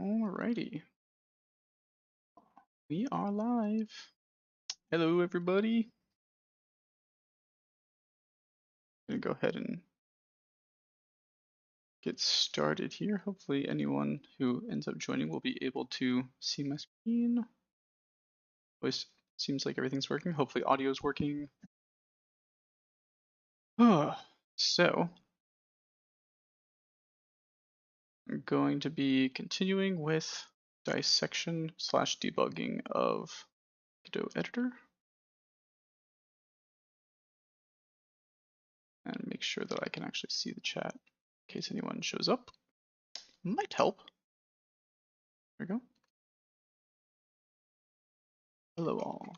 Alrighty, we are live. Hello, everybody. I'm gonna go ahead and get started here. Hopefully, anyone who ends up joining will be able to see my screen. Always seems like everything's working. Hopefully, audio is working. So, I'm going to be continuing with dissection / debugging of Godot Editor. And make sure that I can actually see the chat in case anyone shows up. Might help. There we go. Hello all.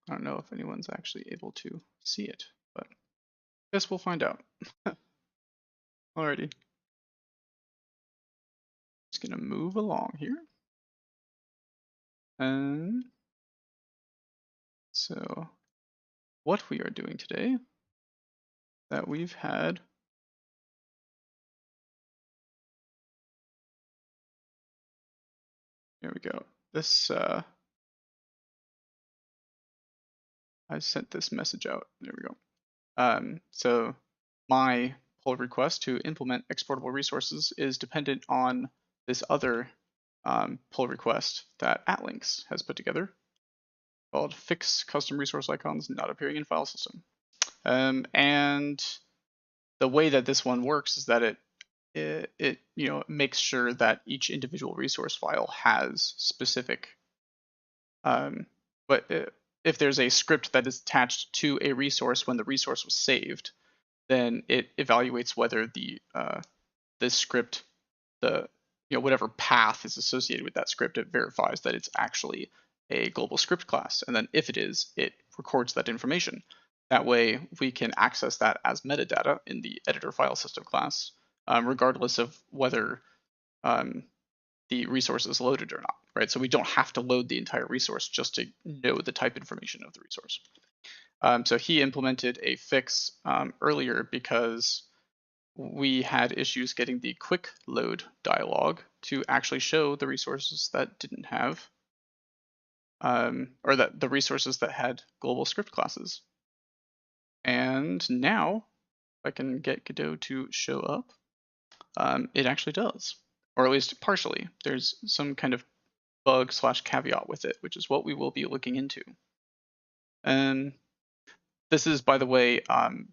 I don't know if anyone's actually able to see it, but I guess we'll find out. Alrighty. Just gonna move along here. And so what we are doing today, that we've had here we go. This I sent this message out. There we go. So my pull request to implement exportable resources is dependent on this other pull request that @links has put together called fix custom resource icons not appearing in file system. And the way that this one works is that it makes sure that each individual resource file has specific but if there's a script that is attached to a resource when the resource was saved, then it evaluates whether the script, the whatever path is associated with that script, it verifies that it's actually a global script class, and then if it is, it records that information. That way we can access that as metadata in the EditorFileSystem class, regardless of whether the resource is loaded or not, right? So we don't have to load the entire resource just to know the type information of the resource. So he implemented a fix earlier because we had issues getting the quick load dialog to actually show the resources that didn't have, or that the resources that had global script classes. And now, if I can get Godot to show up, it actually does, or at least partially. There's some kind of bug / caveat with it, which is what we will be looking into. And this is, by the way,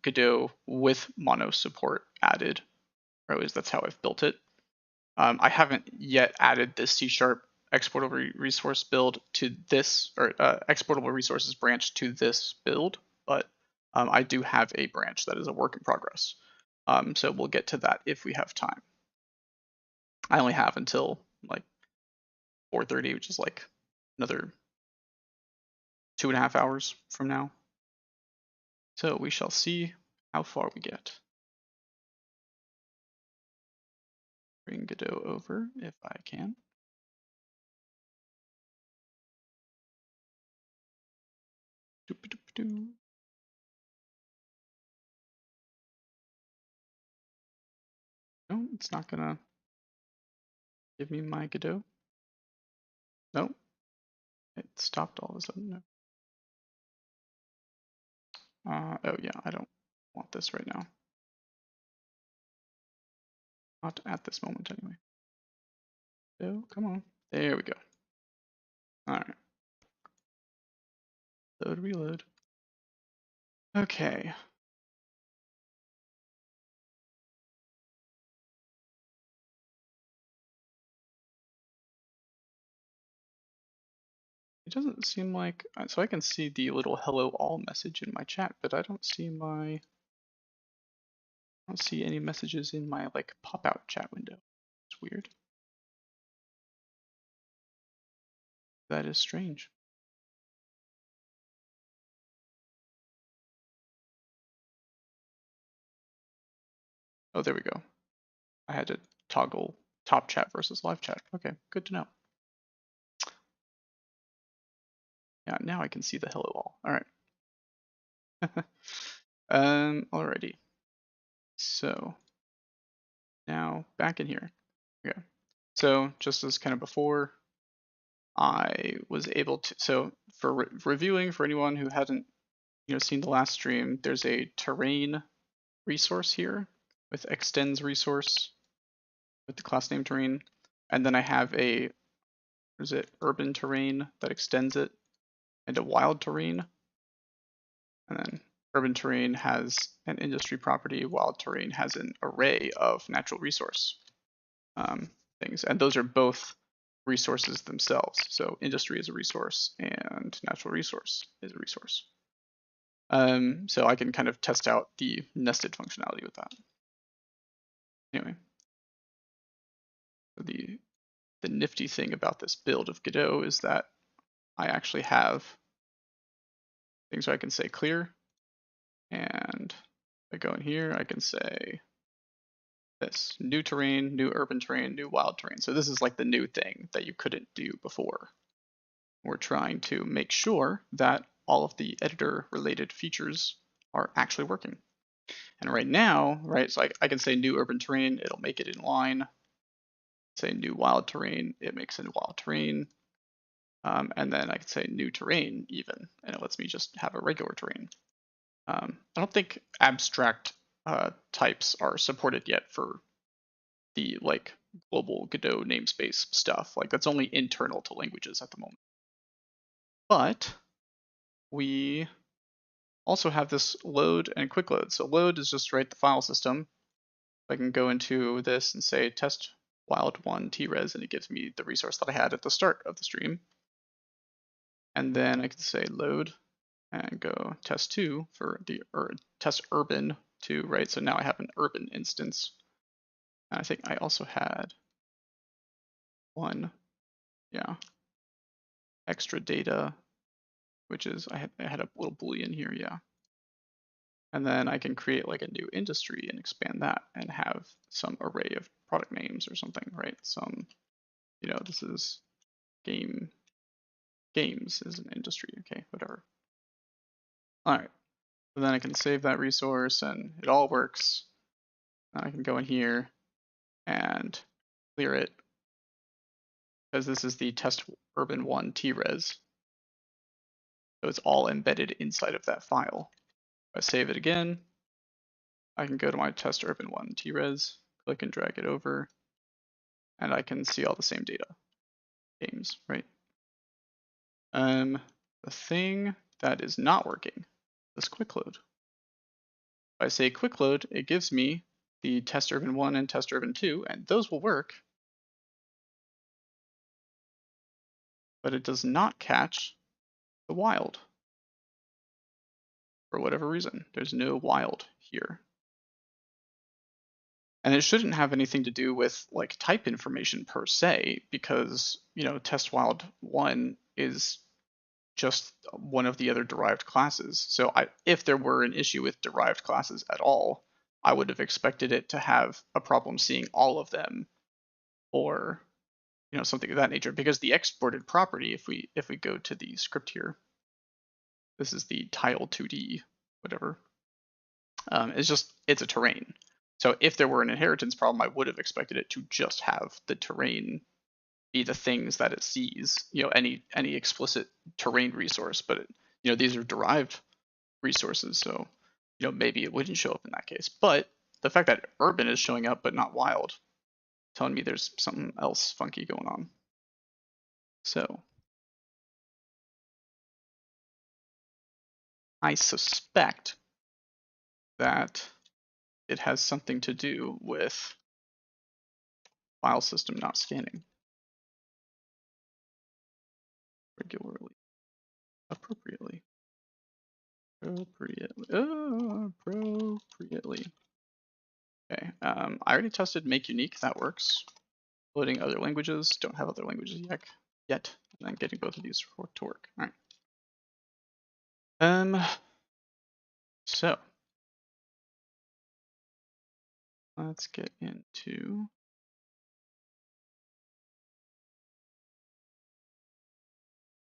Godot with mono support added, or at least that's how I've built it. I haven't yet added this C# exportable resource build to this, or exportable resources branch to this build, but I do have a branch that is a work in progress. So we'll get to that if we have time. I only have until like 4:30, which is like another 2.5 hours from now. So we shall see how far we get. Bring Godot over if I can. No, it's not gonna give me my Godot. No, it stopped all of a sudden. Oh yeah, I don't want this right now. Not at this moment anyway. Oh, come on. There we go. All right. Load, reload. Okay. It doesn't seem like, so I can see the little hello all message in my chat, but I don't see any messages in my like pop out chat window. It's weird. That is strange. Oh, there we go. I had to toggle top chat versus live chat. Okay, good to know. Yeah, now I can see the hello all. All right. Alrighty. So now back in here. Okay. So just as kind of before, I was able to. So for reviewing, for anyone who hadn't seen the last stream, there's a terrain resource here with extends resource with the class name terrain, and then I have a urban terrain that extends it, and a wild terrain, and then urban terrain has an industry property, wild terrain has an array of natural resource things, and those are both resources themselves. So industry is a resource and natural resource is a resource. So I can kind of test out the nested functionality with that. Anyway, the nifty thing about this build of Godot is that I actually have things where I can say clear, and if I go in here, I can say this: new terrain, new urban terrain, new wild terrain. So this is like the new thing that you couldn't do before. We're trying to make sure that all of the editor related features are actually working. And right now, right, so I can say new urban terrain, it'll make it in line. Say new wild terrain, it makes it wild terrain. And then I can say new terrain even, and it lets me just have a regular terrain. I don't think abstract types are supported yet for the like global Godot namespace stuff. Like that's only internal to languages at the moment. But we also have this load and quick load. So load is just the file system. I can go into this and say test wild1 tres, and it gives me the resource that I had at the start of the stream. And then I can say load and go test2 for test urban 2, right? So now I have an urban instance. And I think I also had one, extra data, which is I had a little boolean here, And then I can create like a new industry and expand that and have some array of product names or something, right? Some, this is games is an industry, okay, whatever. All right, so then I can save that resource and it all works. I can go in here and clear it because this is the test urban 1 tres. So it's all embedded inside of that file. If I save it again, I can go to my test urban 1 tres, click and drag it over, and I can see all the same data. Games, right? The thing that is not working is quick load. If I say quick load, it gives me the test urban 1 and test urban 2, and those will work, but it does not catch the wild. For whatever reason, there's no wild here. And it shouldn't have anything to do with like type information per se, because test wild 1 is just one of the other derived classes. So if there were an issue with derived classes at all, I would have expected it to have a problem seeing all of them, or something of that nature. Because the exported property, if we go to the script here, this is the tile 2D whatever. It's a terrain. So if there were an inheritance problem, I would have expected it to just have the terrain be the things that it sees, any explicit terrain resource. But these are derived resources, so maybe it wouldn't show up in that case. But the fact that urban is showing up but not wild, telling me there's something else funky going on. So I suspect that it has something to do with file system not scanning regularly, appropriately. Okay, I already tested make unique, that works. Loading other languages, don't have other languages yet, and then getting both of these to work. All right. So let's get into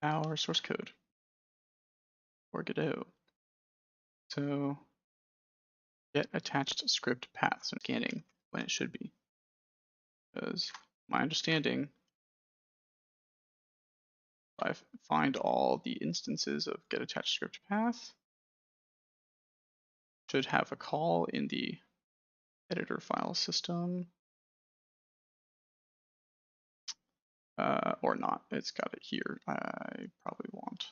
our source code for Godot. So get attached script paths and scanning when it should be. Because my understanding, if I find all the instances of get attached script path, should have a call in the editor file system, or not. It's got it here. I probably want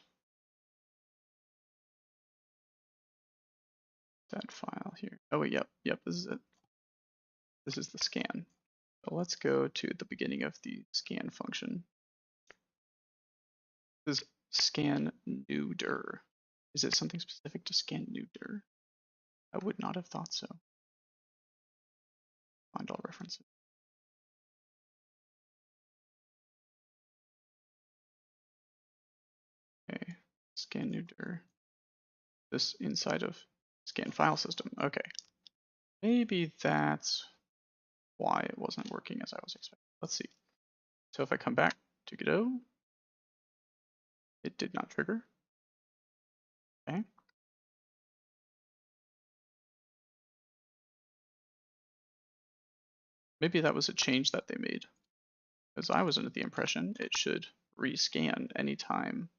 that file here. Oh wait, yep, this is it. This is the scan. So let's go to the beginning of the scan function. This is scan new dir. Is it something specific to scan new dir? I would not have thought so. Find all references. Okay, scan new dir. This inside of scan file system. Okay, maybe that's why it wasn't working as I was expecting. Let's see. So if I come back to Godot, it did not trigger. Okay. Maybe that was a change that they made, because I was under the impression it should rescan anytime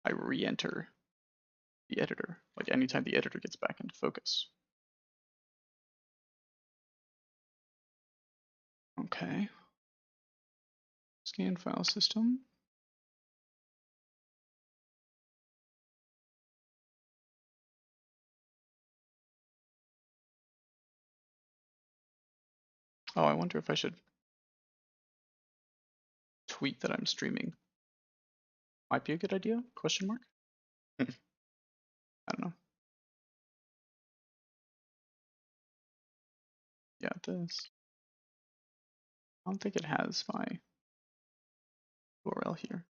I re-enter the editor, like anytime the editor gets back into focus. Okay. Scan file system. Oh, I wonder if I should tweet that I'm streaming. Might be a good idea? Question mark? I don't know. Yeah, this. I don't think it has my URL here.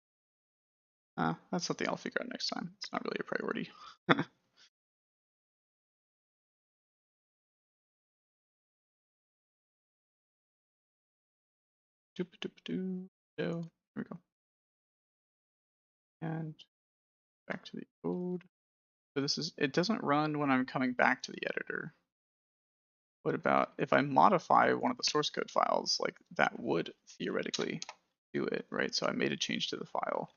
That's something I'll figure out next time. It's not really a priority. Here we go. And back to the code. So this is, it doesn't run when I'm coming back to the editor. What about if I modify one of the source code files, like that would theoretically do it, right? So I made a change to the file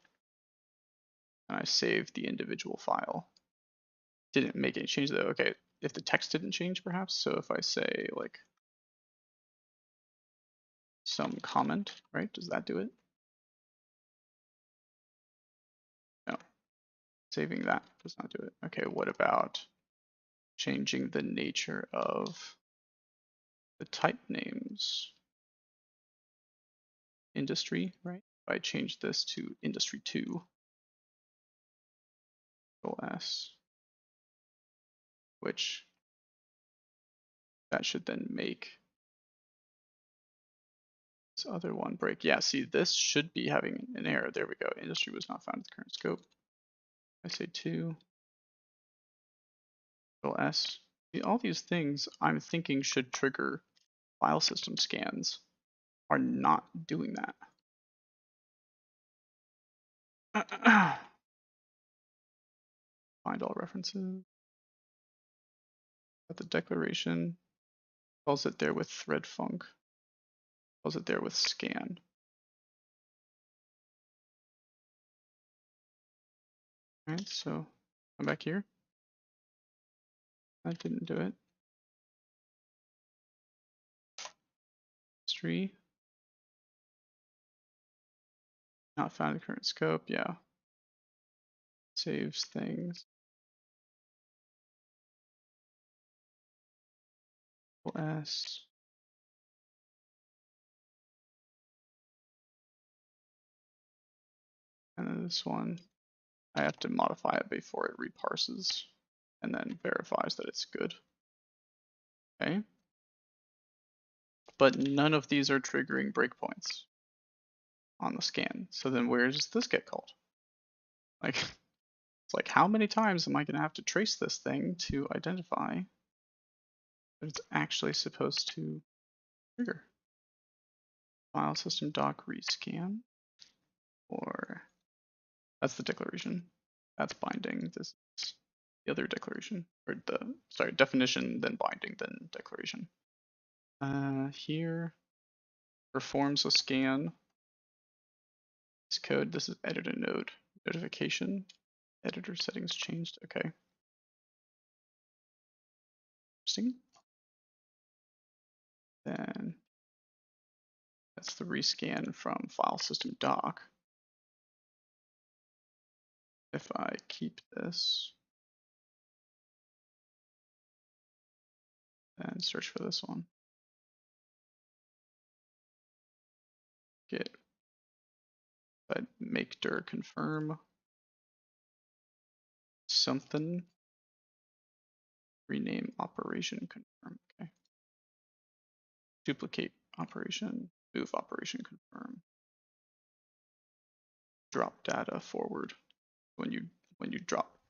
and I saved the individual file. Didn't make any change though. Okay, if the text didn't change perhaps. So if I say like some comment, right? Does that do it? No, saving that does not do it. Okay, what about changing the nature of the type names? Industry, right? If I change this to industry 2, S, which that should then make this other one break. Yeah, see, this should be having an error. There we go. Industry was not found in the current scope. I say 2, S. See, all these things I'm thinking should trigger file system scans are not doing that. Find all references. Got the declaration. Calls it there with thread func. Calls it there with scan. All right, so come back here. That didn't do it. History. Not found in current scope. Yeah. Saves things. S. And then this one, I have to modify it before it reparses and then verifies that it's good. Okay. But none of these are triggering breakpoints on the scan. So then where does this get called? Like, it's like, how many times am I going to have to trace this thing to identify that it's actually supposed to trigger? File system doc rescan or That's the declaration. That's binding. This is the other declaration, or sorry, definition, then binding, then declaration. Here performs a scan. This code, this is editor node notification. Editor settings changed. Okay. Interesting. Then that's the rescan from file system doc. If I keep this and search for this one, get make dir confirm something, rename operation confirm. Okay. Duplicate operation, move operation confirm, drop data forward when you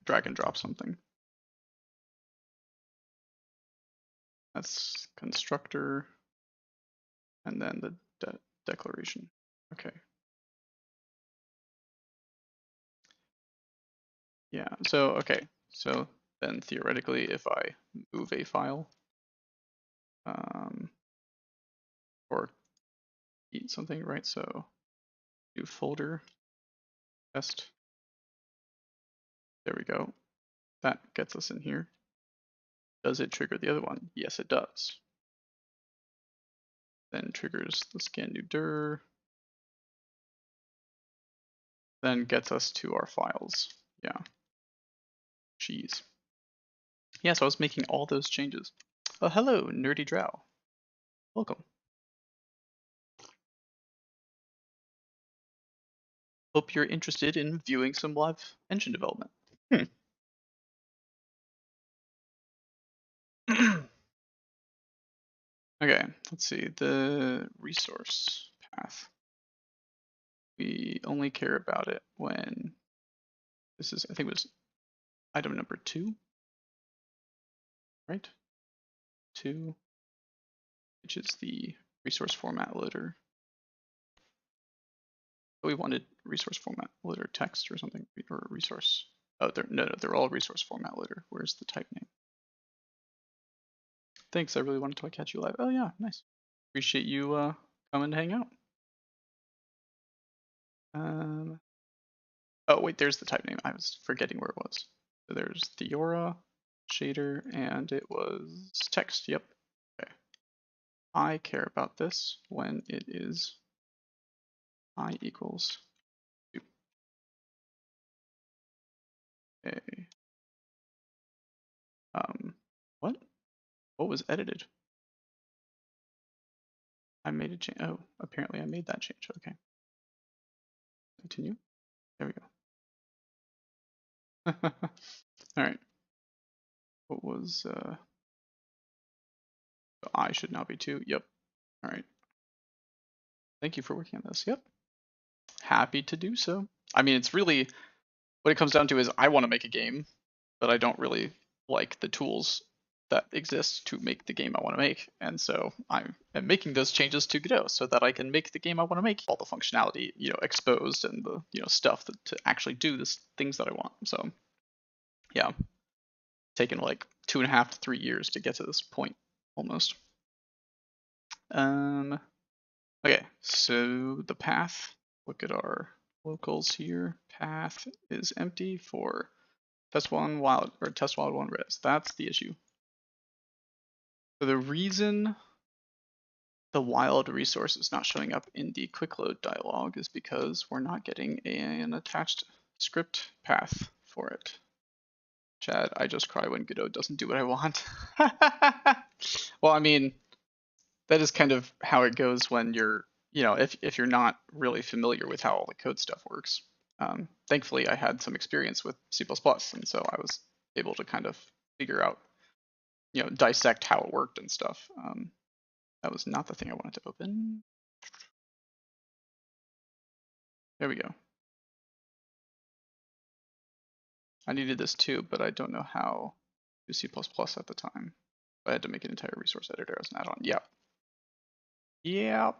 drag and drop something. That's constructor, and then the declaration. Okay. Yeah. So okay. So then theoretically, if I move a file, or eat something, right? So do folder test. There we go. That gets us in here. Does it trigger the other one? Yes, it does. Then triggers the scan new dir. Then gets us to our files. Yeah. Jeez. Yeah, so I was making all those changes. Oh, hello, Nerdy Drow. Welcome. Hope you're interested in viewing some live engine development. Okay, let's see, the resource path. We only care about it when this is, I think it was item number 2, right? 2, which is the resource format loader. We wanted resource format loader text or something, or resource. Oh, no, they're all resource format loader. Where's the type name? Thanks, I really wanted to catch you live. Oh yeah, nice. Appreciate you coming to hang out. Oh wait, there's the type name. I was forgetting where it was. So there's the Aura shader, and it was text. Yep. Okay. I care about this when it is I equals 2. Okay. What? What was edited? I made a change. Oh, apparently I made that change. Okay. Continue. There we go. All right. What was I should now be 2. Yep. All right. Thank you for working on this. Yep. Happy to do so. I mean, it's really what it comes down to is I want to make a game, but I don't really like the tools that exist to make the game I want to make. And so I am making those changes to Godot so that I can make the game I want to make, all the functionality, exposed, and the, stuff to actually do the things that I want. So yeah, taken like 2.5 to 3 years to get to this point almost. Okay, so the path, look at our locals here. Path is empty for test1 wild, or test wild 1 res. That's the issue. So the reason the wild resource is not showing up in the quick load dialog is because we're not getting an attached script path for it. Chad, I just cry when Godot doesn't do what I want. Well, I mean, that is kind of how it goes when you're, if you're not really familiar with how all the code stuff works. Thankfully, I had some experience with C++, and so I was able to kind of figure out, dissect how it worked and stuff. That was not the thing I wanted to open. There we go. I needed this too, but I don't know how to C++ at the time. I had to make an entire resource editor as an add-on. Yeah. Yeah.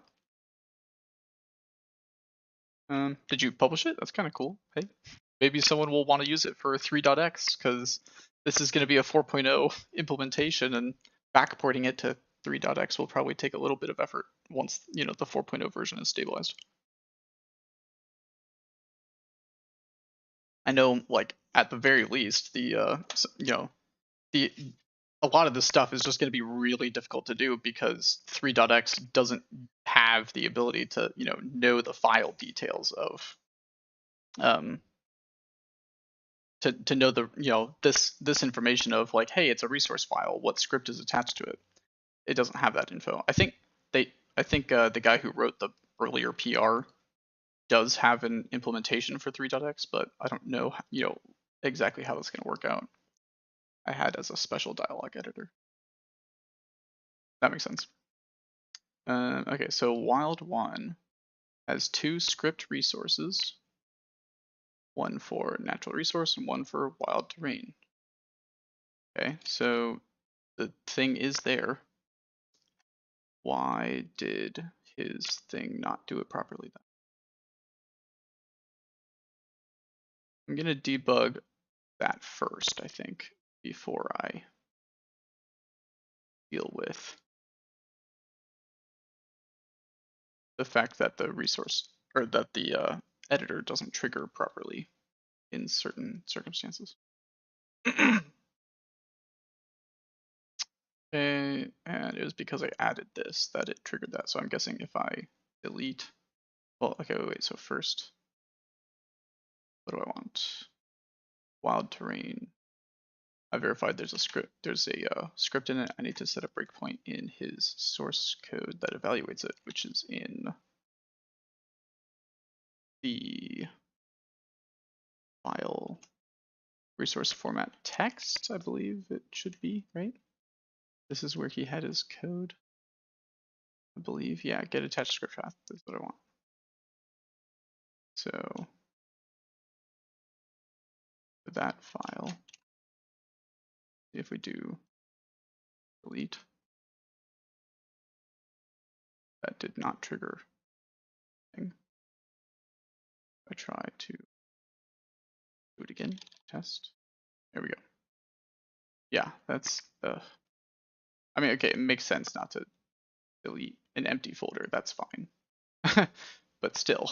Did you publish it? That's kind of cool. Hey. maybe someone will want to use it for 3.x because this is going to be a 4.0 implementation, and backporting it to 3.x will probably take a little bit of effort once the 4.0 version is stabilized. I know, like, at the very least, the a lot of this stuff is just going to be really difficult to do because 3.x doesn't have the ability to know the file details of to know the this information of, like, hey, it's a resource file, what script is attached to it. It doesn't have that info. I think the guy who wrote the earlier PR does have an implementation for 3.x, but I don't know exactly how that's going to work out. I had as a special dialog editor. That makes sense. Okay, so wild one has 2 script resources, one for natural resource and one for wild terrain. Okay, so the thing is there. Why did his thing not do it properly then? I'm gonna debug that first, I think, before I deal with the fact that the resource, or that the editor doesn't trigger properly in certain circumstances. Okay, and it was because I added this that it triggered that. So I'm guessing if I delete, well, okay, wait, so first, what do I want? Wild terrain. I verified there's a script. There's a script in it. I need to set a breakpoint in his source code that evaluates it, which is in the file resource format text, I believe it should be, right? This is where he had his code, I believe. Yeah, get attached script path. That's what I want. So for that file, if we do delete, that did not trigger anything. I try to do it again, test. There we go. Yeah, that's I mean, okay, it makes sense not to delete an empty folder. That's fine. But still,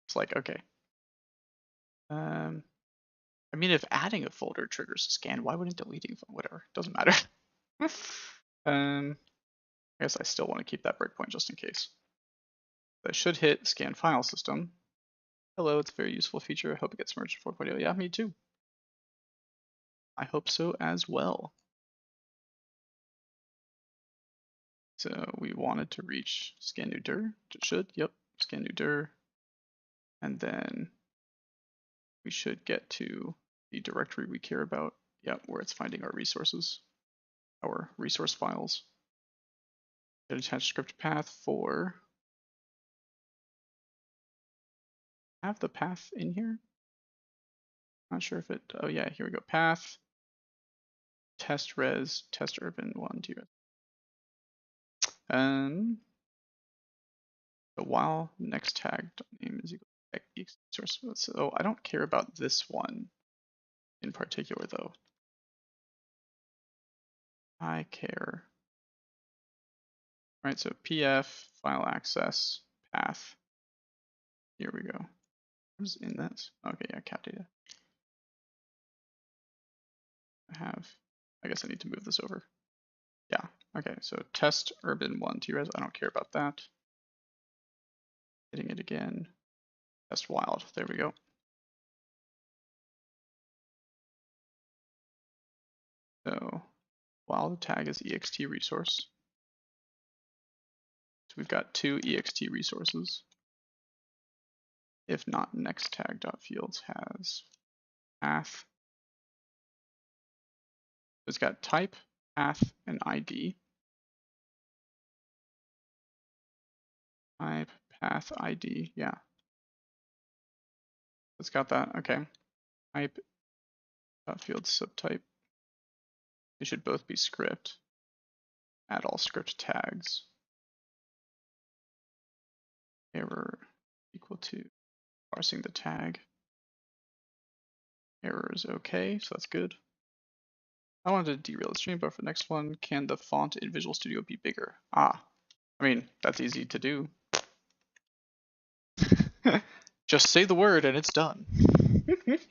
it's like, okay. I mean, if adding a folder triggers a scan, why wouldn't deleting, whatever, doesn't matter. I guess I still want to keep that breakpoint just in case. That should hit scan file system. Hello, it's a very useful feature. I hope it gets merged to 4.0. Yeah, me too. I hope so as well. So we wanted to reach scan new dir. It should, yep, scan new dir. And then we should get to the directory we care about, yeah, where it's finding our resources, our resource files. Get attached script path for, have the path in here? Not sure if it, oh yeah, here we go, path, test res, test urban 1, 2. So while next tag name is equal to ext source. So I don't care about this one in particular though. I care. All right, so pf file access path. Here we go. What's in this? Okay, yeah, cat data. I guess I need to move this over. Yeah, okay, so test urban 1 tres. I don't care about that. Hitting it again. Test wild. There we go. So wild tag is ext resource. So we've got 2 ext resources. If not, next tag dot fields has path. It's got type, path, and ID. Type, path, ID. Yeah. It's got that. Okay. Type dot fields subtype. They should both be script. Add all script tags. Error equal to parsing the tag. error is okay, so that's good. I wanted to derail the stream, but for the next one, can the font in Visual Studio be bigger? I mean, that's easy to do. Just say the word and it's done. This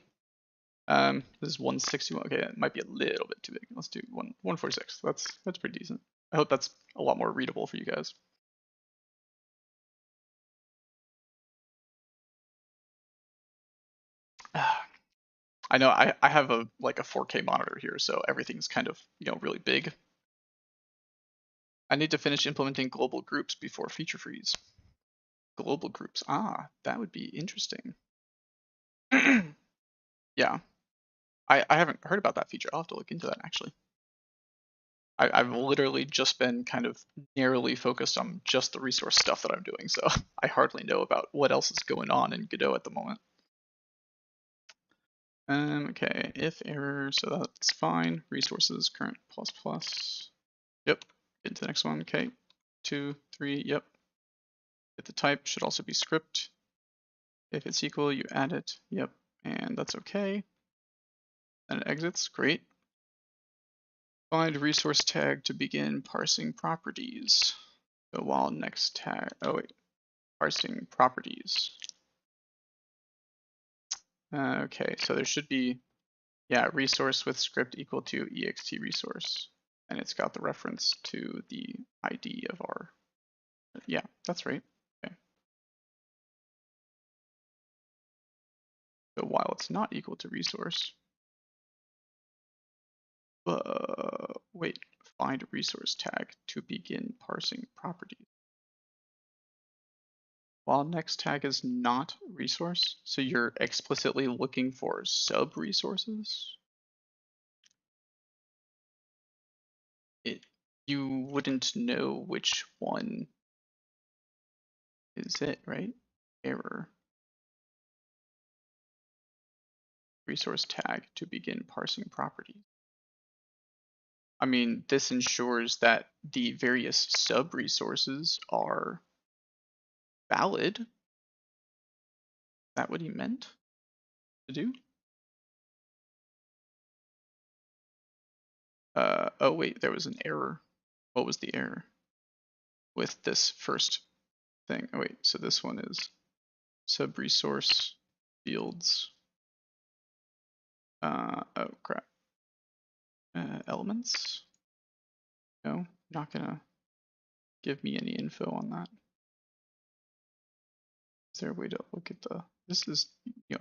is 161. Okay, it might be a little bit too big. Let's do 146. That's pretty decent. I hope that's a lot more readable for you guys. I know I have a 4K monitor here, so everything's kind of really big. I need to finish implementing global groups before feature freeze. Global groups. That would be interesting. Yeah. I haven't heard about that feature. I'll have to look into that actually. I've literally just been kind of narrowly focused on just the resource stuff that I'm doing, so I hardly know about what else is going on in Godot at the moment. Okay, if error, so that's fine. Resources current plus plus. Yep. Get to the next one. Okay. 2, 3. Yep. Get the type should also be script. If it's equal, you add it. Yep. And that's okay. Then it exits. Great. Find resource tag to begin parsing properties. So while next tag, parsing properties. Okay, so there should be, resource with script equal to ext resource. And it's got the reference to the ID of our, yeah, that's right. Okay. So while it's not equal to resource, wait, find resource tag to begin parsing properties. While next tag is not resource, so you're explicitly looking for sub resources. You wouldn't know which one is it, right? Error. Resource tag to begin parsing properties. I mean, this ensures that the various sub resources are valid. Is that what he meant to do? Oh wait, there was an error. What was the error with this first thing? Oh wait, so this one is sub resource fields. Oh crap. Elements. No, not gonna give me any info on that. Is there a way to look at the? This is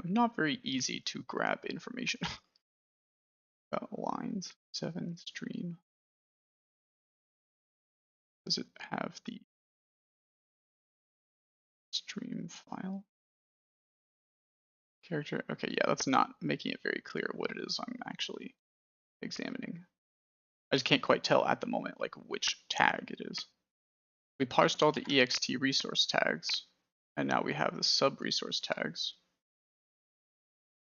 not very easy to grab information. Lines 7 stream. Does it have the stream file? Character. Okay, yeah, that's not making it very clear what it is I'm actually examining. I just can't quite tell at the moment like which tag it is. We parsed all the ext resource tags, and now we have the sub resource tags.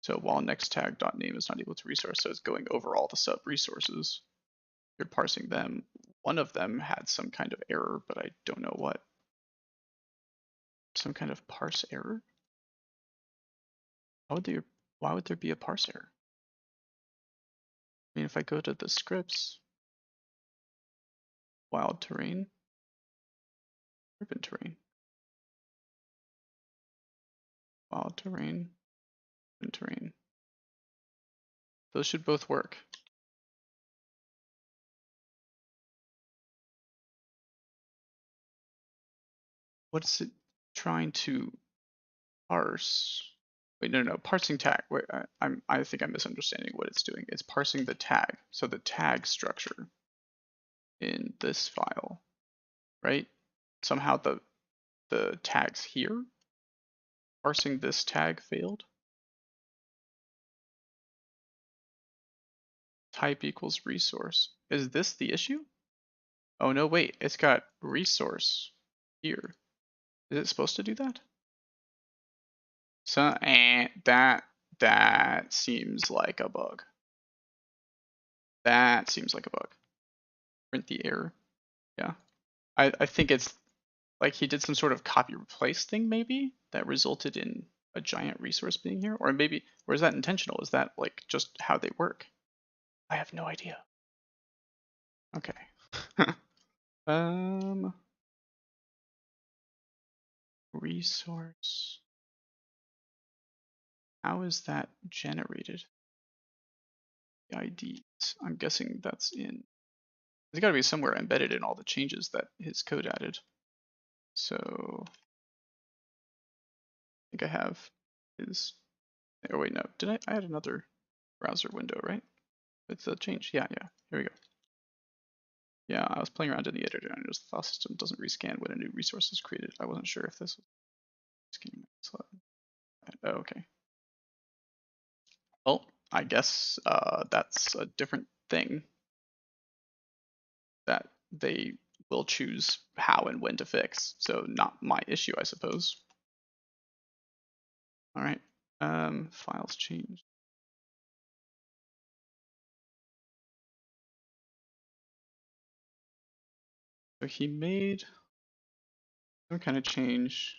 So while next tag dot name is not equal to resource, so it's going over all the sub resources. You're parsing them. One of them had some kind of error, but I don't know what. Some kind of parse error? Why would there be a parse error? I mean, if I go to the scripts, wild terrain, urban terrain, wild terrain, urban terrain. Those should both work. What is it trying to parse? Wait, no, parsing tag. Wait, I think I'm misunderstanding what it's doing. It's parsing the tag. So the tag structure in this file, right? Somehow the tags here, parsing this tag failed. Type equals resource. Is this the issue? Oh no, wait, it's got resource here. Is it supposed to do that? So that seems like a bug. That seems like a bug. Print the error. Yeah. I think it's like he did some sort of copy replace thing maybe that resulted in a giant resource being here? Or maybe, or is that intentional? Is that like just how they work? I have no idea. Okay. Resource. How is that generated? The IDs. I'm guessing that's in. It's got to be somewhere embedded in all the changes that his code added. So I think I have his. Oh wait, no. Did I add another browser window, right? It's a change. Yeah. Here we go. Yeah, I was playing around in the editor and I noticed the file system doesn't rescan when a new resource is created. I wasn't sure if this was scanning. Oh, okay. Well, I guess that's a different thing that they will choose how and when to fix. So not my issue, I suppose. All right. Files change. So he made some kind of change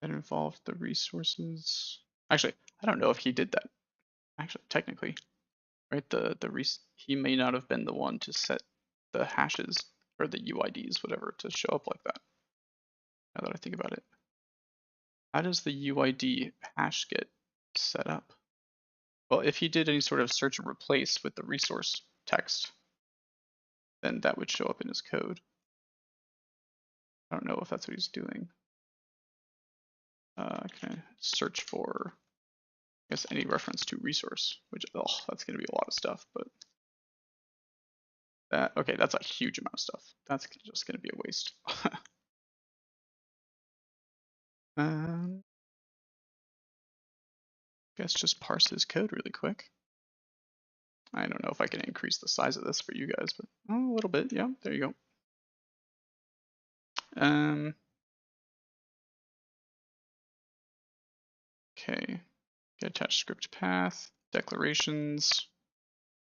that involved the resources. Actually, I don't know if he did that. Actually, technically, right? He may not have been the one to set the hashes or the UIDs, whatever, to show up like that. Now that I think about it, how does the UID hash get set up? Well, if he did any sort of search and replace with the resource text, then that would show up in his code. I don't know if that's what he's doing. Can I search for, I guess, any reference to resource, which, oh, that's going to be a lot of stuff, but that, okay, that's a huge amount of stuff. That's just going to be a waste. Guess just parse his code really quick. I don't know if I can increase the size of this for you guys, but oh, a little bit. Yeah, there you go. Okay, get attached script path, declarations,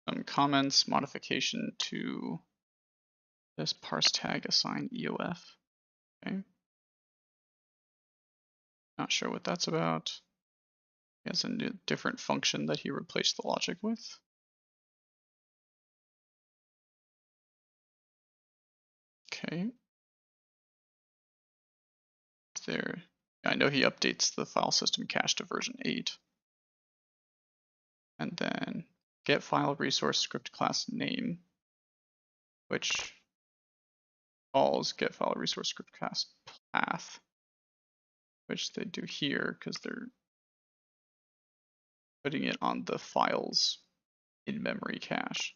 some comments, modification to this parse tag assign EOF. Okay. Not sure what that's about. He has a new, different function that he replaced the logic with. Okay. There. I know he updates the file system cache to version 8. And then get file resource script class name, which calls get file resource script class path, which they do here because they're putting it on the file's in-memory cache,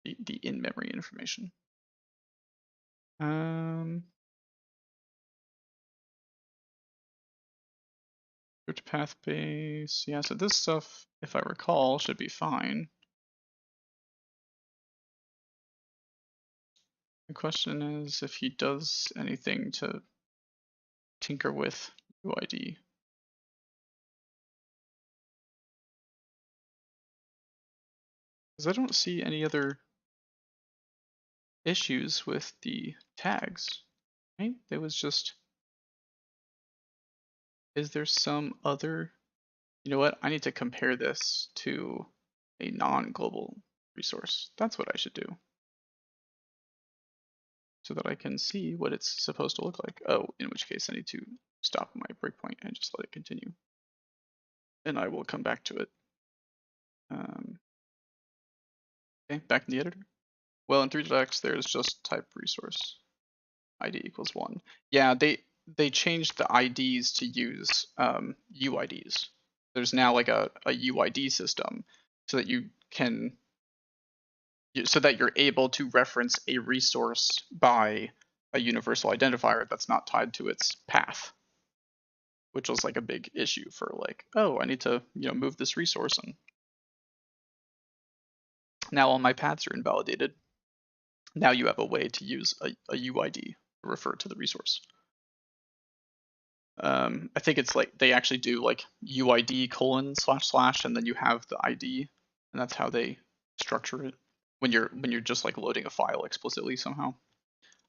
the in-memory information. Script path base, yeah, so this stuff, if I recall, should be fine. The question is if he does anything to tinker with UID. Because I don't see any other issues with the tags, right? There was just, is there some other, you know what? I need to compare this to a non-global resource. That's what I should do. So that I can see what it's supposed to look like. Oh, in which case I need to stop my breakpoint and just let it continue. And I will come back to it. Okay, back in the editor. Well, in 3.x, there's just type resource ID equals 1. Yeah, they changed the IDs to use UIDs. There's now like a UID system so that you can, so that you're able to reference a resource by a universal identifier that's not tied to its path, which was like a big issue for like, oh, I need to, move this resource, and now all my paths are invalidated. Now you have a way to use a UID to refer to the resource. I think it's like they actually do like UID : / and then you have the ID, and that's how they structure it when you're just like loading a file explicitly somehow.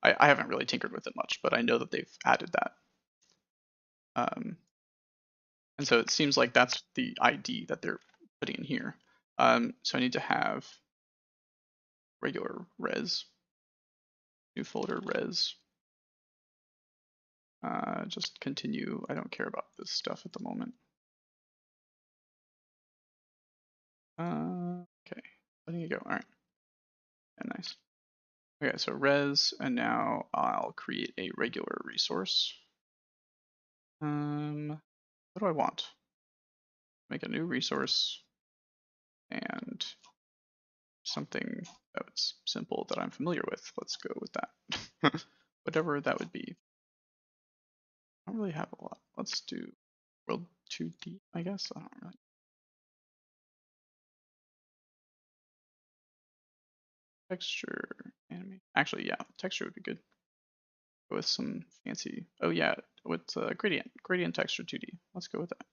I haven't really tinkered with it much, but I know that they've added that. And so it seems like that's the ID that they're putting in here. So I need to have regular res, new folder res. Just continue. I don't care about this stuff at the moment. Okay, letting it go. All right. Yeah, nice. Okay, so res, and now I'll create a regular resource. What do I want? Make a new resource and something that's simple that I'm familiar with. Let's go with that. Whatever that would be. I don't really have a lot. Let's do world 2D, I guess. I don't really. Texture, anime. Actually, yeah, texture would be good. Go with some fancy. Oh yeah, with gradient texture 2D. Let's go with that.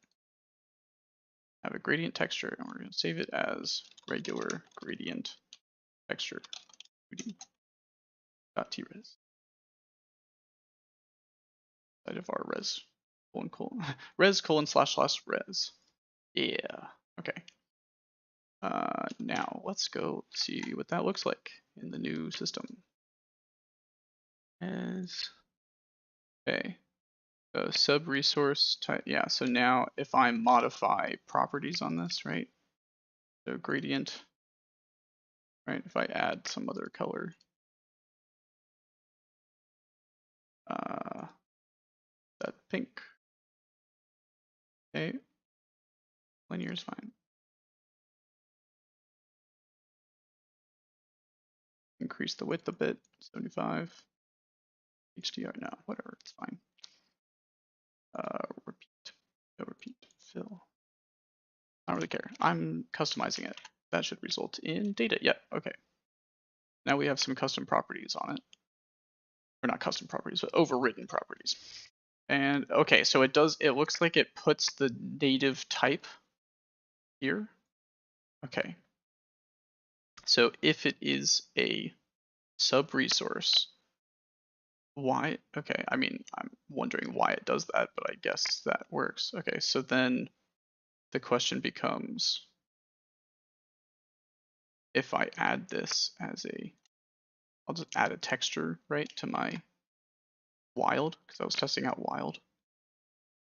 Have a gradient texture, and we're going to save it as regular gradient texture 2D.tres. Side of our res res / res. Yeah. Okay. Now let's go see what that looks like in the new system. As okay. So sub resource type. Yeah. So now if I modify properties on this, right? So gradient, right? If I add some other color, that pink. Okay. Linear is fine. Increase the width a bit, 75. HDR, no, whatever, it's fine. Repeat, fill. I don't really care. I'm customizing it. That should result in data. Yep, okay. Now we have some custom properties on it. Or not custom properties, but overwritten properties. And okay, so it looks like it puts the native type here. Okay. So if it is a sub resource, why? Okay, I mean, I'm wondering why it does that, but I guess that works. Okay, so then the question becomes, if I add this as I'll just add a texture, right, to my wild, because I was testing out wild.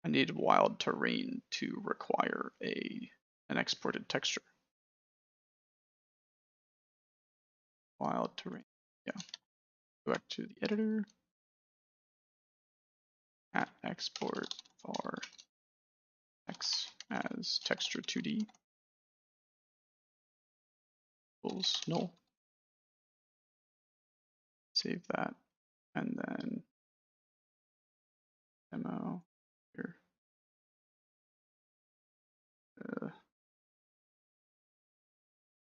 I need wild terrain to require an exported texture. Wild terrain, yeah. Go back to the editor. At export var x as texture 2D equals null. Save that, and then demo here.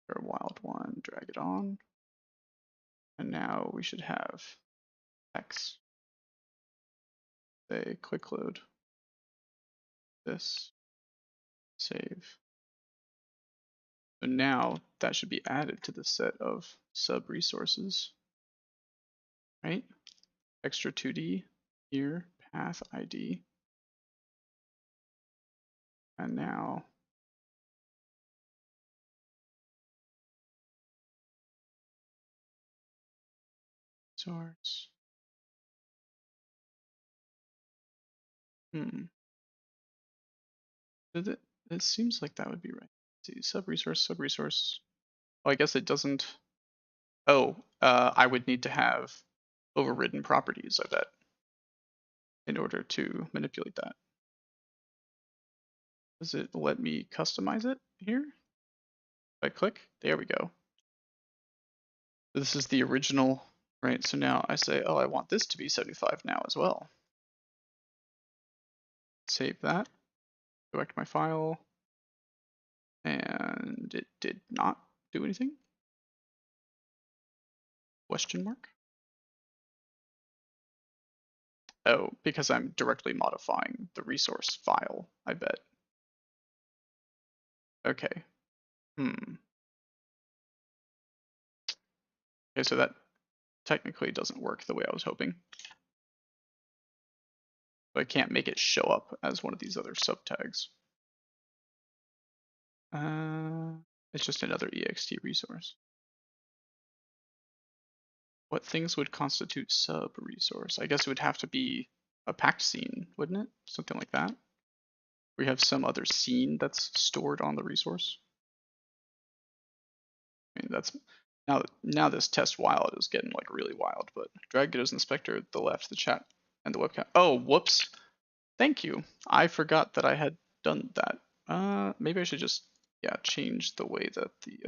Our wild one, drag it on. And now we should have X. Say quick load. This. Save. So now that should be added to the set of sub resources. Right? Texture 2D here, path ID. And now source. It seems like that would be right. Let's see, sub resource. Oh, I guess it doesn't. Oh, I would need to have overridden properties, I bet, in order to manipulate that. Does it let me customize it here? If I click, there we go. This is the original, right? So now I say, oh, I want this to be 75 now as well. Save that, go back to my file, and it did not do anything. Question mark? Oh, because I'm directly modifying the resource file, I bet. Okay. Okay, so that technically doesn't work the way I was hoping. So I can't make it show up as one of these other subtags. It's just another ext resource. What things would constitute sub-resource? I guess it would have to be a packed scene, wouldn't it? Something like that. We have some other scene that's stored on the resource. I mean, that's now this test wild is getting like really wild, but drag Godot's inspector at the left, the chat, and the webcam. Oh, whoops. Thank you. I forgot that I had done that. Maybe I should just, yeah, change the way that the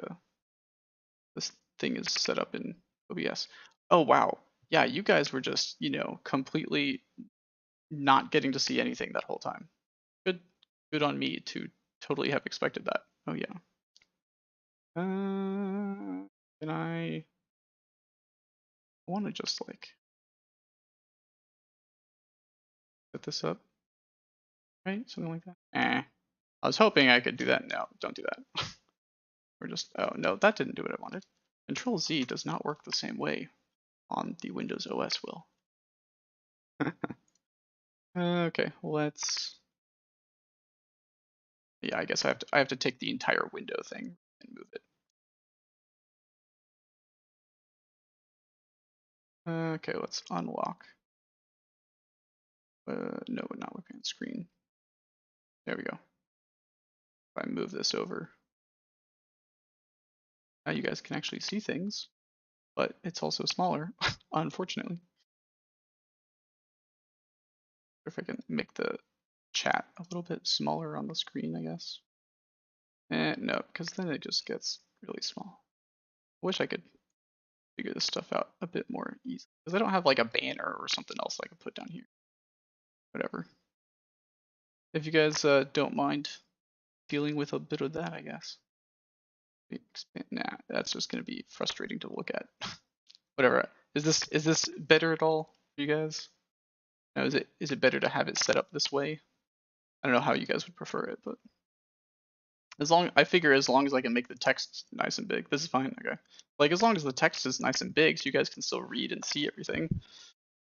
this thing is set up in OBS. Oh, wow. Yeah, you guys were just, completely not getting to see anything that whole time. Good on me to totally have expected that. Oh, yeah. Can I want to just like set this up, right? Something like that. I was hoping I could do that. No, don't do that. We're just, oh no, that didn't do what I wanted. Control Z does not work the same way on the Windows OS will. Okay, let's, yeah, I guess I have to take the entire window thing and move it. Okay, let's unlock. No, we're not looking at the screen. There we go. If I move this over, now you guys can actually see things, but it's also smaller, unfortunately. If I can make the chat a little bit smaller on the screen, I guess. No, because then it just gets really small. I wish I could figure this stuff out a bit more easily, because I don't have like a banner or something else I could put down here. Whatever. If you guys don't mind dealing with a bit of that, I guess. Nah, that's just gonna be frustrating to look at. Whatever. Is this better at all for you guys? No, is it better to have it set up this way? I don't know how you guys would prefer it, but I figure as long as I can make the text nice and big, this is fine. Okay. Like as long as the text is nice and big, so you guys can still read and see everything,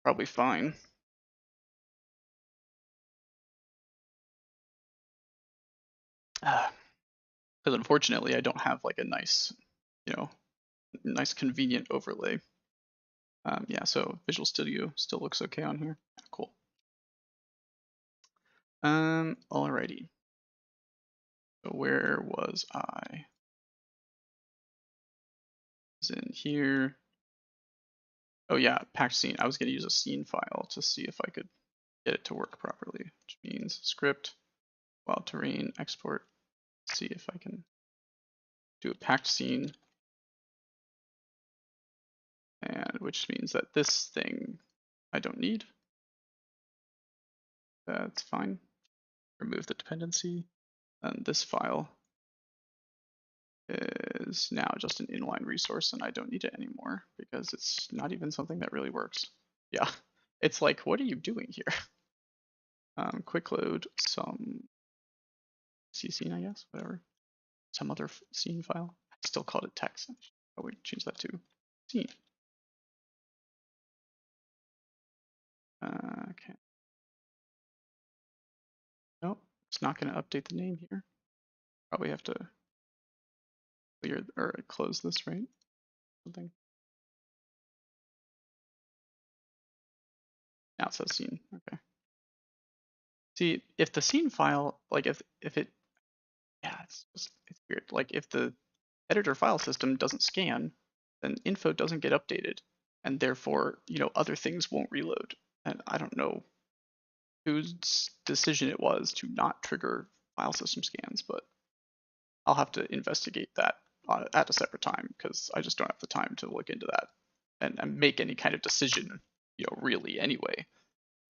probably fine. Because unfortunately, I don't have like a nice, nice convenient overlay. Yeah, so Visual Studio still looks okay on here. Cool. Alrighty. So where was I? Was in here. Oh yeah, packed scene. I was gonna use a scene file to see if I could get it to work properly, which means script, wild terrain, export. See if I can do a packed scene, and which means that this thing I don't need. That's fine. Remove the dependency, and this file is now just an inline resource, and I don't need it anymore because it's not even something that really works. Yeah, it's like, what are you doing here? Quick load some scene, I guess, whatever. Some other scene file. I still called it text. I would change that to scene. Okay. Nope, it's not going to update the name here. Probably have to clear or close this, right? Something. Now it says scene. Okay. See, if the scene file, like if it, yeah, it's weird. Like if the editor file system doesn't scan, then info doesn't get updated, and therefore, other things won't reload. And I don't know whose decision it was to not trigger file system scans, but I'll have to investigate that at a separate time because I just don't have the time to look into that and make any kind of decision, really anyway.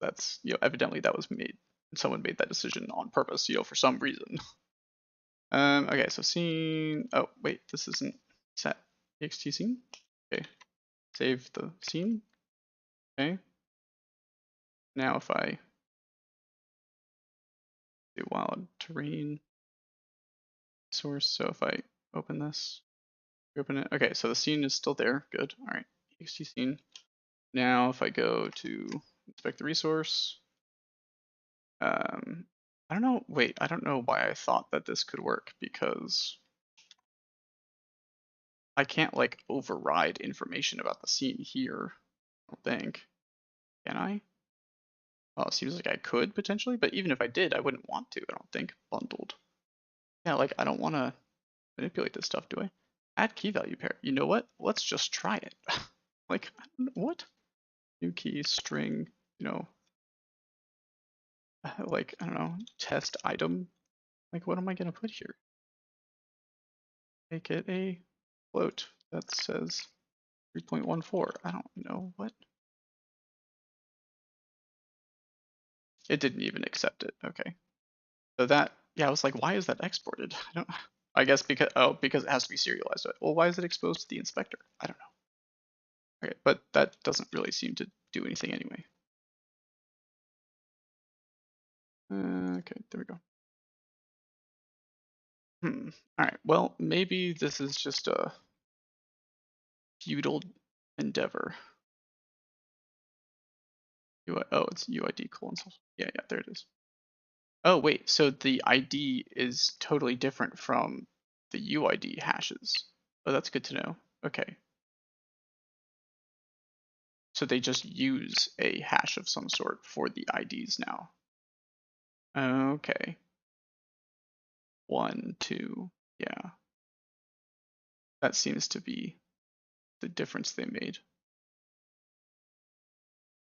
That's, evidently that was made, someone made that decision on purpose, for some reason. Okay, so scene, oh wait, this isn't set txt scene. Okay, save the scene. Okay, now if I do wild terrain source, so if I open this, open it. Okay, so the scene is still there. Good. All right, txt scene. Now if I go to inspect the resource, I don't know. Wait, I don't know why I thought that this could work, because I can't like override information about the scene here. I don't think. Can I? Well, it seems like I could potentially, but even if I did, I wouldn't want to. I don't think. Bundled. Yeah, like I don't want to manipulate this stuff, do I? Add key value pair. You know what? Let's just try it. Like, I don't know, what? New key string, you know, like, I don't know, test item. Like, what am I going to put here? Make it a float that says 3.14. I don't know what. It didn't even accept it. Okay. So that, yeah, I was like, why is that exported? I don't, I guess because it has to be serialized. Well, why is it exposed to the inspector? I don't know. Okay, but that doesn't really seem to do anything anyway. Okay, there we go. All right, well, maybe this is just a futile endeavor. Oh, it's UID colon. Yeah, there it is. Oh, wait, so the ID is totally different from the UID hashes. Oh, that's good to know. Okay. So they just use a hash of some sort for the IDs now. Okay. 1, 2, yeah. That seems to be the difference they made.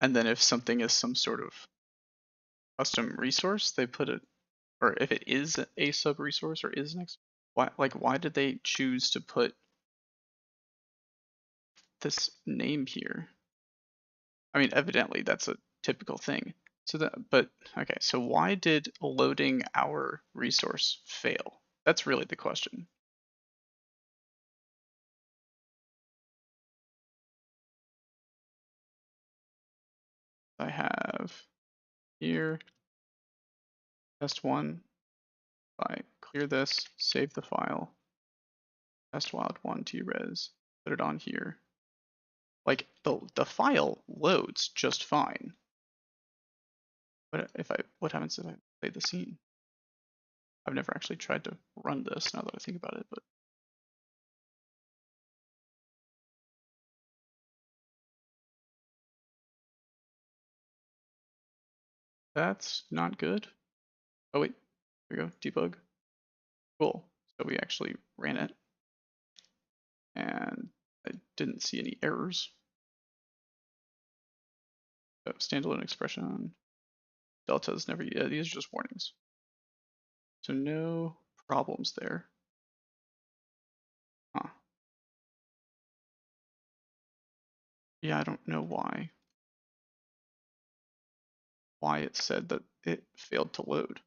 And then if something is some sort of custom resource, they put it, or if it is a sub resource or is next, why did they choose to put this name here? I mean, evidently that's a typical thing. But okay, so why did loading our resource fail? That's really the question. I have here test1. I clear this, save the file, testwild1 tres, put it on here. Like the file loads just fine. What happens if I play the scene? I've never actually tried to run this now that I think about it, but that's not good. Oh wait, here we go, debug. Cool. So we actually ran it and I didn't see any errors. So standalone expression, deltas never, yeah, these are just warnings. So no problems there. Huh. Yeah, I don't know why it said that it failed to load.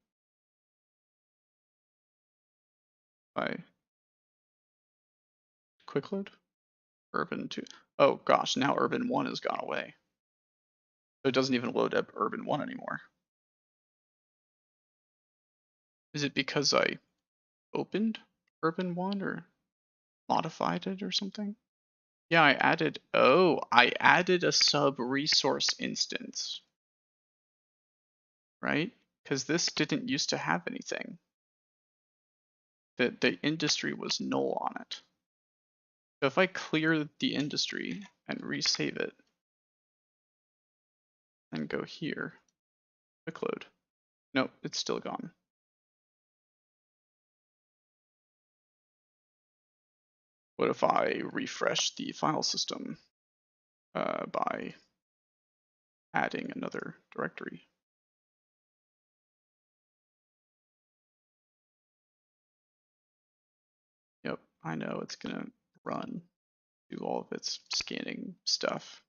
By quick load? Urban 2. Oh gosh, now Urban 1 has gone away. So it doesn't even load up Urban 1 anymore. Is it because I opened Urban 1 or modified it or something? Yeah, I added a sub resource instance, right? Because this didn't used to have anything. The industry was null on it. So if I clear the industry and resave it and go here, quick load. Nope, it's still gone. What if I refresh the file system by adding another directory? Yep, I know it's gonna run, do all of its scanning stuff.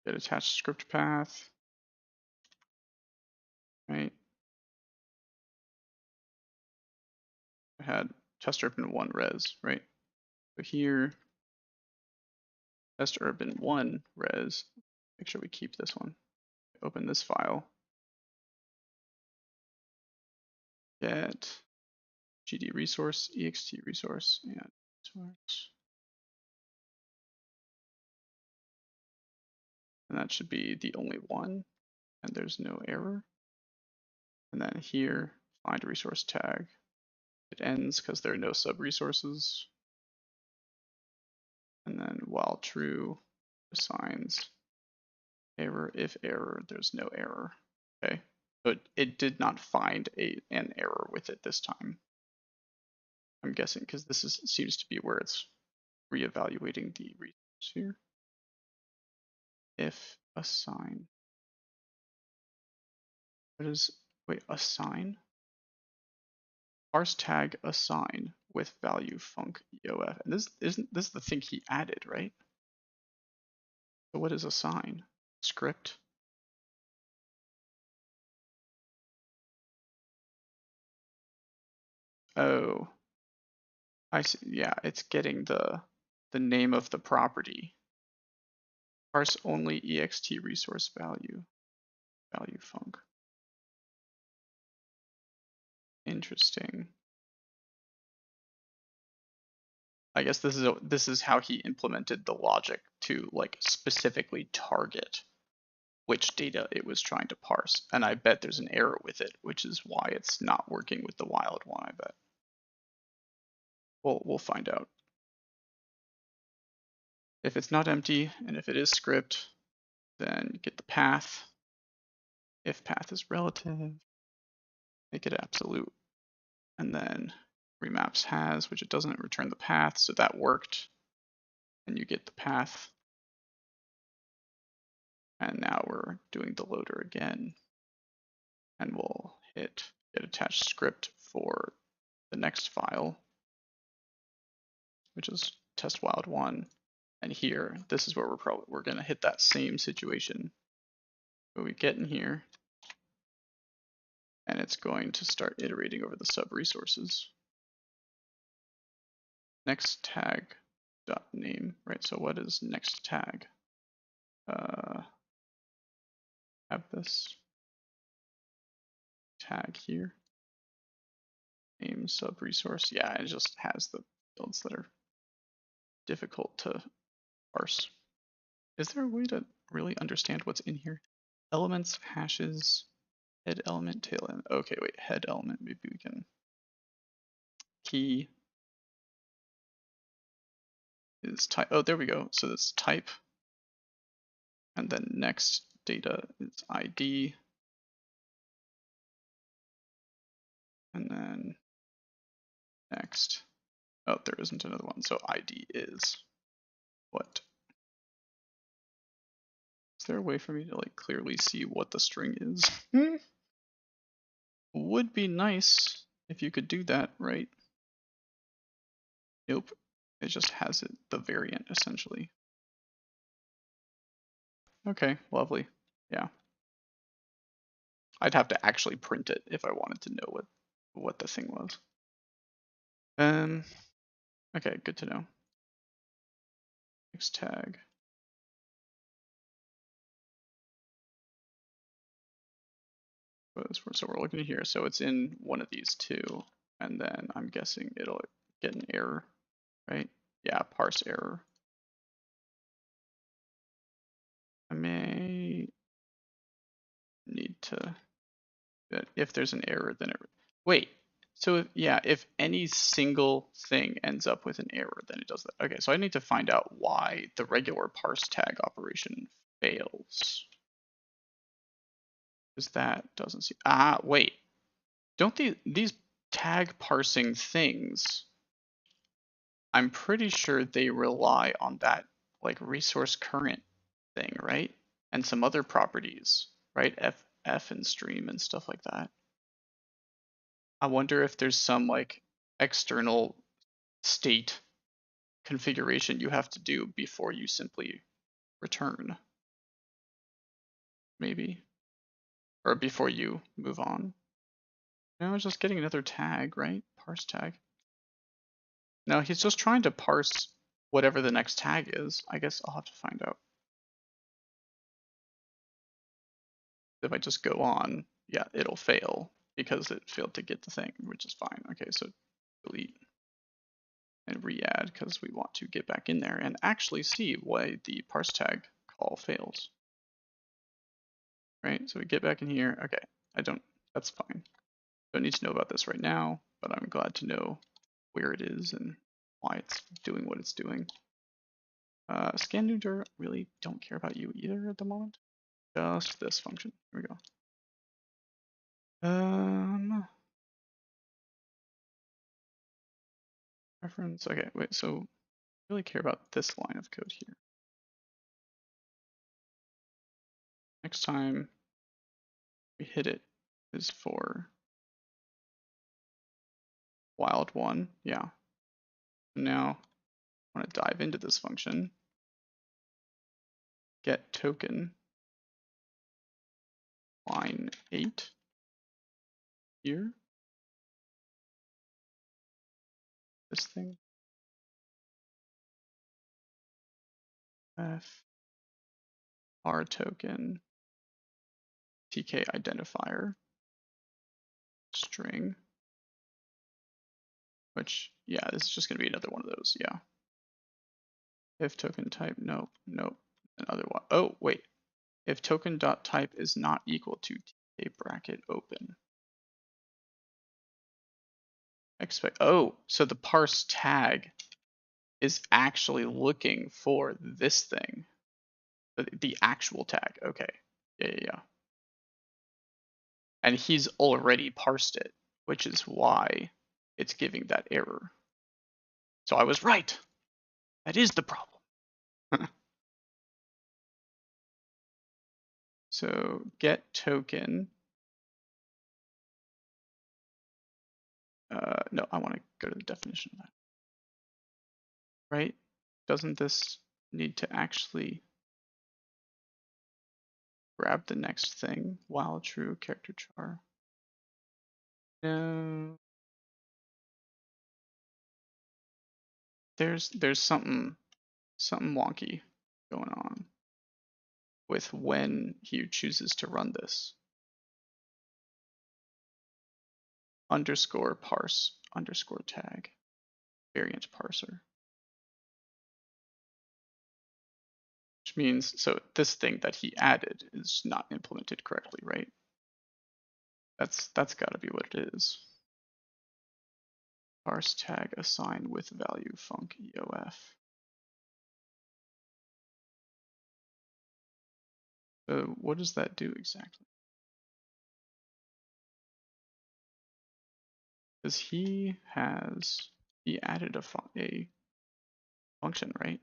Get attached script path, right? I had test urban 1 res, right? So here, test urban 1 res, make sure we keep this one. Open this file. Get gd resource, ext resource, and resource. And that should be the only one. and there's no error. And then here, find resource tag. It ends because there are no sub-resources. And then while true, assigns error. If error, there's no error. Okay, but it did not find an error with it this time. I'm guessing because this seems to be where it's reevaluating the resource here. If assign. What is, wait, assign? Parse tag assign with value func EOF. And this is the thing he added, right? So what is assign? Script. Oh, I see. Yeah, it's getting the name of the property. Parse only ext resource value func. Interesting. I guess this is how he implemented the logic to like specifically target which data it was trying to parse. And I bet there's an error with it, which is why it's not working with the wild one, I bet. We'll find out. If it's not empty, and if it is script, then get the path. If path is relative, make it absolute. And then remaps has, which it doesn't return the path, so that worked. And you get the path. And now we're doing the loader again. And we'll hit get attached script for the next file, which is test wild one. And here, this is where we're going to hit that same situation. But we get in here, and it's going to start iterating over the sub resources. Next tag dot name, right? So what is next tag? Have this tag here. Name sub resource. Yeah, it just has the fields that are difficult to parse. Is there a way to really understand what's in here? Elements, hashes, head element, tail element. Okay, wait, head element. Maybe we can. Key is type. Oh, there we go. So that's type. And then next data is ID. And then next. Oh, there isn't another one. So ID is what? Is there a way for me to like clearly see what the string is? Would be nice if you could do that, right? Nope. It just has it, the variant essentially. Okay, lovely. Yeah. I'd have to actually print it if I wanted to know what the thing was. Okay, good to know. Next tag. So we're looking at here. So it's in one of these two, and then I'm guessing it'll get an error, right? Yeah, parse error. I may need to, if there's an error, then wait. So if any single thing ends up with an error, then it does that. Okay, so I need to find out why the regular parse tag operation fails. Because that doesn't seem, wait. Don't these tag parsing things, I'm pretty sure they rely on that like resource current thing, right? And some other properties, right? F and stream and stuff like that. I wonder if there's some like external state configuration you have to do before you simply return. Maybe. Or before you move on. No, it's just getting another tag, right? Parse tag. No, he's just trying to parse whatever the next tag is. I guess I'll have to find out. If I just go on, yeah, it'll fail because it failed to get the thing, which is fine. Okay, so delete and re-add because we want to get back in there and actually see why the parse tag call fails. right? So we get back in here. Okay, that's fine. Don't need to know about this right now, but I'm glad to know where it is and why it's doing what it's doing. Scan new dir, really don't care about you either at the moment. Just this function. Here we go. Reference. Okay, wait. So really care about this line of code here. Next time we hit it is for wild one. Yeah. Now I want to dive into this function. Get token line 8 here. This thing. F R token TK identifier string. Which, yeah, this is just going to be another one of those. Yeah. If token type, nope. Another one. Oh, wait. If token.type is not equal to TK bracket open. So the parse tag is actually looking for this thing, the actual tag. Okay, yeah. And he's already parsed it, which is why it's giving that error. So I was right. That is the problem. So get token. No, I want to go to the definition of that. Right? Doesn't this need to actually grab the next thing while true character char? No. There's something wonky going on with when he chooses to run this. Underscore parse underscore tag variant parser. Which means, so this thing that he added is not implemented correctly, right? That's got to be what it is. Parse tag assign with value func EOF. So what does that do exactly? Because he added a function, right?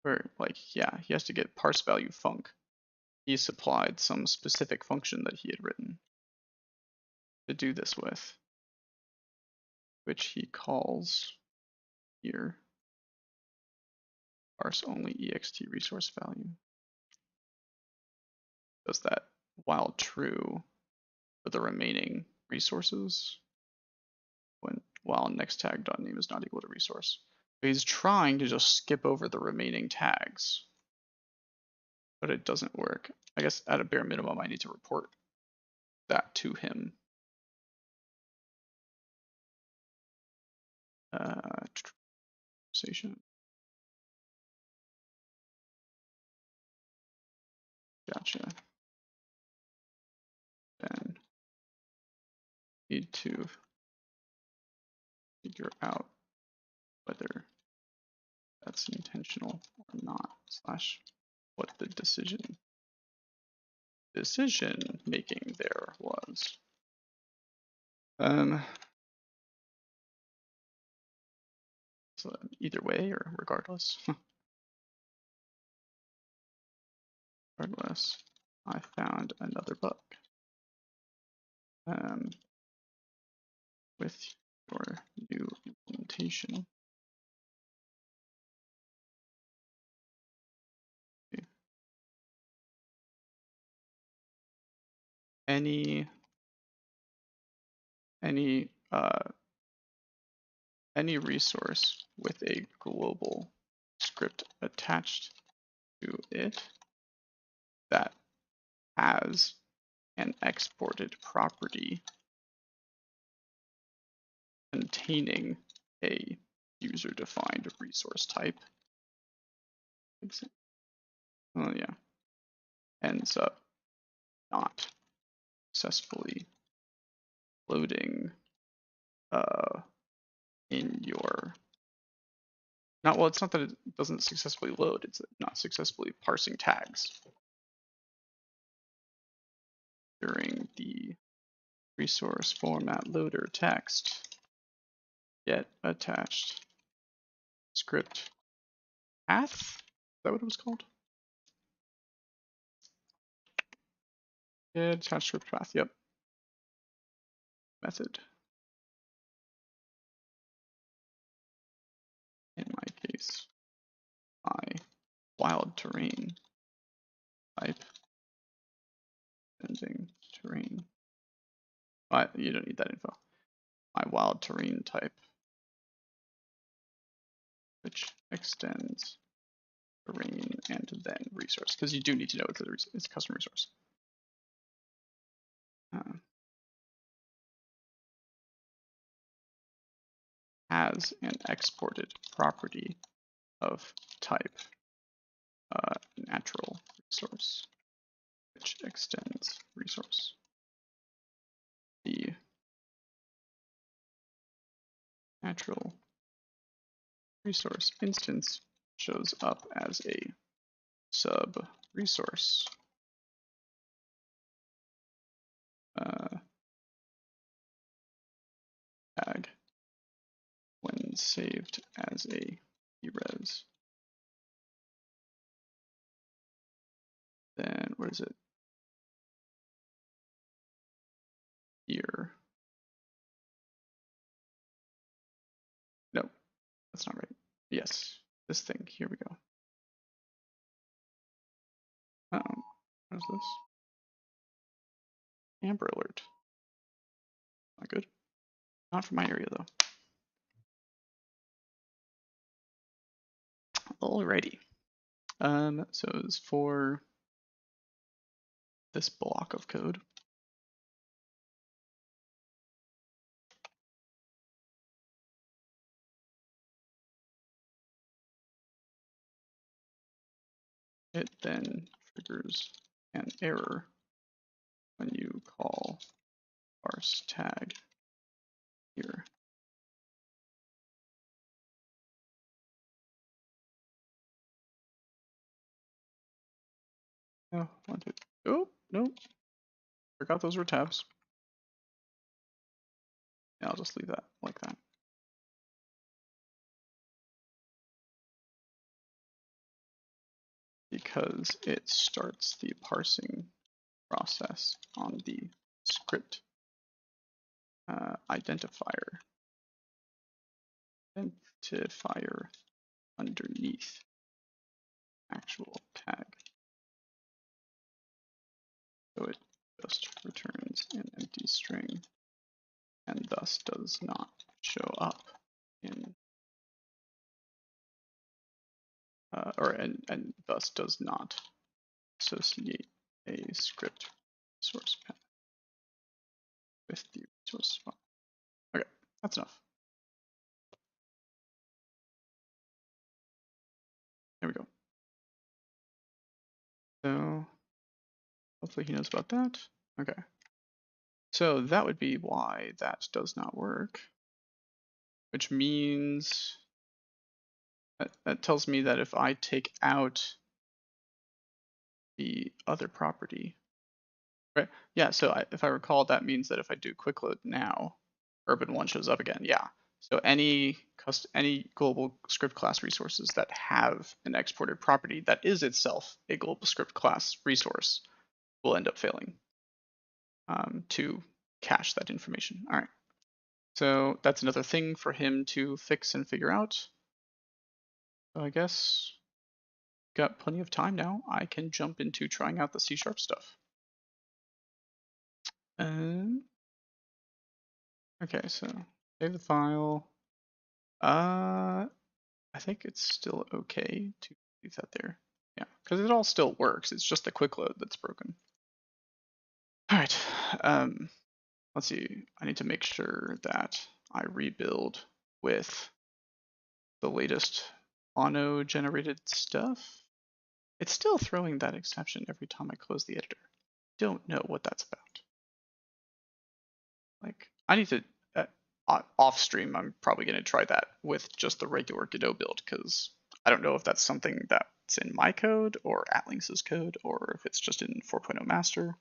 Where like, yeah, he has to get parse value func. He supplied some specific function that he had written to do this with, which he calls here parse only ext resource value. Does that while true for the remaining resources while next tag.name is not equal to resource. But he's trying to just skip over the remaining tags, but it doesn't work. I guess at a bare minimum, I need to report that to him. Conversation. Gotcha. Then need to figure out whether that's intentional or not, / what the decision making there was. So either way or regardless. Regardless, I found another bug. With your new implementation. Okay. Any resource with a global script attached to it that has an exported property containing a user-defined resource type. Oh yeah, ends up not successfully loading in your, well, it's not that it doesn't successfully load, it's not successfully parsing tags during the resource format loader text get attached script path. Is that what it was called? Get attached script path. Yep. Method. In my case, my wild terrain type sending terrain. You don't need that info. My wild terrain type, which extends terrain and then resource, because you do need to know it's a custom resource. Has an exported property of type natural resource, which extends resource. The natural resource instance shows up as a sub resource. Tag when saved as a res. Then where is it? Here. No, that's not right. Yes, this thing. Here we go. What is this? Amber alert. Not good. Not for my area though. Alrighty. So it's for this block of code. It then triggers an error when you call parse tag here. Oh, oh, no. Forgot those were tabs. Yeah, I'll just leave that like that. Because it starts the parsing process on the script identifier underneath actual tag. So it just returns an empty string and thus does not show up in and thus does not associate a script source path with the resource file. Okay, that's enough. There we go. So hopefully he knows about that. Okay. So that would be why that does not work, which means that tells me that if I take out the other property, right? Yeah, so if I recall, that means that if I do quick load now, urban1 shows up again. Yeah. So any global script class resources that have an exported property that is itself a global script class resource will end up failing to cache that information. All right. So that's another thing for him to fix and figure out. So I guess got plenty of time now. I can jump into trying out the C# stuff. Okay, so save the file. I think it's still okay to leave that there. Yeah, because it all still works. It's just the quick load that's broken. All right. Let's see. I need to make sure that I rebuild with the latest auto-generated stuff. It's still throwing that exception every time I close the editor. don't know what that's about. Like, I need to, off stream, I'm probably going to try that with just the regular Godot build, because I don't know if that's something that's in my code or Atlinks's code, or if it's just in 4.0 master.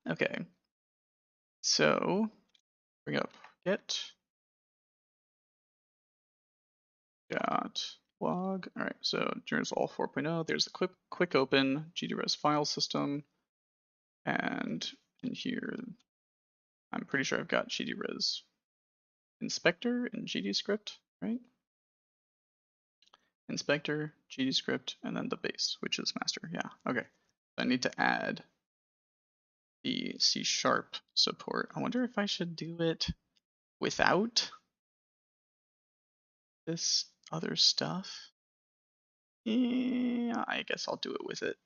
Okay, so bring up get dot log. All right, so here's all 4.0. There's the quick open GDResFileSystem, and in here, I'm pretty sure I've got GDRes inspector and GDScript, right? Inspector, GDScript, and then the base, which is master. Yeah, okay. I need to add the C# support. I wonder if I should do it without this other stuff. Yeah, I guess I'll do it with it.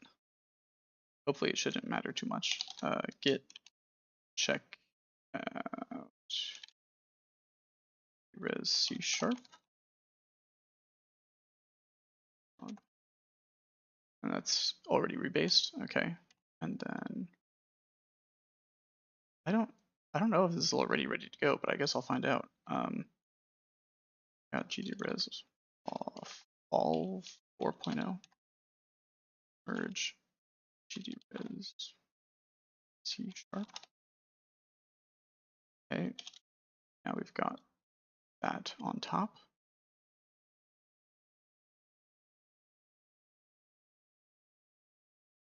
Hopefully it shouldn't matter too much. Git check out res C#. And that's already rebased. Okay. And then I don't know if this is already ready to go, but I guess I'll find out. Got GDRes all 4.0 merge GDRes C#. Okay, now we've got that on top.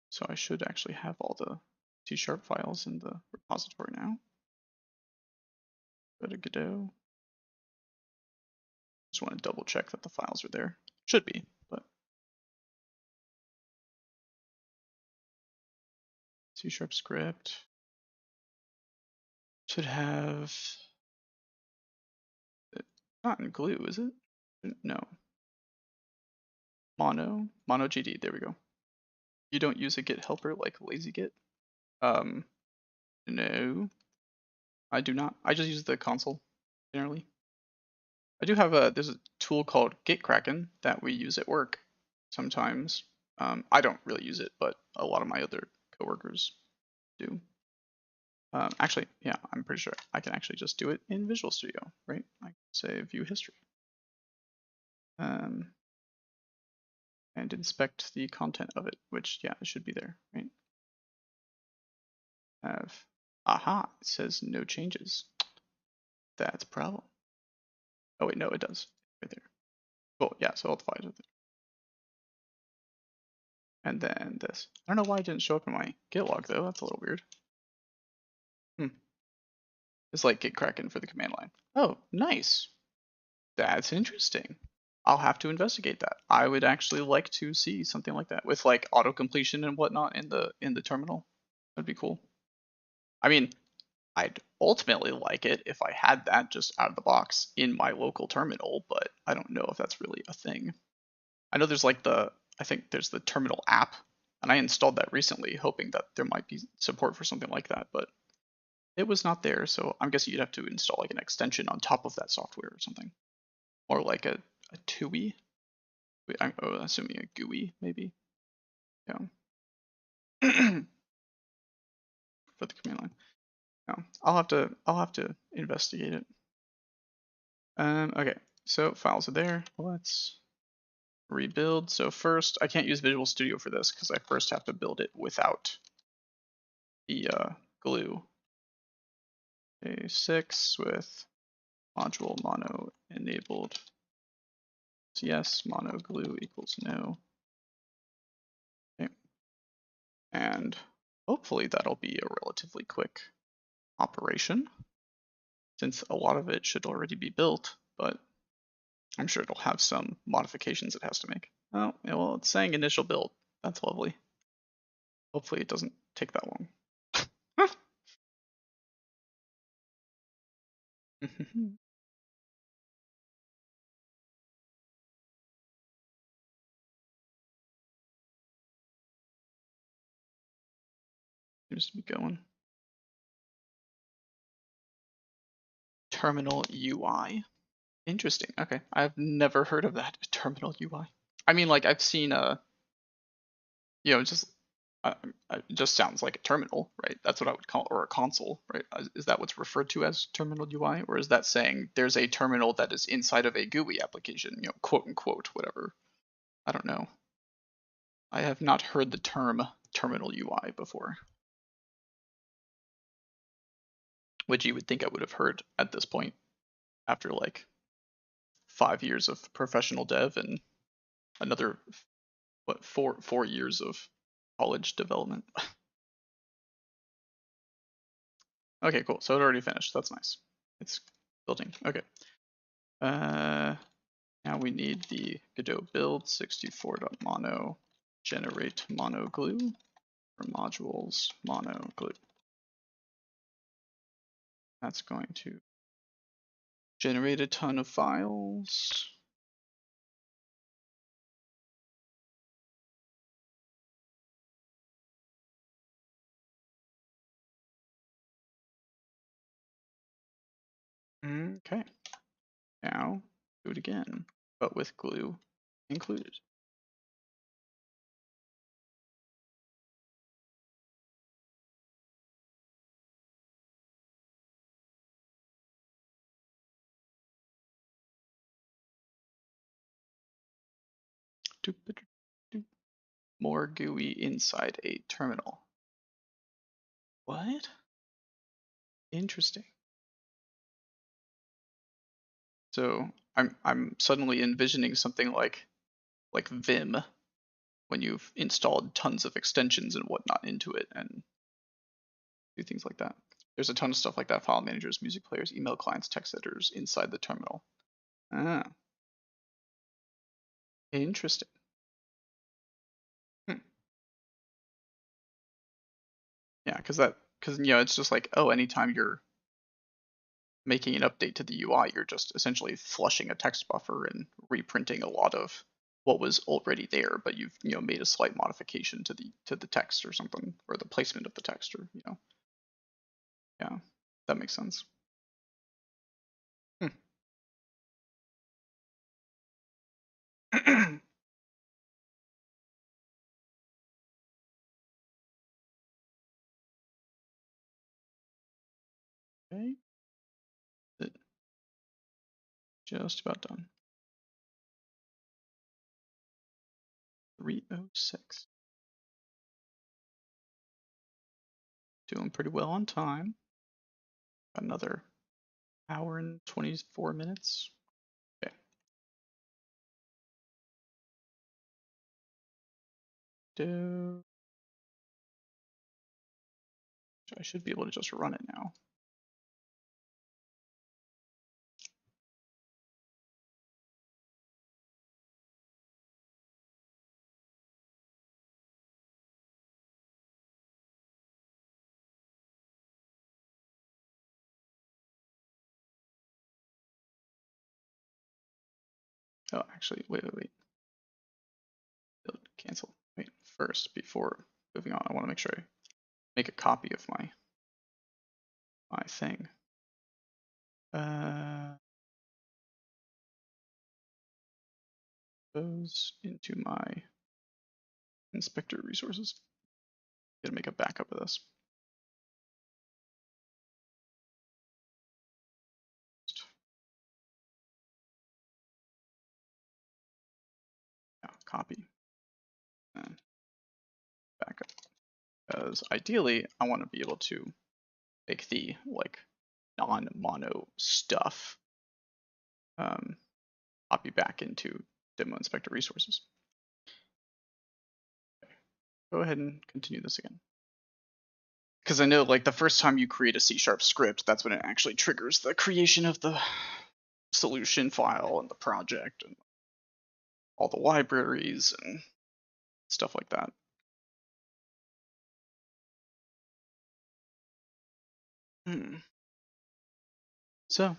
So I should actually have all the C# files in the repository now. Go to Godot. Just want to double check that the files are there. Should be, but C# script should have not in glue, is it? No. Mono GD, there we go. You don't use a Git helper like LazyGit? No, I do not. I just use the console generally. I do have there's a tool called Gitkraken that we use at work sometimes. I don't really use it, but a lot of my other coworkers do. Actually, yeah, I'm pretty sure I can actually just do it in Visual Studio, right? I can say view history. And inspect the content of it, which, yeah, it should be there, right? Aha, it says no changes. That's a problem. Oh wait, no, it does, right there. Cool, yeah, so all the files are there. And then this. I don't know why it didn't show up in my Git log though, that's a little weird. It's like Gitkraken for the command line. Oh, nice. That's interesting. I'll have to investigate that. I would actually like to see something like that with like auto completion and whatnot in the terminal. That'd be cool. I mean, I'd ultimately like it if I had that just out of the box in my local terminal, but I don't know if that's really a thing. I know there's like I think there's the terminal app, and I installed that recently, hoping that there might be support for something like that, but it was not there, so I'm guessing you'd have to install like an extension on top of that software or something. Or like a TUI. I'm assuming a GUI, maybe. Yeah. For the command line. No, I'll have to investigate it. Okay, so files are there. Let's rebuild. So first, I can't use Visual Studio for this because I first have to build it without the glue. A6 with module mono enabled. Yes, mono glue equals no. Okay. And hopefully that'll be a relatively quick operation, since a lot of it should already be built, but I'm sure it'll have some modifications it has to make. Oh, yeah, well, it's saying initial build. That's lovely. Hopefully it doesn't take that long. Seems to be going. Terminal UI. Interesting. Okay, I've never heard of that. Terminal UI. I mean, like I've seen just it just sounds like a terminal, right? That's what I would call, or a console, right? Is that what's referred to as terminal UI, or is that saying there's a terminal that is inside of a GUI application, quote unquote, whatever? I don't know. I have not heard the term terminal UI before, which you would think I would have heard at this point after like 5 years of professional dev and another, what, 4 years of college development. Okay, cool. So it already finished. That's nice. It's building. Okay. Now we need the Godot Build 64.mono generate mono glue for modules mono glue. That's going to generate a ton of files. Okay. Now do it again, but with glue included. More GUI inside a terminal. What? Interesting. So I'm suddenly envisioning something like Vim, when you've installed tons of extensions and whatnot into it and do things like that. There's a ton of stuff like that: file managers, music players, email clients, text editors inside the terminal. Ah, interesting. Hmm. Yeah, because it's just like, oh, anytime you're making an update to the UI, you're just essentially flushing a text buffer and reprinting a lot of what was already there, but you've made a slight modification to the text or something, or the placement of the text, or yeah, that makes sense. Hmm. Okay, just about done. 3:06. Doing pretty well on time. Got another hour and 24 minutes. Okay. I should be able to just run it now. Oh, actually, wait. Build, cancel. Wait, first, before moving on, I want to make sure I make a copy of my thing. Goes into my inspector resources. Gonna make a backup of this. Yeah, copy and backup. Because ideally, I want to be able to take the non-mono stuff, copy back into demo inspector resources. Okay. Go ahead and continue this again. Because I know the first time you create a C# script, that's when it actually triggers the creation of the solution file and the project and all the libraries and stuff like that. So,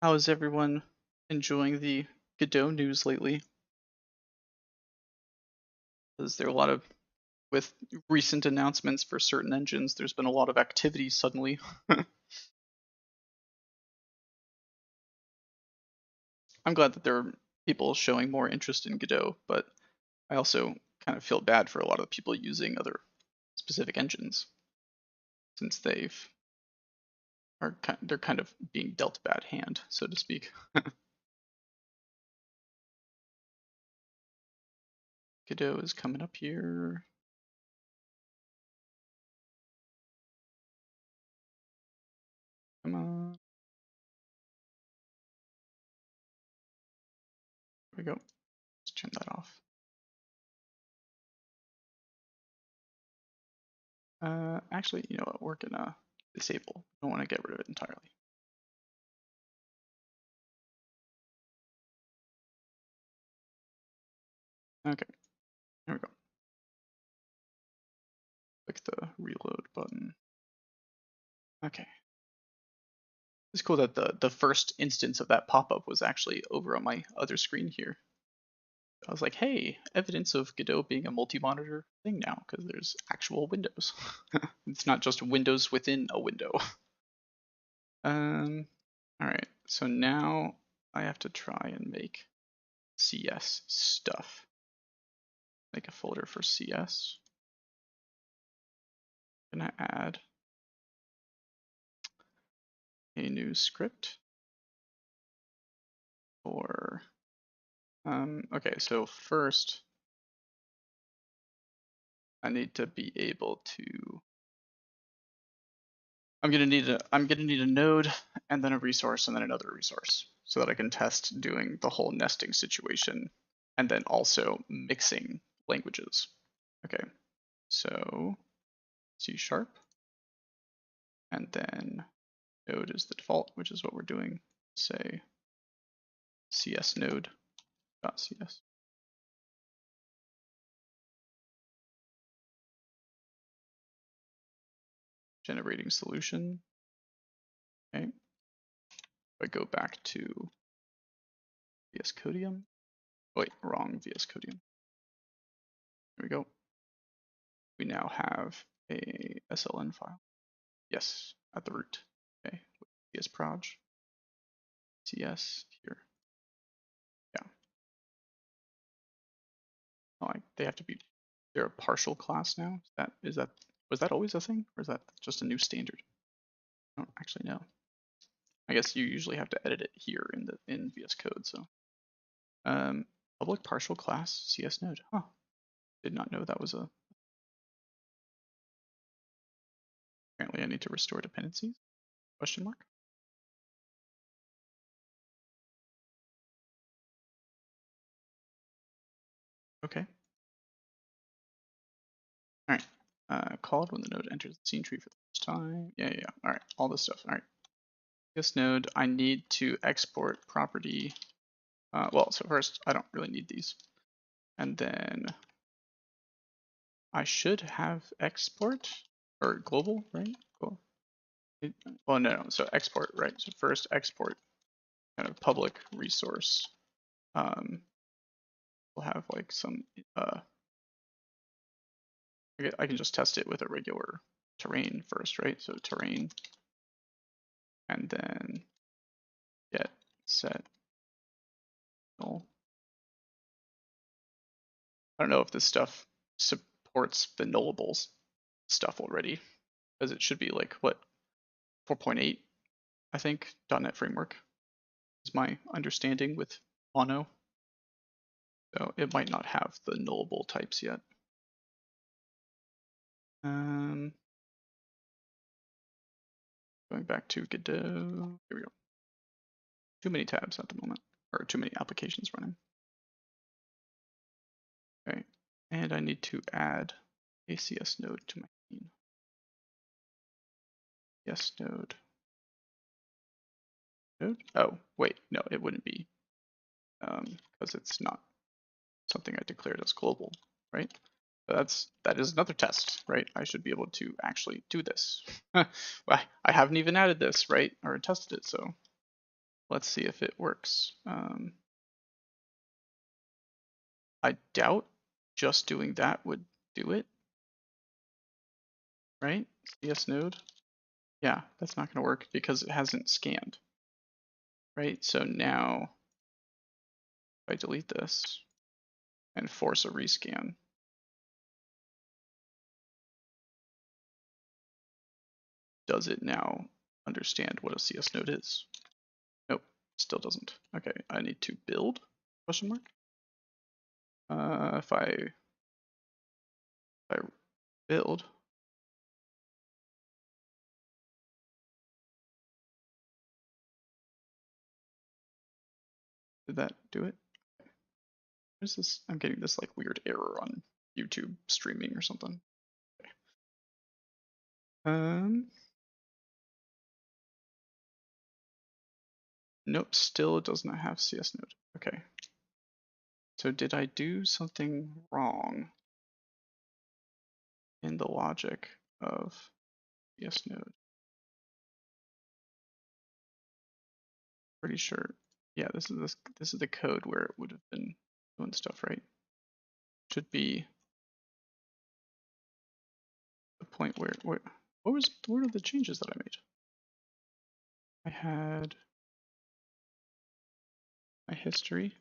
how is everyone enjoying the Godot news lately? Is there a lot of, with recent announcements for certain engines, there's been a lot of activity suddenly. I'm glad that there are people showing more interest in Godot, but I also kind of feel bad for a lot of the people using other specific engines, since they're kind of being dealt a bad hand, so to speak. Godot is coming up here. Come on. There we go. Let's turn that off. Actually, you know what? We're gonna disable. I don't want to get rid of it entirely. Okay, there we go. Click the reload button. Okay. It's cool that the first instance of that pop-up was actually over on my other screen here. I was like, hey, evidence of Godot being a multi-monitor thing now, because there's actual windows. It's not just windows within a window. All right, so now I have to try and make CS stuff. Make a folder for CS. I'm gonna add a new script for, okay, so first I need to be able to, I'm gonna need a node and then a resource and then another resource so that I can test doing the whole nesting situation and then also mixing languages. Okay, so C# and then node is the default, which is what we're doing. Say CS node.cs. Generating solution. Okay. If I go back to VS Codium. Oh, wait, wrong VS Codium. There we go. We now have a SLN file. Yes, at the root. Okay, CS proj. CS here. Yeah. Oh, they have to be. They're a partial class now. Was that always a thing, or is that just a new standard? I don't actually know. I guess you usually have to edit it here in VS Code. So, public partial class CS node. Huh. Did not know that was a. Apparently, I need to restore dependencies. Question mark. Okay. All right. Called when the node enters the scene tree for the first time. Yeah. All right. All this stuff. All right. This node, I need to export property. Well, so first, I don't really need these. And then I should have export or global, right? Cool. Well, no. So export, right? So first export kind of public resource. We'll have like some, I can just test it with a regular terrain first, right? So terrain, and then get set null. I don't know if this stuff supports the nullables stuff already, because it should be like what 4.8, I think, .NET Framework is my understanding with Mono. So it might not have the nullable types yet. Going back to Godot, here we go. Too many tabs at the moment, or too many applications running. Okay, and I need to add a CS node to my scene. CS node. Oh, wait, no, it wouldn't be, because it's not something I declared as global, right? That is another test, right? I should be able to actually do this. I haven't even added this, right, or tested it, so let's see if it works. I doubt just doing that would do it, right? CS node. Yeah, that's not going to work because it hasn't scanned, right? So now if I delete this and force a rescan, does it now understand what a CS node is? Nope, still doesn't. Okay, I need to build, question mark. If I build, did that do it? What is this? I'm getting this like weird error on YouTube streaming or something. Okay. Nope, still it does not have CS node. Okay. So did I do something wrong in the logic of CS node? Pretty sure. Yeah, this is the code where it would have been doing stuff, right? Should be the point where what are the changes that I made? I had my history.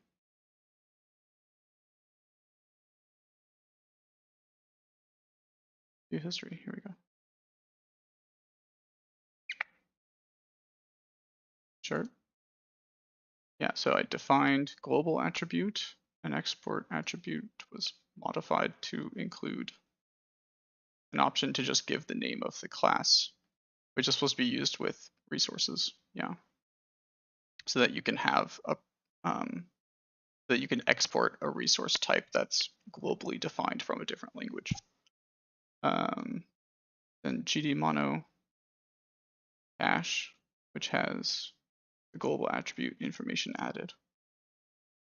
View history. Here we go. Chart. Yeah, so I defined global attribute, and export attribute was modified to include an option to just give the name of the class, which is supposed to be used with resources. Yeah, so that you can have a that you can export a resource type that's globally defined from a different language. Then GD mono cache, which has the global attribute information added,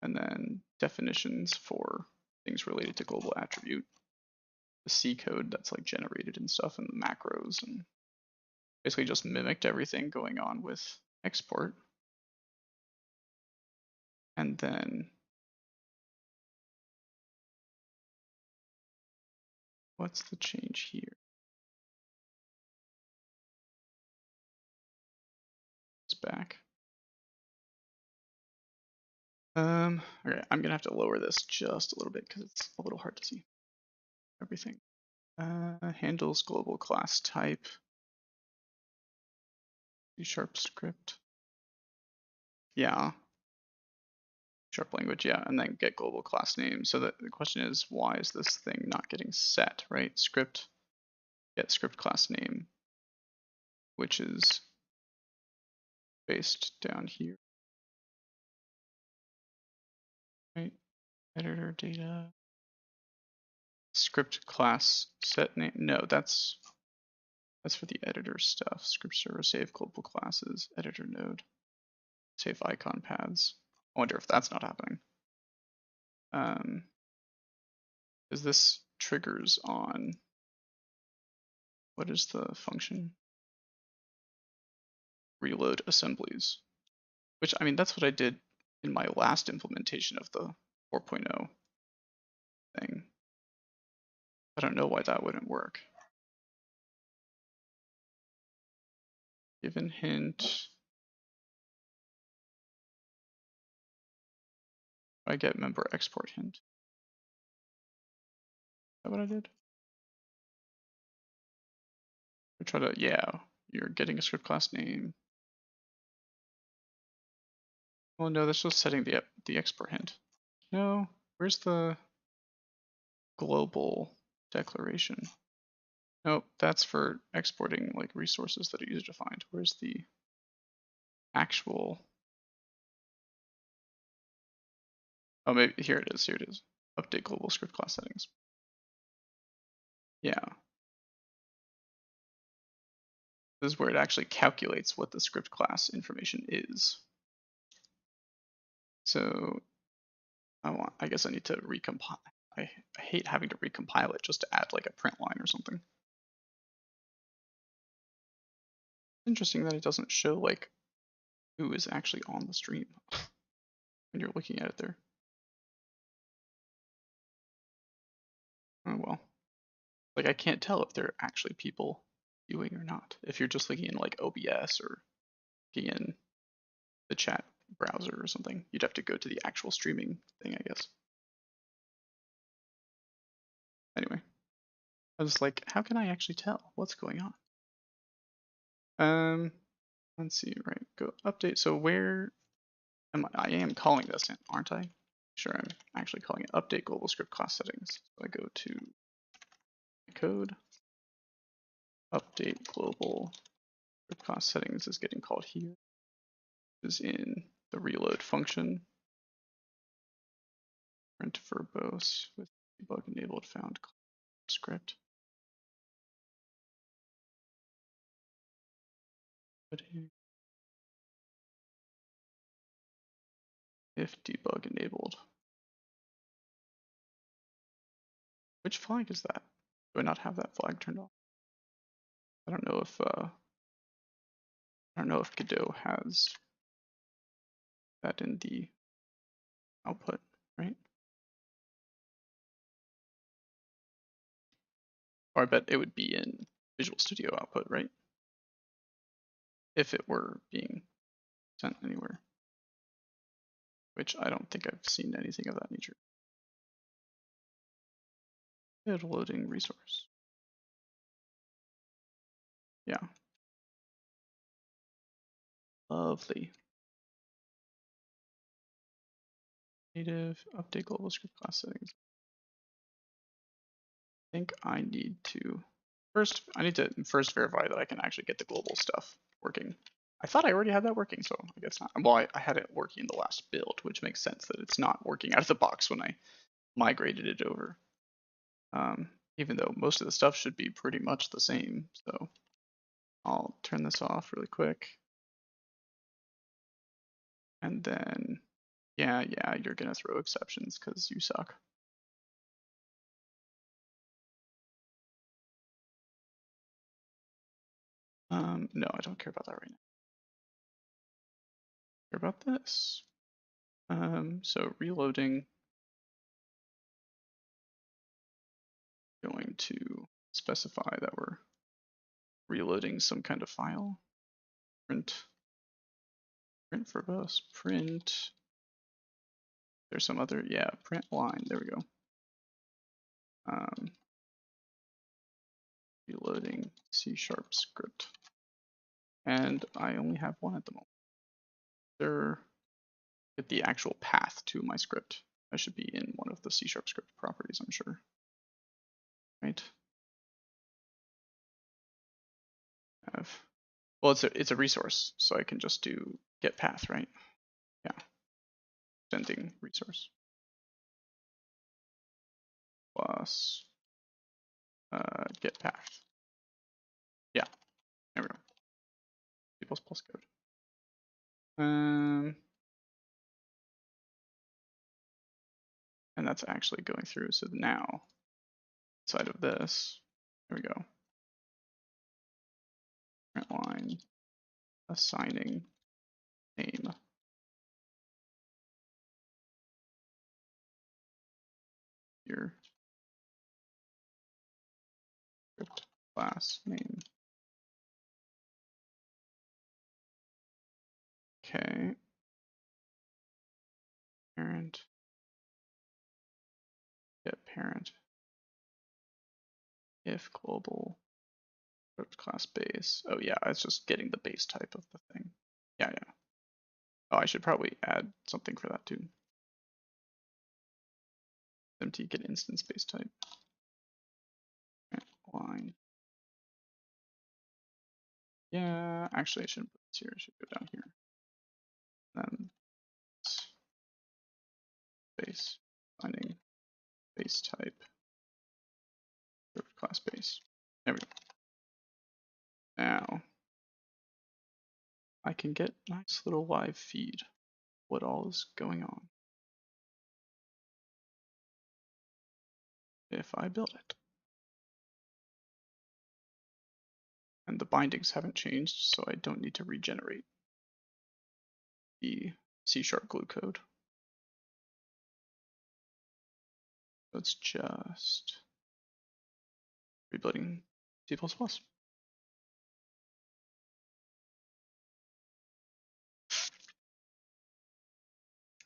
and then definitions for things related to global attribute, the C code that's like generated and stuff, and the macros, and basically just mimicked everything going on with export. And then what's the change here? It's back. Okay, I'm gonna have to lower this just a little bit because it's a little hard to see everything. Handles global class type. C# script. Yeah. Sharp language, yeah, and then get global class name. So the question is, why is this thing not getting set, right? Script, get script class name, which is based down here, right? Editor data, script class set name. No, that's for the editor stuff. Script server, save global classes, editor node, save icon paths. I wonder if that's not happening. Is this triggers on, what is the function? Reload assemblies, which, I mean, that's what I did in my last implementation of the 4.0 thing. I don't know why that wouldn't work. Given hint. I get member export hint. Is that what I did? I try to, yeah, you're getting a script class name. Well, no, that's just setting the export hint. No, where's the global declaration? Nope, that's for exporting like resources that are user defined. Where's the actual? Oh, maybe here it is. Here it is. Update global script class settings. Yeah. This is where it actually calculates what the script class information is. So I guess I need to recompile. I hate having to recompile it just to add like a print line or something. Interesting that it doesn't show like who is actually on the stream when you're looking at it there. Oh well. Like I can't tell if there are actually people viewing or not. If you're just looking in like OBS or looking in the chat browser or something, you'd have to go to the actual streaming thing, I guess. Anyway, I was like, how can I actually tell what's going on? Let's see, right, go update. So where am I? I am calling this in, aren't I? Sure, I'm actually calling it update global script class settings. So I go to code, update global script class settings is getting called here. Is in the reload function. Print verbose with debug enabled found script. If debug enabled. Which flag is that? Do I not have that flag turned off? I don't know if Godot has that in the output, right? Or I bet it would be in Visual Studio output, right? If it were being sent anywhere, which I don't think I've seen anything of that nature. Loading resource. Yeah. Lovely. Native update global script class settings. I think I need to first verify that I can actually get the global stuff working. I thought I already had that working, so I guess not. Well, I had it working in the last build, which makes sense that it's not working out of the box when I migrated it over. Even though most of the stuff should be pretty much the same. So I'll turn this off really quick. And then, yeah, you're gonna throw exceptions because you suck. No, I don't care about that right now. I care about this. So reloading. Going to specify that we're reloading some kind of file. Print verbose, print. There's some other, yeah, print line. There we go. Reloading C# script. And I only have one at the moment. There, get the actual path to my script. I should be in one of the C# script properties, I'm sure. Right? Well, it's a resource, so I can just do get path, right? Yeah. Sending resource. Plus get path. Yeah, there we go. C++ code. And that's actually going through. So now, inside of this, there we go. Print line, assigning name. Your script class name. Okay. Parent. Get parent. If global script class base. Oh yeah, it's just getting the base type of the thing. Yeah. Oh, I should probably add something for that too. Empty get instance base type. Line. Yeah, actually I shouldn't put this here. I should go down here. Then base finding base type class base. There we go. Now I can get nice little live feed. What all is going on if I build it. And the bindings haven't changed, so I don't need to regenerate the C# glue code. So it's just rebuilding C++.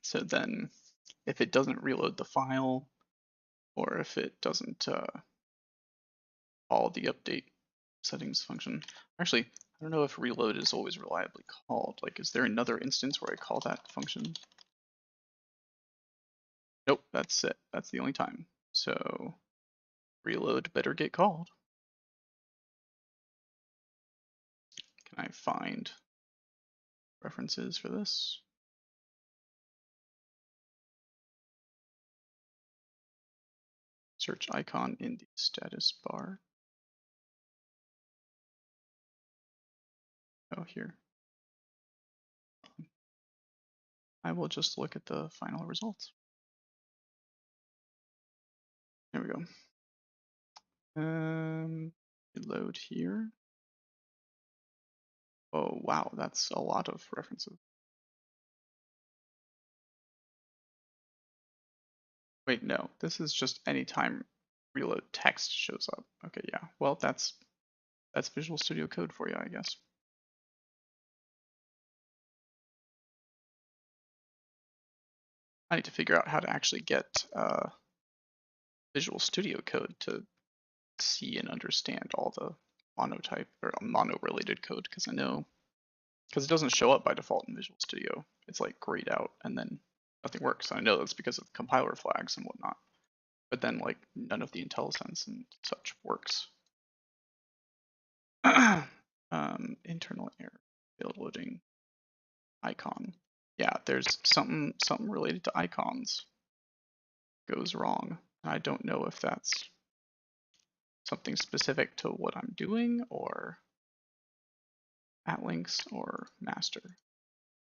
So then if it doesn't reload the file, or if it doesn't call the update settings function, actually, I don't know if reload is always reliably called. Like, is there another instance where I call that function? Nope, that's it. That's the only time. So reload better get called. Can I find references for this? Search icon in the status bar. Oh, here. I will just look at the final results. There we go. Reload here. Oh, wow, that's a lot of references. Wait, no, this is just anytime reload text shows up. Okay, yeah, well, that's Visual Studio Code for you, I guess. I need to figure out how to actually get Visual Studio Code to see and understand all the monotype or mono-related code, because I know, because it doesn't show up by default in Visual Studio. It's like grayed out and then nothing works. I know that's because of compiler flags and whatnot. But then like none of the IntelliSense and such works. Internal error, failed loading icon. Yeah, there's something related to icons goes wrong. I don't know if that's something specific to what I'm doing or at links or master.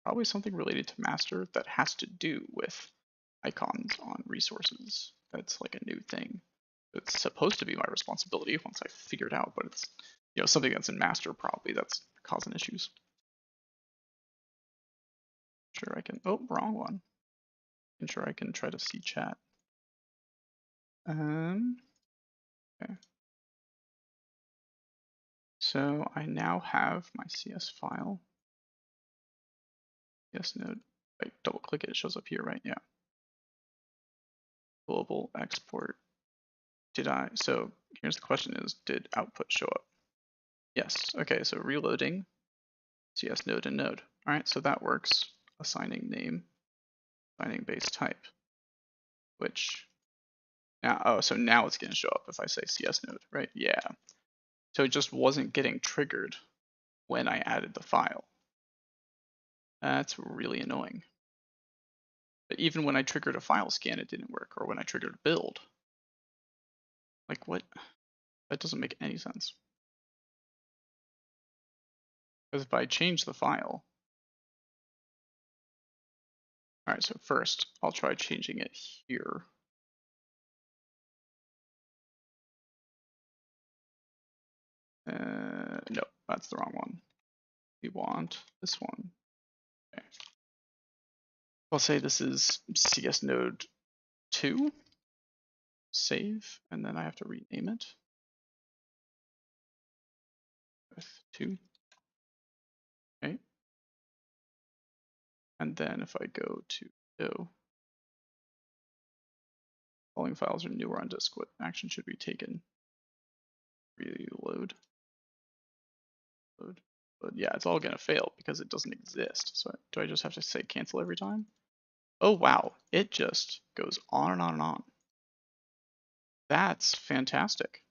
Probably something related to master that has to do with icons on resources. That's like a new thing. It's supposed to be my responsibility once I figure it out, but it's something that's in master probably that's causing issues. Sure I can, oh, wrong one. I'm sure I can try to see chat. Okay. So I now have my CS file. CS node. I double click it, it shows up here, right? Yeah. Global export. So here's the question is, did output show up? Yes. Okay, so reloading CS node and node. All right, so that works. Assigning name, assigning base type, which now, oh, so now it's going to show up if I say CS node, right? Yeah. So it just wasn't getting triggered when I added the file. That's really annoying. But even when I triggered a file scan, it didn't work, or when I triggered a build. Like what? That doesn't make any sense. Because if I change the file, all right, so first I'll try changing it here. No, that's the wrong one. We want this one. Okay. I'll say this is CS node 2. Save, and then I have to rename it with 2. Okay. And then if I go to Godot, following files are newer on disk. What action should be taken? Reload. Load. But yeah, it's all gonna fail because it doesn't exist. So do I just have to say cancel every time? Oh wow, it just goes on and on and on. That's fantastic.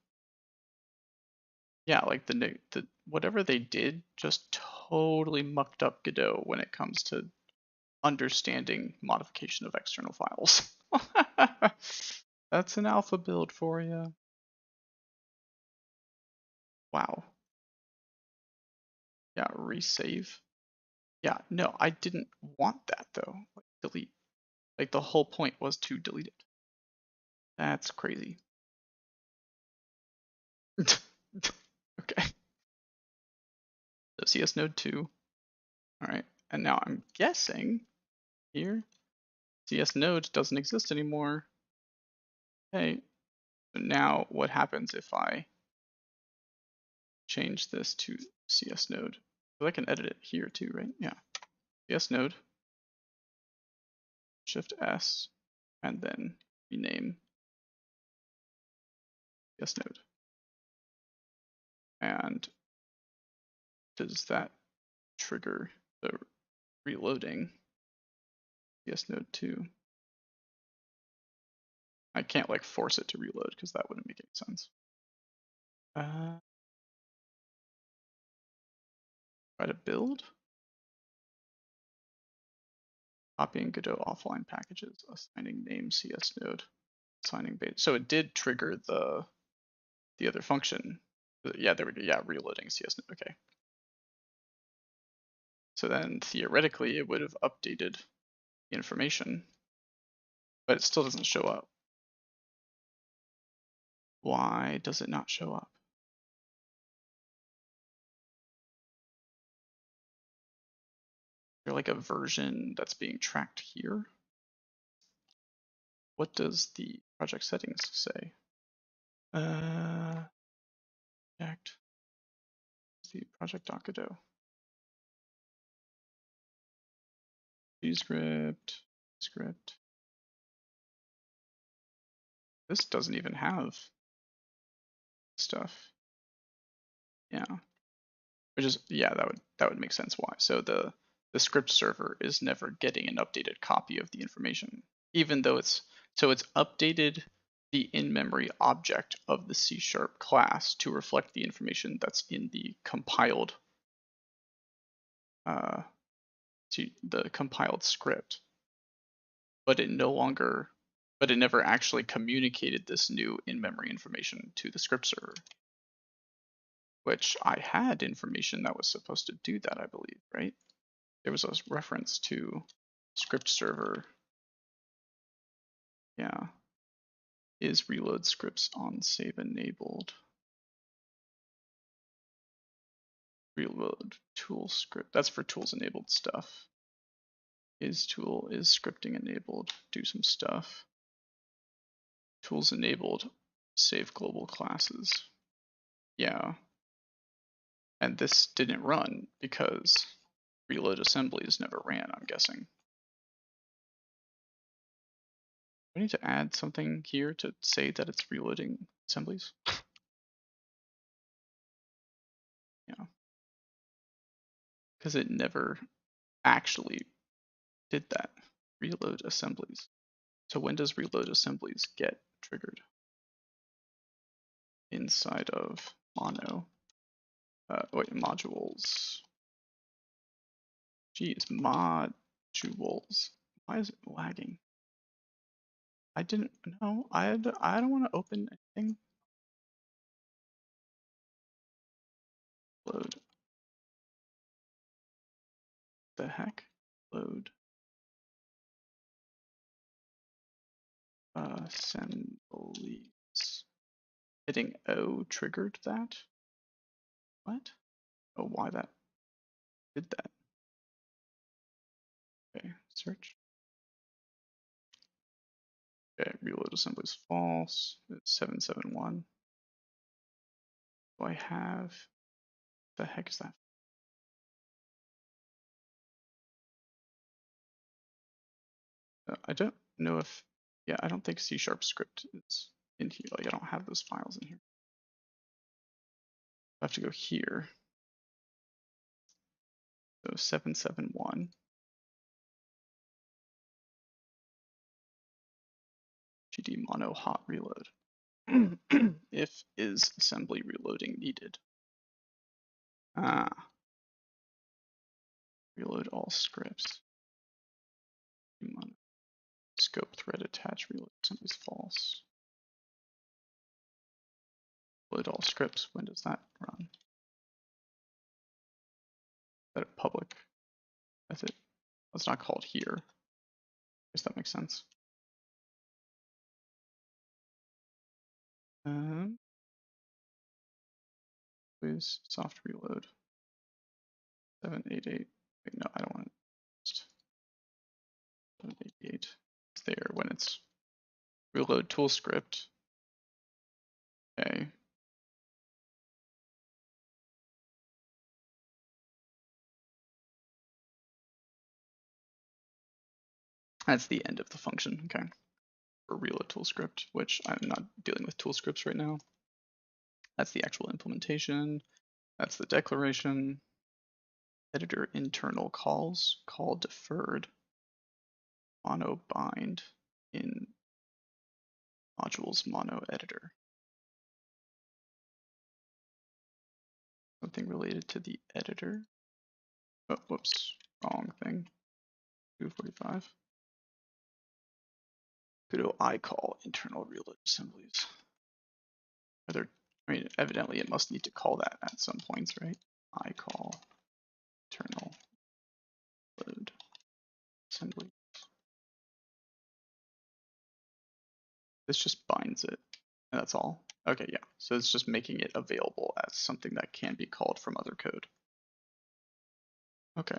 Yeah, like the whatever they did just totally mucked up Godot when it comes to understanding modification of external files. That's an alpha build for you. Wow. Yeah, resave. Yeah, no, I didn't want that though. Like, delete. Like the whole point was to delete it. That's crazy. Okay. So CS node 2. All right. And now I'm guessing here CS node doesn't exist anymore. Okay. So now what happens if I change this to CS node? So I can edit it here too, right? Yeah. CS node, Shift S, and then rename CS node. And does that trigger the reloading CS node 2? I can't like force it to reload because that wouldn't make any sense. Try to build. Copying Godot offline packages, assigning name CS node, assigning base. So it did trigger the other function. Yeah, there we go. Yeah, reloading CS node. Okay. So then theoretically it would have updated the information, but it still doesn't show up. Why does it not show up? Is there like a version that's being tracked here? What does the project settings say? Project. The project.godot. Script. This doesn't even have stuff. Yeah. Which is, yeah, that would make sense why. So the script server is never getting an updated copy of the information, even though it's updated the in-memory object of the C# class to reflect the information that's in the compiled script, but it never actually communicated this new in-memory information to the script server. Which I had information that was supposed to do that, I believe, right? There was a reference to script server. Yeah. Is reload scripts on save enabled? Reload tool script. That's for tools enabled stuff. Is scripting enabled? Do some stuff. Tools enabled. Save global classes. Yeah. And this didn't run because reload assemblies never ran, I'm guessing. We need to add something here to say that it's reloading assemblies. Yeah. Because it never actually did that. Reload assemblies. So when does reload assemblies get triggered? Inside of mono. Modules. Geez, modules. Why is it lagging? I didn't know. I don't want to open anything. Load. The heck? Load. Assemblies. Hitting O triggered that? What? Oh, why that did that? Okay, search. Okay, reload assembly is false. It's 771. Do I have? The heck is that? I don't know if. Yeah, I don't think C# script is in here. Like, I don't have those files in here. I have to go here. So 771. GD mono hot reload. If is assembly reloading needed. Reload all scripts. Scope thread attach reload assembly is false. Reload all scripts. When does that run? Is that a public method? It's not called here. I guess that makes sense. Please soft reload. 788. Wait, no, I don't want it. 788. It's there when it's reload tool script. Okay. That's the end of the function. Okay. For reload tool script, which I'm not dealing with tool scripts right now. That's the actual implementation. That's the declaration. editor internal calls call deferred mono bind in modules mono editor. Something related to the editor. Oh, whoops, wrong thing. 245. Godot I-call internal reload assemblies. I mean, evidently it must need to call that at some points, right? I-call internal load assembly. This just binds it, and that's all. Okay, yeah, so it's just making it available as something that can be called from other code. Okay.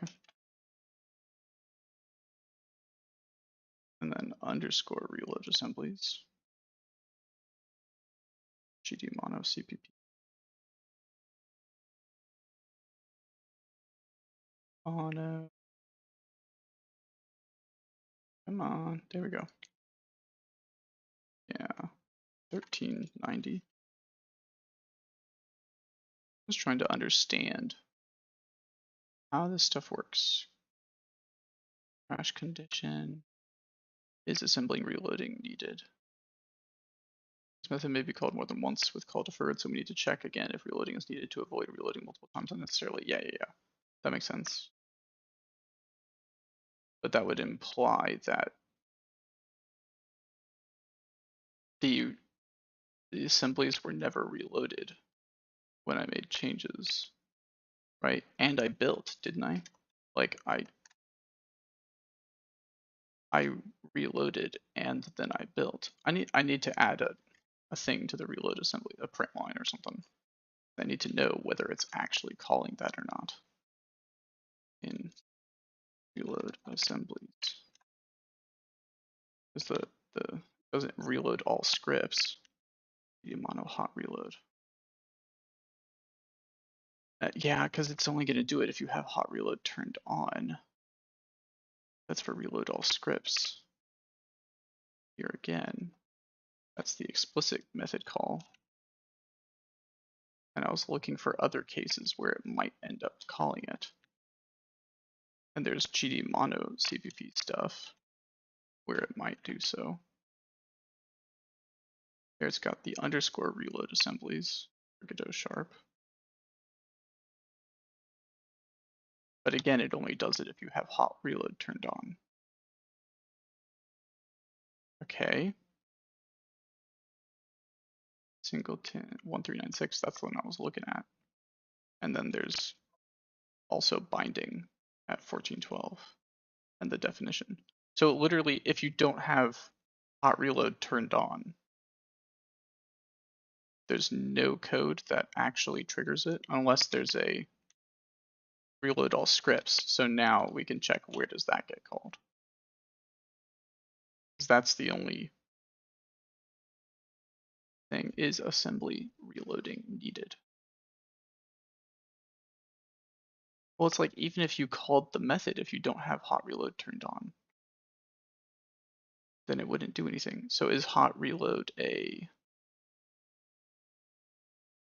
And then underscore reload assemblies. GD mono CPP. Mono. Come on, there we go. Yeah, 1390. Just trying to understand how this stuff works. Crash condition. Is assembling reloading needed? This method may be called more than once with call deferred, so we need to check again if reloading is needed to avoid reloading multiple times unnecessarily. Yeah. That makes sense. But that would imply that the assemblies were never reloaded when I made changes, right? And I built, didn't I? Like I reloaded and then I built. I need to add a thing to the reload assembly, a print line or something. I need to know whether it's actually calling that or not in reload assemblies. Because the doesn't reload all scripts. The mono hot reload. Yeah, because it's only going to do it if you have hot reload turned on. That's for reload all scripts. Here again, that's the explicit method call. And I was looking for other cases where it might end up calling it. And there's GD mono CPP stuff where it might do so. Here it's got the underscore reload assemblies for Godot sharp. But again, it only does it if you have hot reload turned on. Okay. Singleton 1396, that's the one I was looking at. And then there's also binding at 1412 and the definition. So literally, if you don't have hot reload turned on, there's no code that actually triggers it unless there's a reload all scripts. So now we can check where does that get called. Because that's the only thing, is assembly reloading needed. Well, it's like even if you called the method, if you don't have hot reload turned on, then it wouldn't do anything. So is hot reload a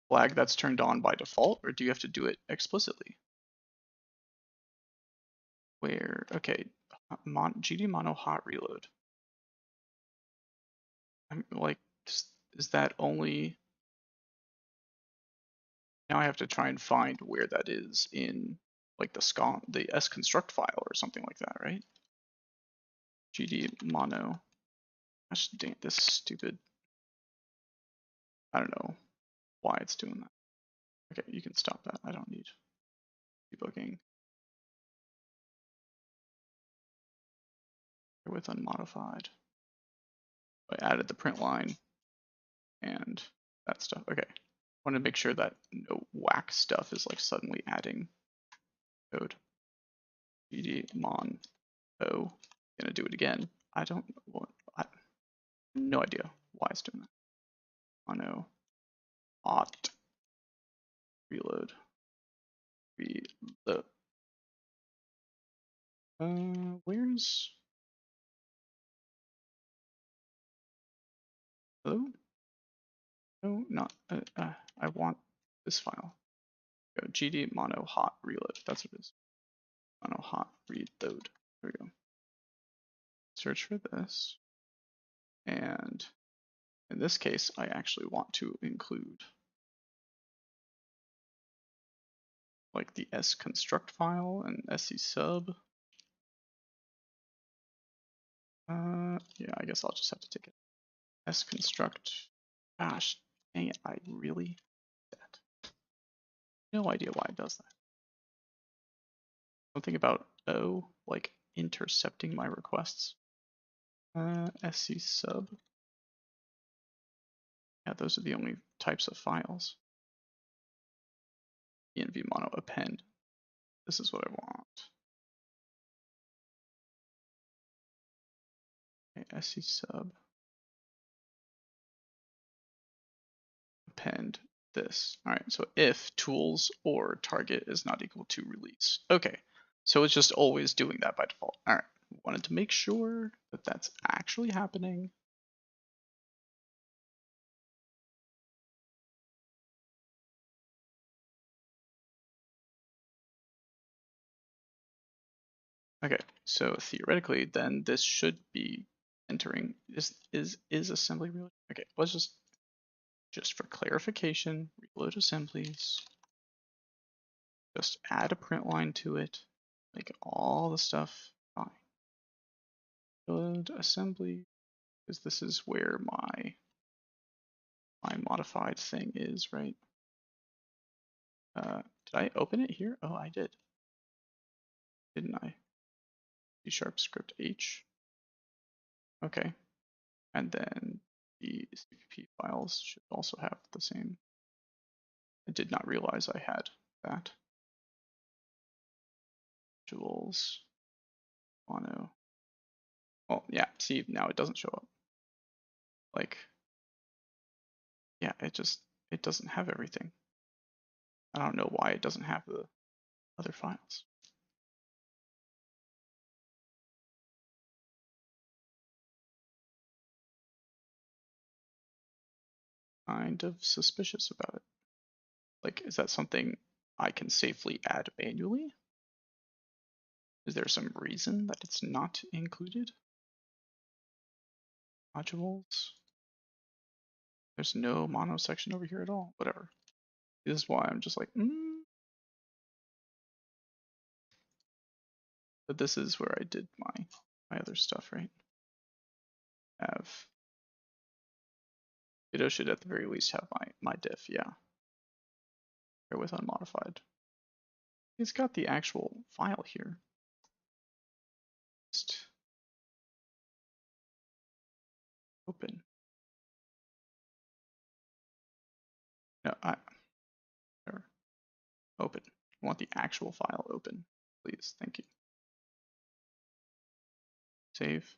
flag that's turned on by default, or do you have to do it explicitly? Where, okay, GD mono hot reload. I'm like, is that only, now I have to try and find where that is in like the sconstruct file or something like that, right? GD mono, gosh dang, this stupid, I don't know why it's doing that. Okay, you can stop that, I don't need debugging. With unmodified. I added the print line and that stuff. Okay, I want to make sure that no whack stuff is like suddenly adding code. GD mon o, gonna do it again. I don't want, no idea why it's doing that. Mono aught reload. Reload. Where's, hello? No, not, I want this file. Go GD mono hot reload, that's what it is. mono hot read load. There we go. Search for this. And in this case, I actually want to include like the sconstruct file and sc sub. Yeah, I guess I'll just have to take it. Sconstruct. Gosh, dang it! I really that. No idea why it does that. Something about O, like intercepting my requests. Sc sub. Yeah, those are the only types of files. env mono append. This is what I want. Okay, sc sub. Append this. All right, so if tools or target is not equal to release. Okay, so it's just always doing that by default. All right, wanted to make sure that that's actually happening. Okay, so theoretically, then this should be entering. Is assembly real? Okay, let's just for clarification, reload assemblies. Just add a print line to it, make all the stuff fine. Reload assembly, because this is where my modified thing is, right? Did I open it here? Oh, I did. Didn't I? C# script H. Okay. And then the CPP files should also have the same. I did not realize I had that. Modules, mono. Well, yeah, see, now it doesn't show up. Like, yeah, it doesn't have everything. I don't know why it doesn't have the other files. Kind of suspicious about it. Like, is that something I can safely add manually? Is there some reason that it's not included? Modules. There's no mono section over here at all. Whatever. This is why I'm just like, But this is where I did my other stuff, right? Godot should at the very least have my diff, yeah. Here with unmodified. It's got the actual file here. Just open. No, open. I want the actual file open, please. Thank you. Save.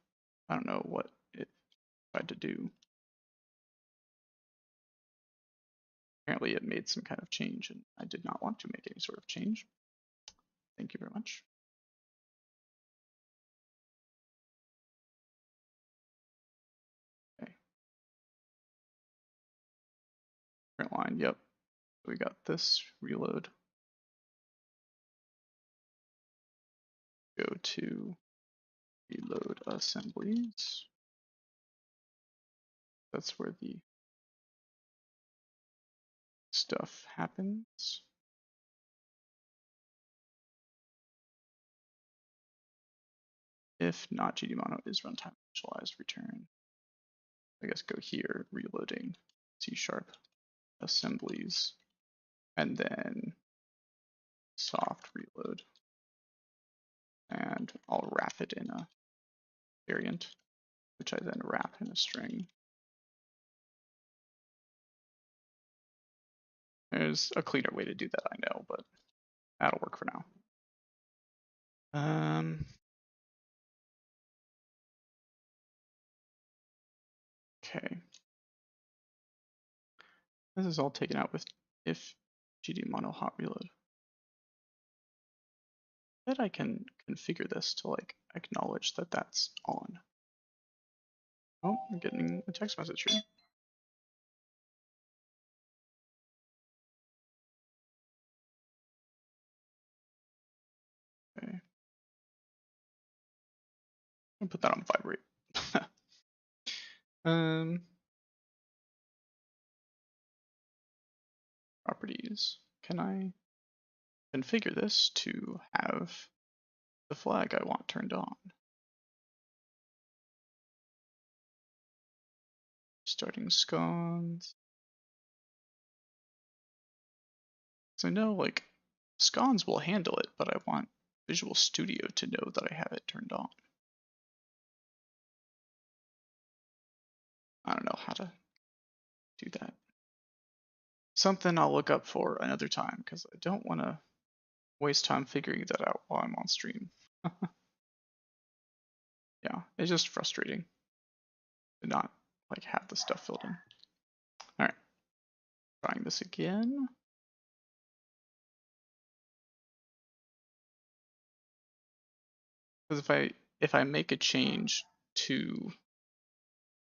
I don't know what it tried to do. Apparently it made some kind of change, and I did not want to make any sort of change. Thank you very much. Okay. Print line, yep. We got this reload. Go to reload assemblies. That's where the stuff happens. If not gdmono is runtime initialized, return. I guess go here, reloading C# assemblies, and then soft reload. And I'll wrap it in a variant, which I then wrap in a string. There's a cleaner way to do that, I know, but that'll work for now. Okay. This is all taken out with if gdmono hot reload. I bet I can configure this to like acknowledge that that's on. Oh, I'm getting a text message here. Okay. I'll put that on vibrate. Properties. Can I configure this to have the flag I want turned on? Starting scones. So I know like scones will handle it, but I want Visual Studio to know that I have it turned on. I don't know how to do that. Something I'll look up for another time because I don't want to waste time figuring that out while I'm on stream. Yeah, it's just frustrating to not like have the stuff filled in. All right, trying this again. Because if I make a change to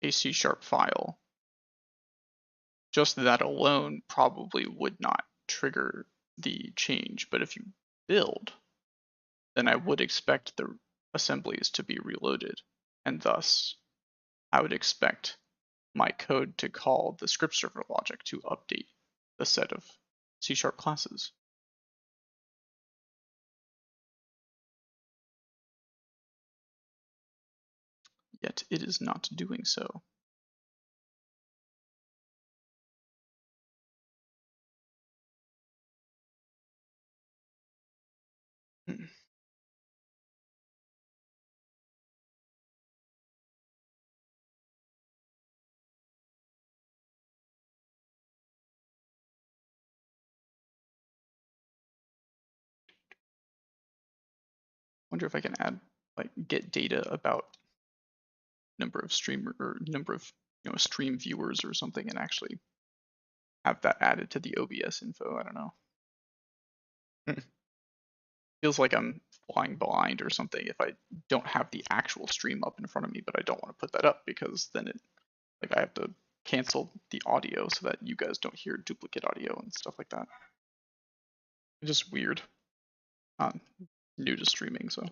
a C# file, just that alone probably would not trigger the change. But if you build, then I would expect the assemblies to be reloaded, and thus I would expect my code to call the script server logic to update the set of C# classes. Yet it is not doing so. Wonder if I can add like get data about number of streamer or number of stream viewers or something and actually have that added to the OBS info. I don't know. Feels like I'm flying blind or something if I don't have the actual stream up in front of me, but I don't want to put that up because then it like I have to cancel the audio so that you guys don't hear duplicate audio and stuff like that. It's just weird. I'm new to streaming, so.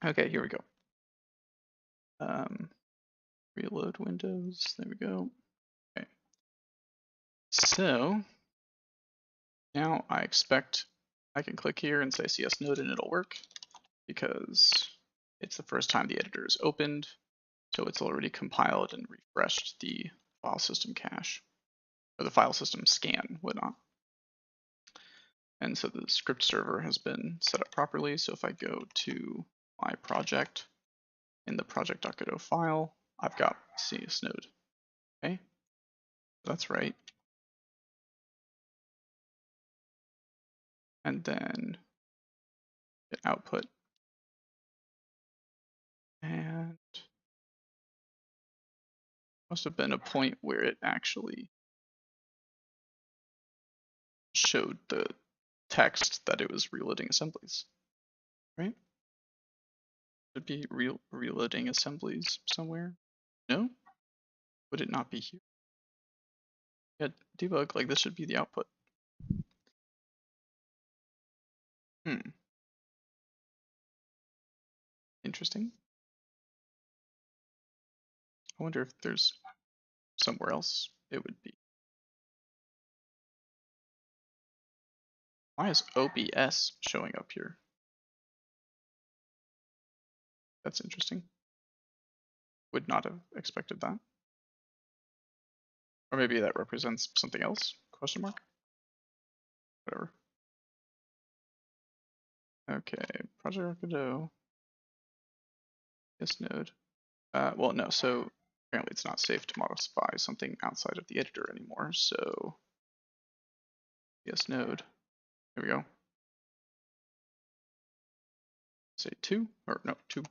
Okay, here we go. Reload windows, there we go. Okay. So now I expect I can click here and say CS node and it'll work because it's the first time the editor is opened. So it's already compiled and refreshed the file system cache, or the file system scan, whatnot. And so the script server has been set up properly. So if I go to my project, in the project.godot file, I've got CS node. Okay, that's right. And then hit output. And must have been a point where it actually showed the text that it was reloading assemblies, right? Should be reloading assemblies somewhere. No? Would it not be here? Yeah, debug, like this should be the output. Interesting. I wonder if there's somewhere else it would be. Why is OBS showing up here? That's interesting. Would not have expected that. Or maybe that represents something else? Question mark? Whatever. Okay, Project Godot. This node. Well, no, so apparently it's not safe to modify something outside of the editor anymore, so yes node. Here we go. Say 2, or no, 2.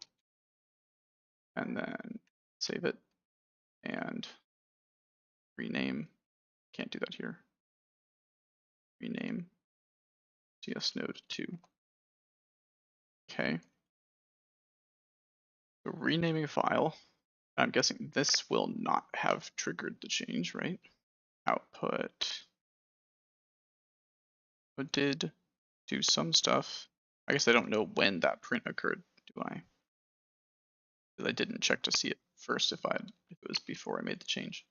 And then save it and rename. Can't do that here. Rename CS node 2. Okay. So renaming a file. I'm guessing this will not have triggered the change, right? Output. It did do some stuff. I guess I don't know when that print occurred, do I? Because I didn't check to see it first if it was before I made the change.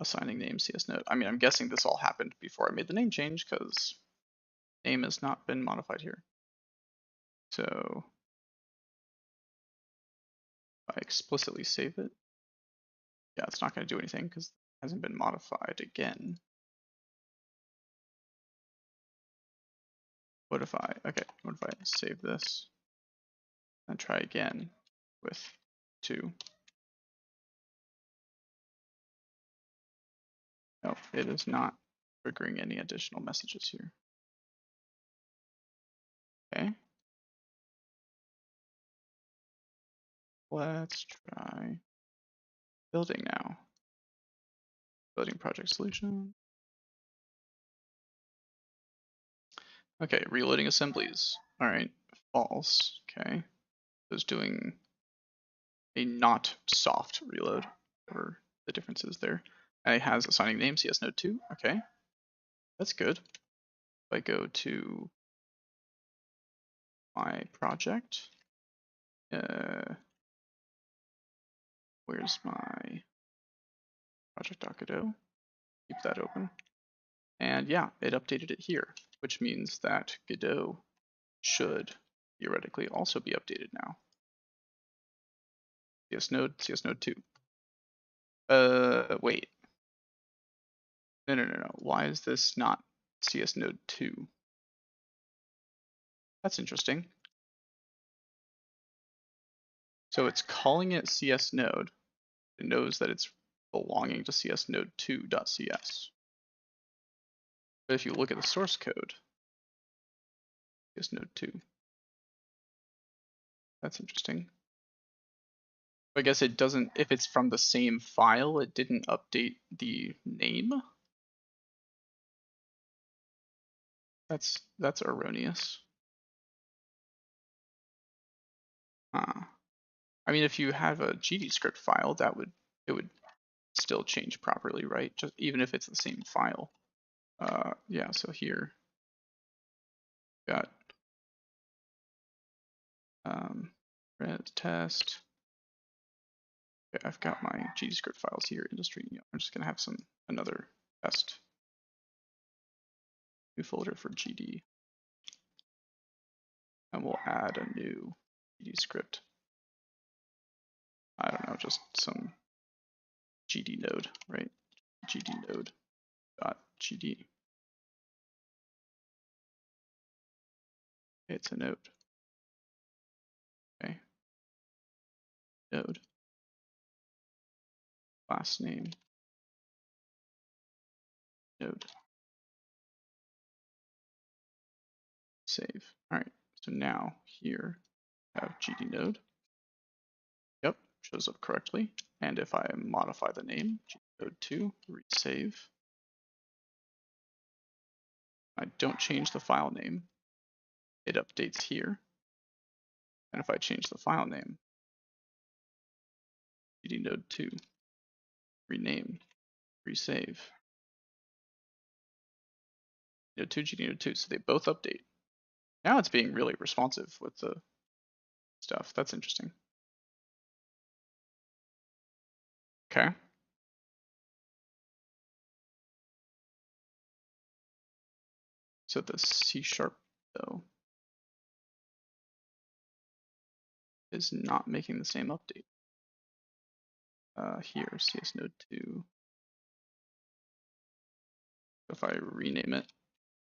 Assigning name CS node. I mean, I'm guessing this all happened before I made the name change because name has not been modified here. So I explicitly save it. Yeah, it's not going to do anything because it hasn't been modified again. What if I save this and try again with 2? No, it is not triggering any additional messages here. Okay. Let's try building now. Building project solution. Okay, reloading assemblies. All right, false. Okay, it was doing a not soft reload, whatever the difference is there. And it has assigning name CS node 2. Okay, that's good. If I go to my project, where's my project.godot? Keep that open. And yeah, it updated it here, which means that Godot should theoretically also be updated now. CS node 2. Wait. No. Why is this not CS node 2? That's interesting. So it's calling it CS node. It knows that it's belonging to CS node 2.cs. But if you look at the source code, CS node 2. That's interesting. I guess it doesn't, if it's from the same file, it didn't update the name. That's erroneous. I mean, if you have a GDScript file, it would still change properly, right? Just even if it's the same file. Yeah, so here got red test. Okay, I've got my GDScript files here, industry. I'm just gonna have another test. New folder for GD. And we'll add a new GDScript. I don't know, just some GD node, right? GD node dot GD. It's a node. Okay. Node. Class name. Node. Save. All right. So now here I have GD node. Yep, shows up correctly. And if I modify the name, GD node 2, resave. I don't change the file name. It updates here. And if I change the file name, GD node 2, rename, resave. Node 2, GD node 2, so they both update. Now it's being really responsive with the stuff. That's interesting. Okay. So the C# though is not making the same update. Here, CS node 2. If I rename it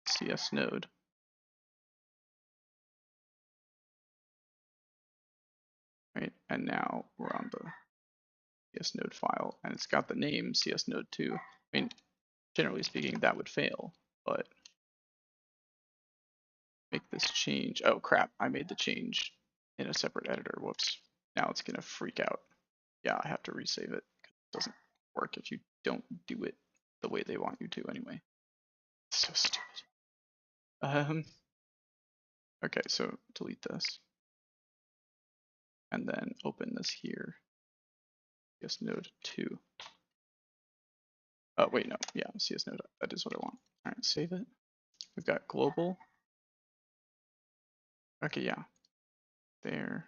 CS node, right? And now we're on the CS node file, and it's got the name CS node 2. I mean, generally speaking, that would fail, but make this change. Oh crap! I made the change in a separate editor. Whoops! Now it's gonna freak out. Yeah, I have to resave it. It doesn't work if you don't do it the way they want you to anyway. So stupid. Okay, so delete this. And then open this here. CS node 2. Oh, wait, no. Yeah, CS node. That is what I want. All right, save it. We've got global. Okay, yeah, there.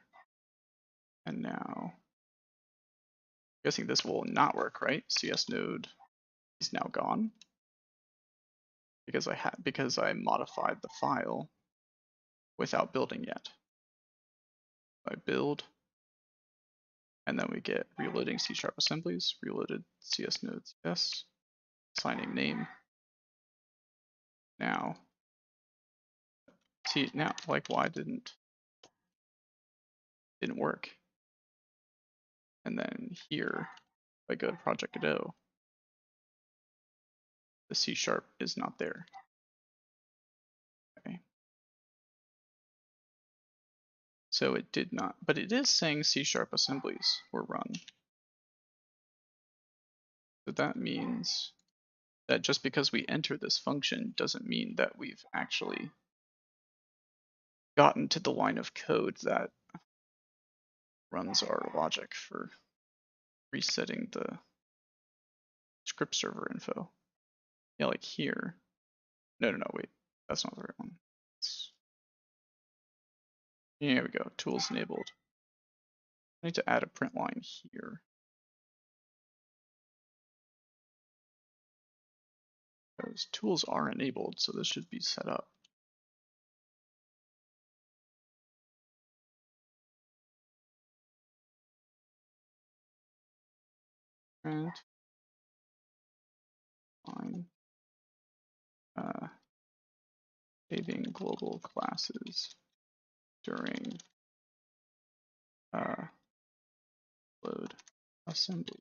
And now, guessing this will not work, right? CS node is now gone because I modified the file without building yet. I build, and then we get reloading C# assemblies, reloaded CS node CS, assigning name. Now, see now, like why didn't work? And then here, if I go to Project Godot, the C# is not there. Okay. So it did not, but it is saying C# assemblies were run. So that means that just because we enter this function doesn't mean that we've actually gotten to the line of code that runs our logic for resetting the script server info. Yeah, like here. No, wait, that's not the right one. Here we go, tools enabled. I need to add a print line here. Those tools are enabled, so this should be set up. Print line. Saving global classes during load assemblies.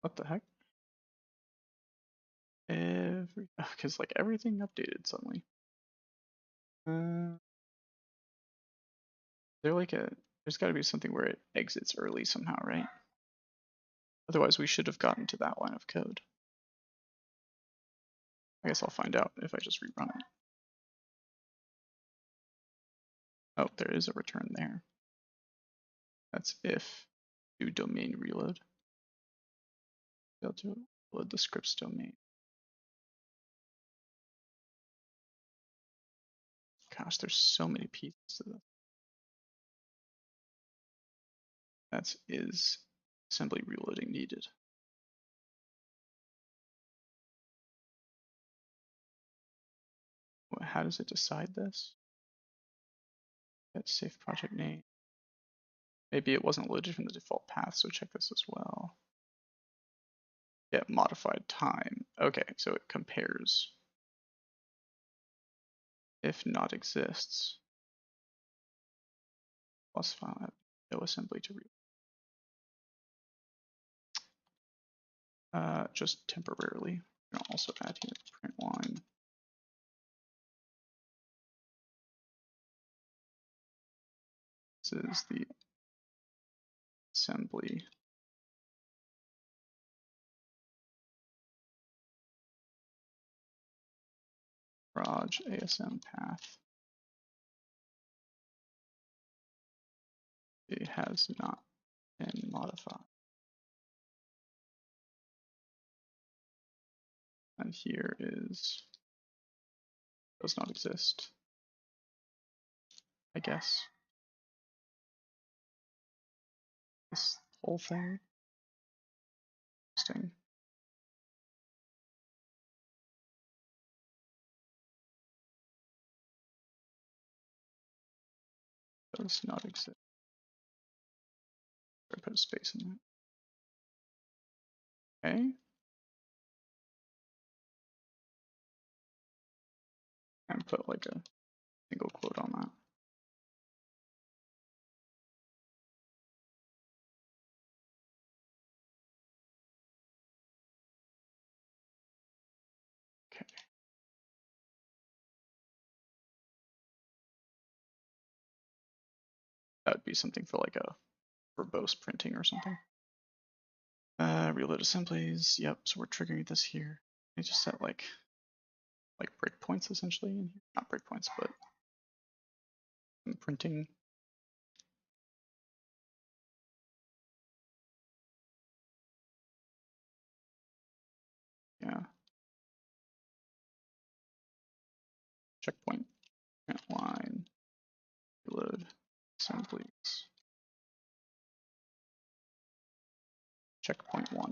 What the heck? Because like everything updated suddenly. There's got to be something where it exits early somehow, right? Otherwise, we should have gotten to that line of code. I guess I'll find out if I just rerun it. Oh, there is a return there. That's if do domain reload. Fail to load the script's domain. Gosh, there's so many pieces to this. That's is assembly reloading needed. How does it decide this? Get safe project name. Maybe it wasn't loaded from the default path, so check this as well. Get modified time. Okay, so it compares. If not exists, plus file no assembly to read. Just temporarily. I'll also add here print line. This is the assembly. Proj ASM path. It has not been modified. And here is does not exist, I guess. This whole thing. Interesting. Does not exist. I put a space in that. Okay. And put like a single quote on that. Okay. That would be something for like a verbose printing or something. Reload assemblies. Yep. So we're triggering this here. I just set like breakpoints essentially in here. Not breakpoints, but printing. Yeah. checkpoint, line, reload, assemblies, checkpoint 1.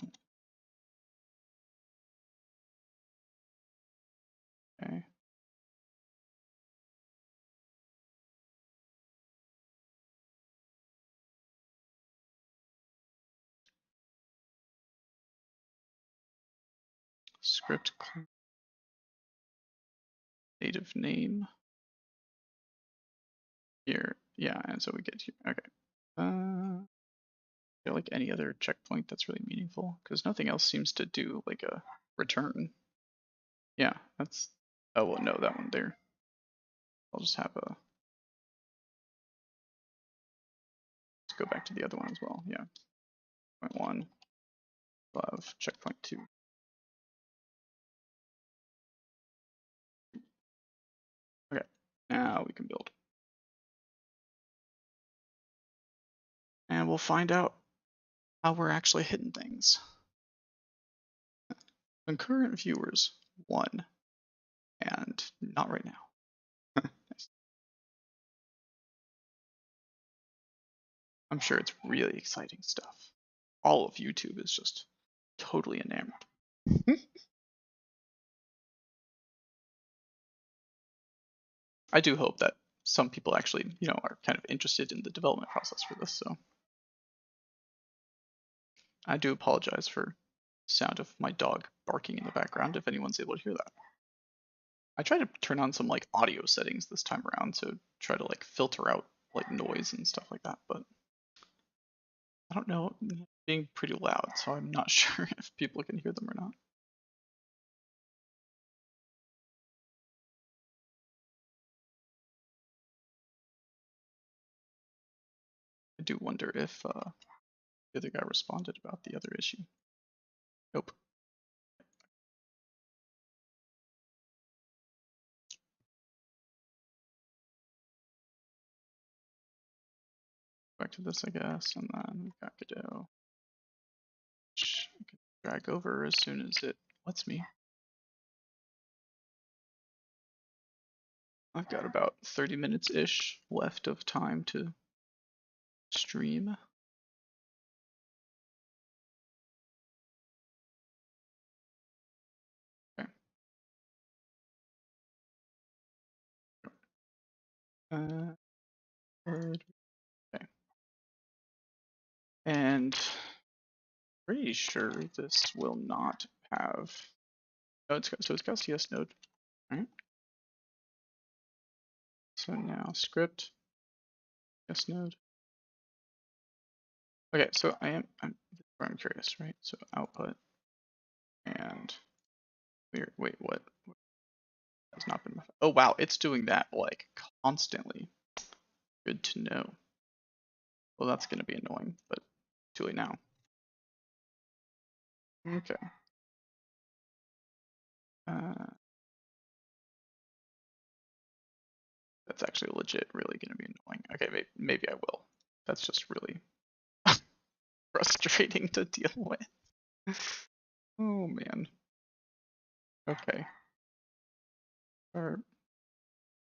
Okay. Script native name here. Yeah, and so we get here. Okay. Is there like any other checkpoint that's really meaningful? Because nothing else seems to do like a return. Yeah, that's. Oh well, no, that one there. I'll just have a. Let's go back to the other one as well. Yeah. Point 1. We'll have checkpoint 2. Okay. Now we can build. And we'll find out how we're actually hitting things. Concurrent viewers 1, and not right now. Nice. I'm sure it's really exciting stuff. All of YouTube is just totally enamored. I do hope that some people actually, are kind of interested in the development process for this. So I do apologize for the sound of my dog barking in the background if anyone's able to hear that. I tried to turn on some like audio settings this time around, so try to like filter out like noise and stuff like that, but I don't know, being pretty loud, so I'm not sure if people can hear them or not. I do wonder if the other guy responded about the other issue. Nope. Back to this, I guess, and then we've got Godot, which I can drag over as soon as it lets me. I've got about 30 minutes-ish left of time to stream. Okay. Okay. And pretty sure this will not have. Oh, it's got CS node. All right. So now script CS node. Okay, so I'm curious, right? So output and wait, what has not been modified? Oh wow, it's doing that like constantly. Good to know. Well, that's going to be annoying, but too late now. Okay. That's actually legit really going to be annoying. Okay, maybe I will. That's just really frustrating to deal with. Oh man. Okay. Our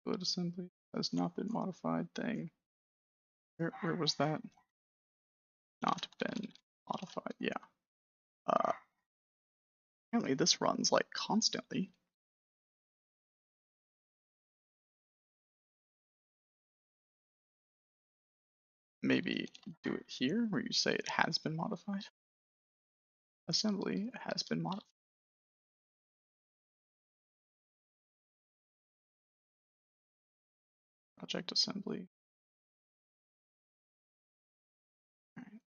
code assembly has not been modified thing. Where was that? Not been modified. Yeah. Apparently this runs like constantly. Maybe do it here where you say it has been modified. Assembly has been modified. Project assembly. All right.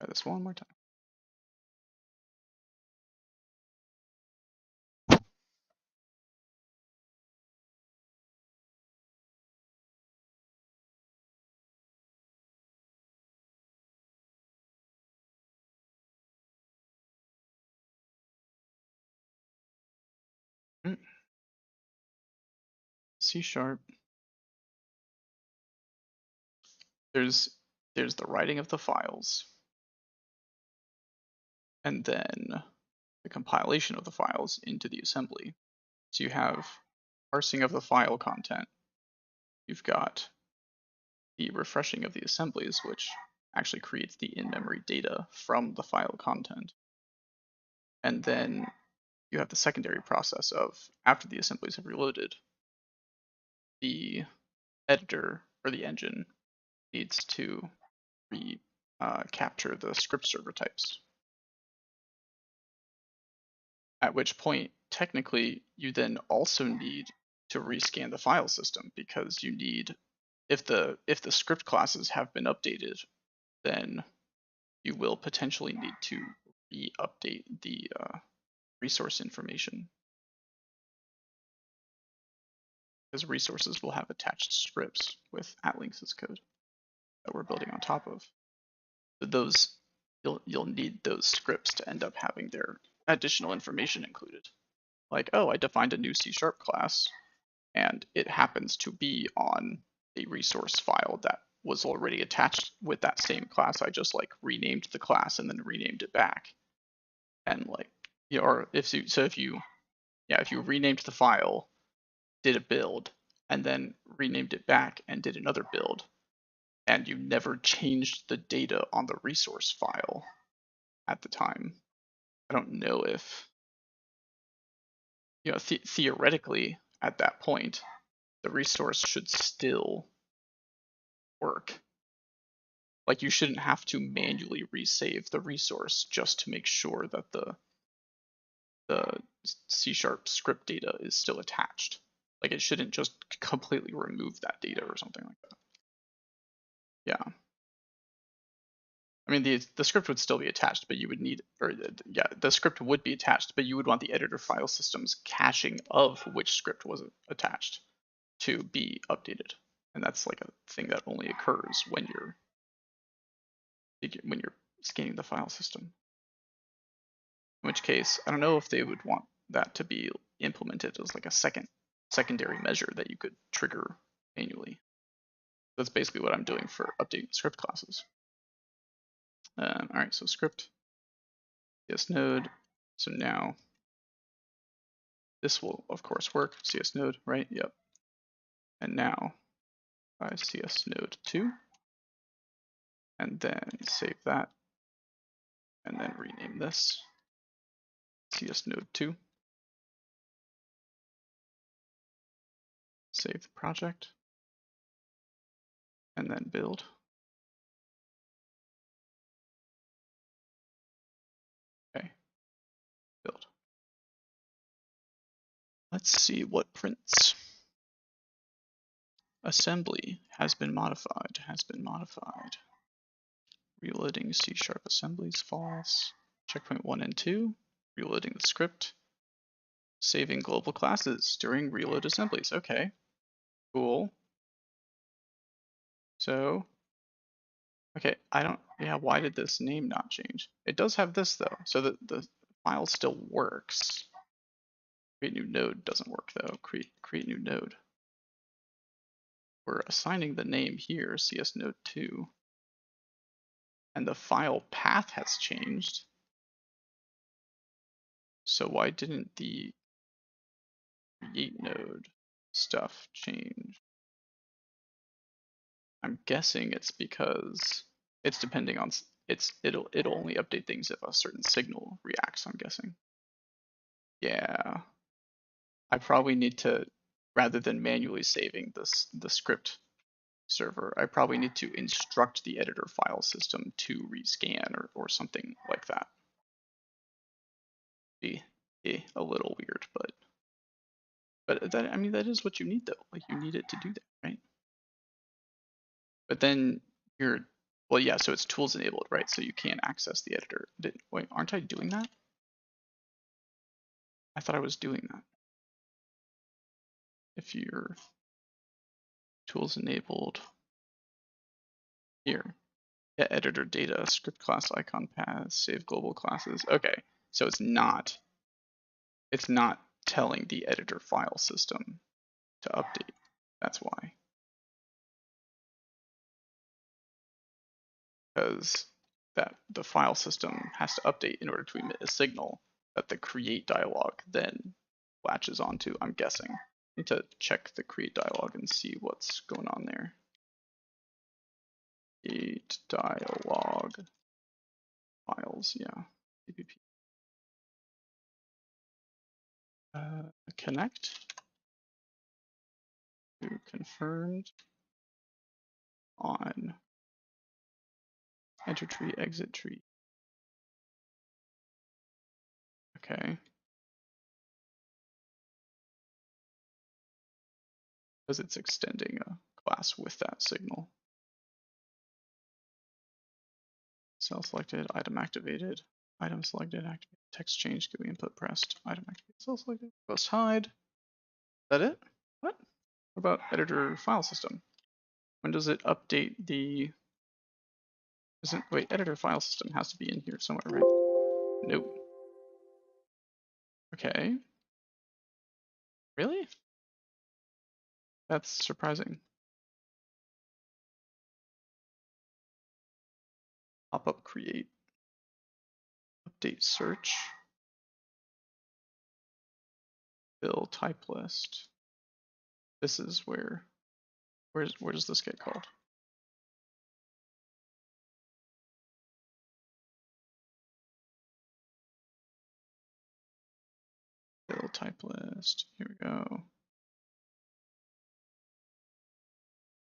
Try this one more time. C#. There's the writing of the files, and then the compilation of the files into the assembly. So you have parsing of the file content. You've got the refreshing of the assemblies, which actually creates the in-memory data from the file content. And then you have the secondary process of, after the assemblies have reloaded, the editor or the engine needs to capture the script server types. At which point, technically, you then also need to rescan the file system, because you need, if the script classes have been updated, then you will potentially need to re-update the resource information, because resources will have attached scripts with @links code that we're building on top of. So those, you'll need those scripts to end up having their additional information included. Like, oh, I defined a new C# class, and it happens to be on a resource file that was already attached with that same class. I just like renamed the class and then renamed it back. And like, or if you renamed the file, did a build, and then renamed it back and did another build, and you never changed the data on the resource file at the time, I don't know if, theoretically at that point, the resource should still work. Like, you shouldn't have to manually resave the resource just to make sure that the C# script data is still attached. Like, it shouldn't just completely remove that data or something like that. Yeah. I mean, the script would still be attached, but you would need, the script would be attached, but you would want the editor file system's caching of which script was attached to be updated. And that's like a thing that only occurs when you're scanning the file system. In which case, I don't know if they would want that to be implemented as like a secondary measure that you could trigger manually. That's basically what I'm doing for updating script classes. All right, so script, CS node. So now this will of course work. CS node, right? Yep. And now I CS node 2, and then save that, and then rename this CS node 2. Save the project, and then build. Okay, build. Let's see what prints. Assembly has been modified, Reloading C# assemblies, false. Checkpoint 1 and 2, reloading the script. Saving global classes during reload assemblies. Okay, cool. So, okay, why did this name not change? It does have this though, so the file still works. Create new node doesn't work though. Create new node. We're assigning the name here, CS node 2, and the file path has changed. So why didn't the create node stuff change? I'm guessing it's because it's depending on it'll only update things if a certain signal reacts, I'm guessing. Yeah. I probably need to, rather than manually saving the script server, I probably need to instruct the editor file system to rescan or something like that. Be a little weird, but that, I mean, that is what you need though. Like, you need it to do that, right? But then well, yeah, so it's tools enabled, right? So you can't access the editor. Wait, aren't I doing that? I thought I was doing that. If you're tools enabled here, yeah, editor data, script class icon paths, save global classes. Okay, so it's not telling the editor file system to update. That's why. Because that the file system has to update in order to emit a signal, that the create dialog then latches onto, I'm guessing. I need to check the create dialog and see what's going on there. Create dialog files, yeah. CPP. Connect to confirmed on enter tree, exit tree. Okay. Because it's extending a class with that signal. Cell selected, item activated, item selected, activated, text change, GUI input pressed, item activated, cell selected, post hide. Is that it? What? What about editor file system? When does it update the, wait, editor file system has to be in here somewhere, right? Nope. Okay. Really? That's surprising. Pop-up create, update search, fill type list. This is where does this get called? Fill type list. Here we go.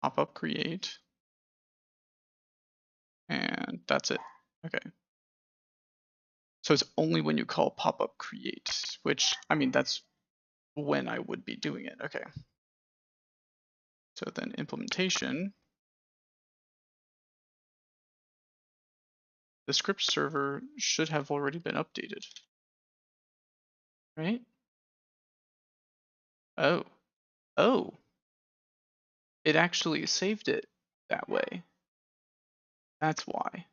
Pop-up create. And that's it. Okay. So it's only when you call pop-up create, which, I mean, that's when I would be doing it. Okay. So then implementation. The script server should have already been updated, right? Oh, it actually saved it that way. That's why.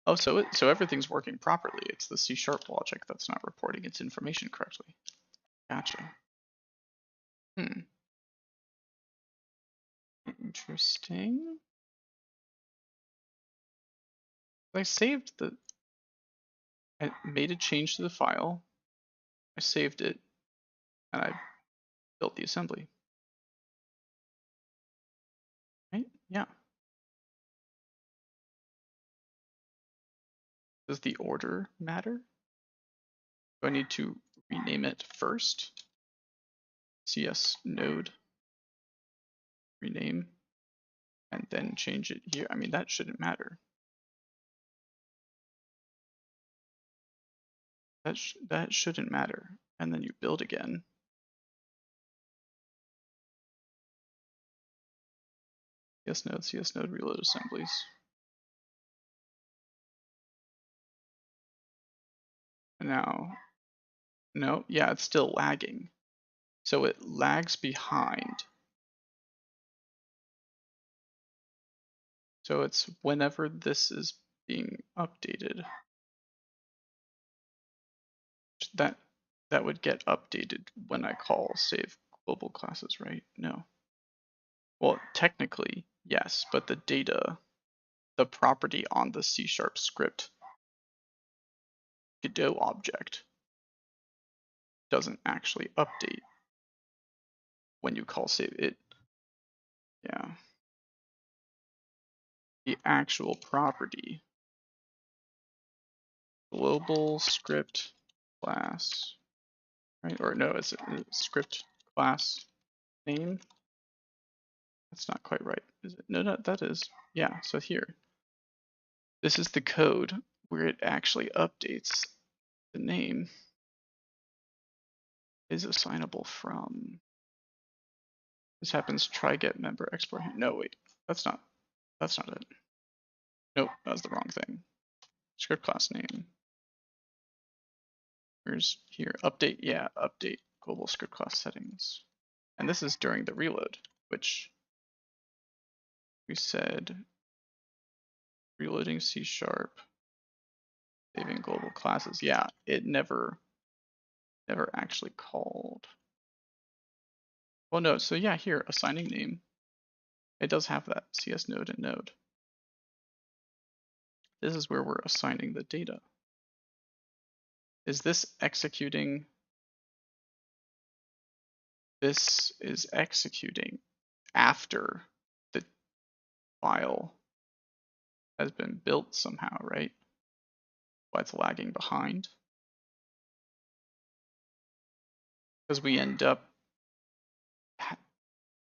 Oh, so everything's working properly. It's the C# logic that's not reporting its information correctly. Gotcha. Interesting. I made a change to the file. I saved it, and I built the assembly. Right? Yeah. Does the order matter? Do I need to rename it first? CS node rename and then change it here. I mean, that shouldn't matter. That shouldn't matter. And then you build again. CS node reload assemblies. Now, no, yeah, it's still lagging. So it lags behind. So it's whenever this is being updated. That would get updated when I call save global classes, right? No. Well, technically, yes, but the data, the property on the C# script Godot object doesn't actually update when you call save it. Yeah. The actual property, global script class, right? Or no, it's a script class name. That's not quite right, is it? No, that is. Yeah, so here. This is the code where it actually updates the name is assignable from. This happens, try get member export. No, wait, that's not it. Nope, that was the wrong thing. Script class name. Here's here, update, yeah, update global script class settings. And this is during the reload, which we said reloading C#, saving global classes. Yeah, it never actually called. Well, no, so yeah, here, assigning name. It does have that CS node and node. This is where we're assigning the data. is this executing? This is executing after the file has been built somehow, right? Why it's lagging behind? Because we end up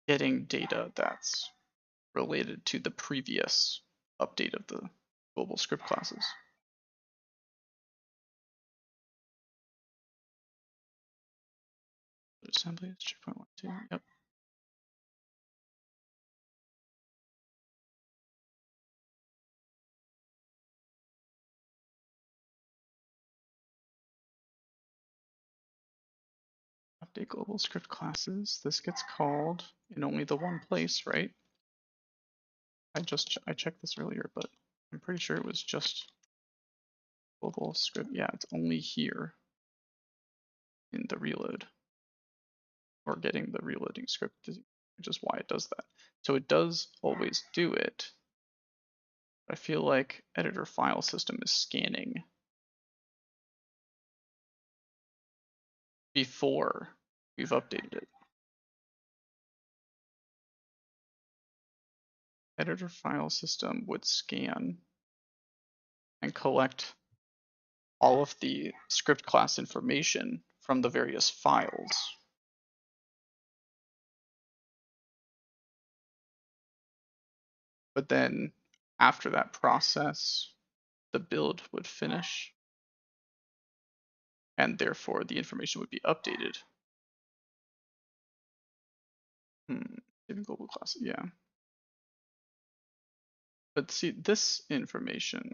getting data that's related to the previous update of the global script classes. Assemblies, checkpoint 1, 2, yep. Update global script classes. This gets called in only the one place, right? I checked this earlier, but I'm pretty sure it was just global script. Yeah, it's only here in the reload, or getting the reloading script, which is why it does that. So it does always do it. I feel like EditorFileSystem is scanning before we've updated it. EditorFileSystem would scan and collect all of the script class information from the various files. But then after that process, the build would finish, and therefore the information would be updated. Saving global class, yeah. But see, this information,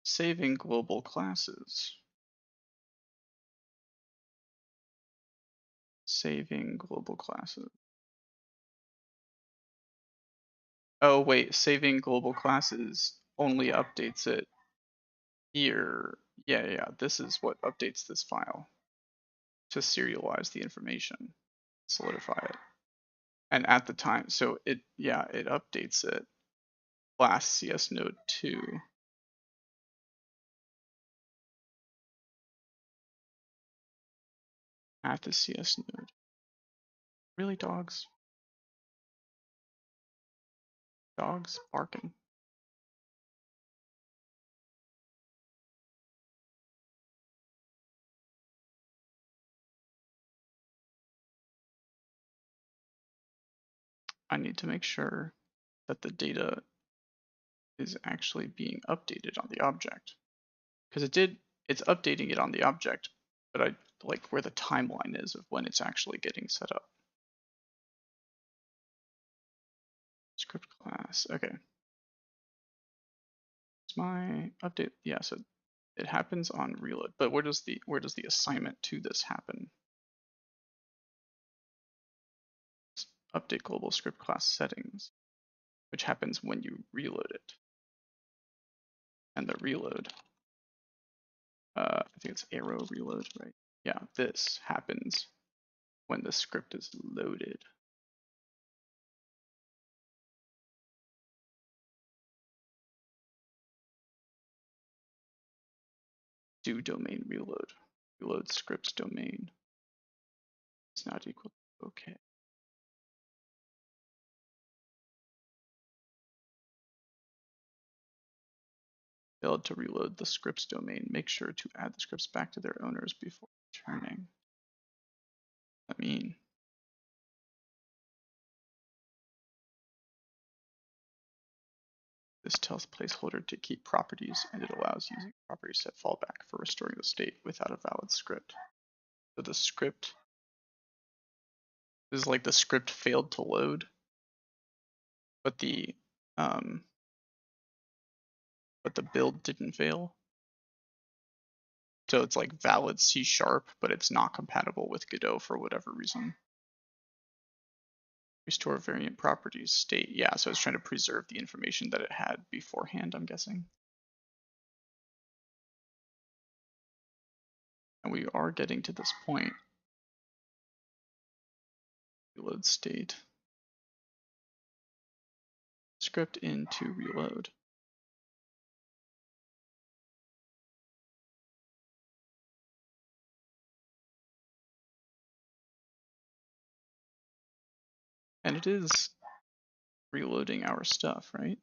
saving global classes, saving global classes. Oh wait, saving global classes only updates it here. Yeah, this is what updates this file to serialize the information, solidify it. And at the time, so it updates it class CS node 2. At the CS node. Really, dogs? Dogs barking. I need to make sure that the data is actually being updated on the object. Because it's updating it on the object, but I like where the timeline is of when it's actually getting set up. Script class, okay. It's my update, yeah, so it happens on reload, but where does the assignment to this happen? Update global script class settings, which happens when you reload it. And the reload, I think it's arrow reload, right? Yeah, this happens when the script is loaded. Do domain reload. Reload scripts domain is not equal to okay. Failed to reload the scripts domain. Make sure to add the scripts back to their owners before returning. I mean, this tells placeholder to keep properties, and it allows using property set fallback for restoring the state without a valid script. So the script is like the script failed to load, but the build didn't fail. So it's like valid C#, but it's not compatible with Godot for whatever reason. Restore variant properties state. Yeah, so it's trying to preserve the information that it had beforehand, I'm guessing. And we are getting to this point. Reload state. Script into reload. And it is reloading our stuff, right?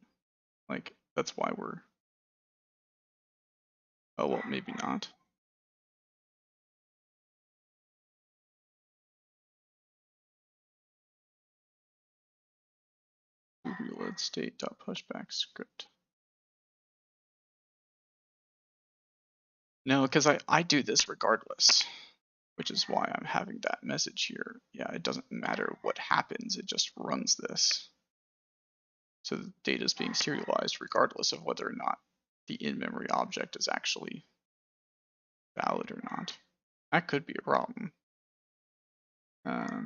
Like, that's why we're... Oh, well, maybe not. Reload state.pushback script. No, because I do this regardless, which is why I'm having that message here. Yeah, it doesn't matter what happens, it just runs this. So the data is being serialized regardless of whether or not the in-memory object is actually valid or not. That could be a problem. Yeah.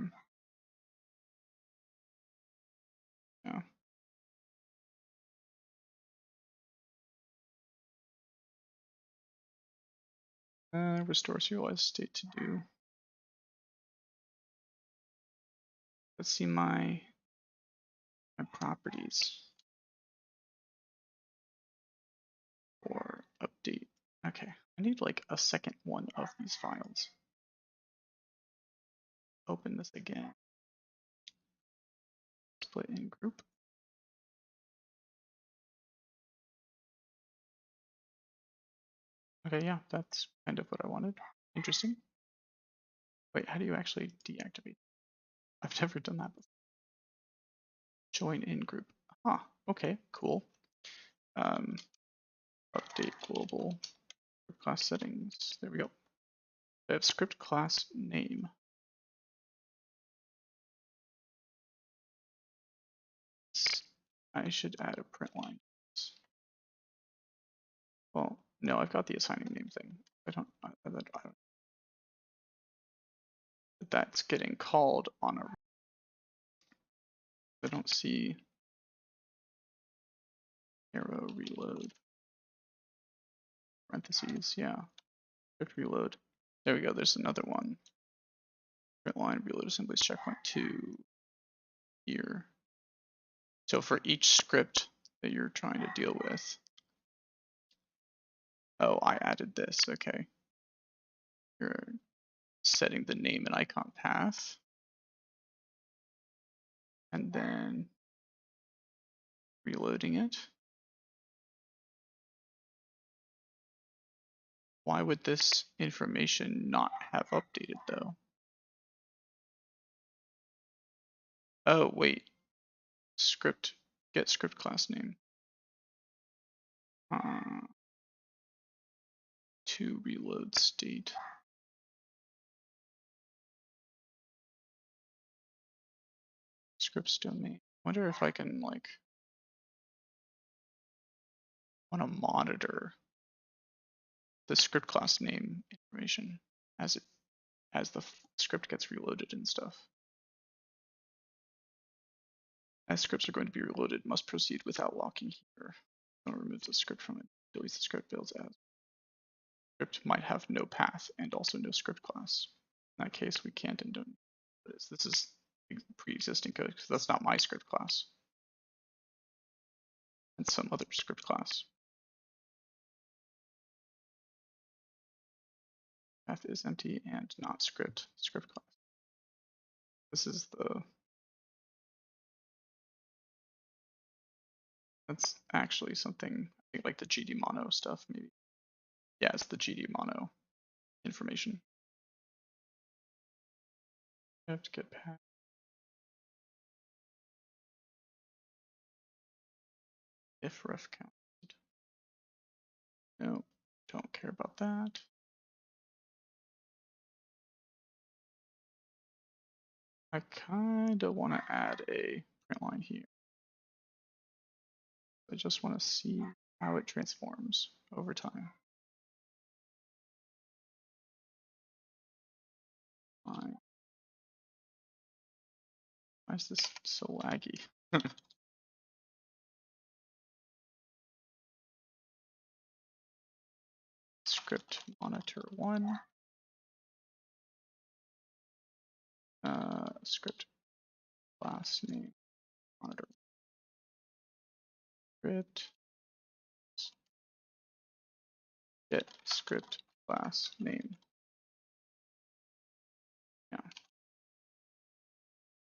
Restore serialized state to do. Let's see my properties or update. Okay, I need like a second one of these files. Open this again. Split in group. Okay, yeah, that's kind of what I wanted. Interesting. Wait, how do you actually deactivate? I've never done that before. Join in group. Huh, okay, cool. Update global class settings. There we go. I have script class name. I should add a print line. Well, no, I've got the assigning name thing. I don't. That's getting called on a. I don't see arrow reload parentheses. Yeah, script reload. There we go. There's another one. Print line reload assemblies checkpoint 2 here. So for each script that you're trying to deal with. Oh, I added this. Okay. You're setting the name and icon path. And then reloading it. Why would this information not have updated though? Oh, wait. Script, get script class name. To reload state. Scripts domain. Wonder if I can like want to monitor the script class name information as the script gets reloaded and stuff. As scripts are going to be reloaded, must proceed without locking here. Don't remove the script from it. Deletes the script builds as. Script might have no path and also no script class. In that case, we can't and don't. This is pre-existing code because that's not my script class. And some other script class. Path is empty and not script class. This is that's actually something, I think like the GD mono stuff maybe. Yeah, it's the GD mono information. I have to get past. If ref counted. No, don't care about that. I kind of want to add a print line here. I just want to see how it transforms over time. Why is this so laggy? Script monitor 1. Script class name monitor. Script get script class name. Yeah.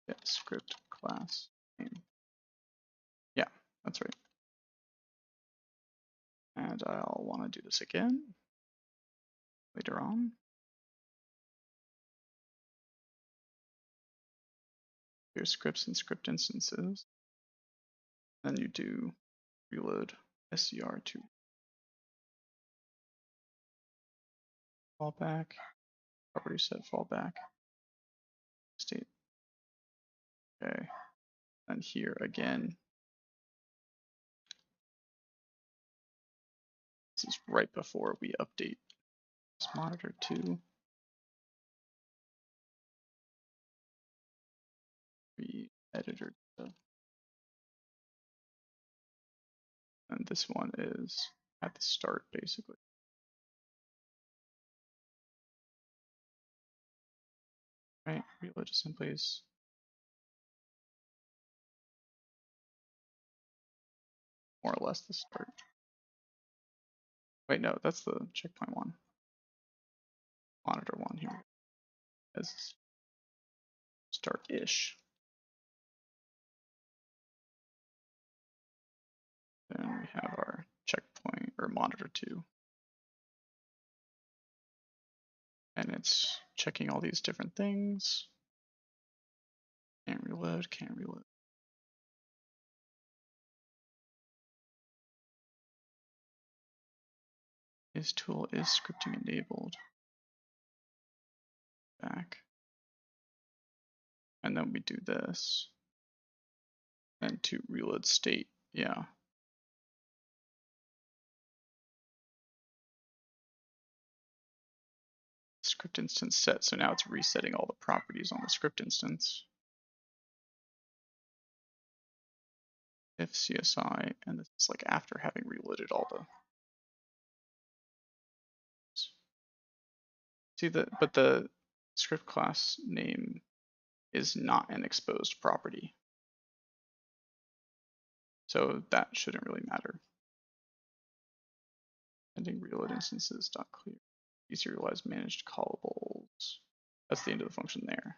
get script class name. Yeah, that's right. And I'll want to do this again later on. Here's scripts and script instances. Then you do reload SCR to fallback, property set fallback, state. Okay, and here again, this is right before we update this monitor to the editor. And this one is at the start, basically. Right, reload assemblies. More or less the start. Wait, no, that's the checkpoint one. Monitor one here as start-ish. Then we have our checkpoint or monitor two. And it's checking all these different things. Can't reload, can't reload. This tool is scripting enabled. Back. And then we do this. And to reload state, yeah. Script instance set, so now it's resetting all the properties on the script instance. If CSI, and this is like after having reloaded all the. See that, but the script class name is not an exposed property. So that shouldn't really matter. Ending reload instances dot clear. Deserialize managed callables. That's the end of the function there.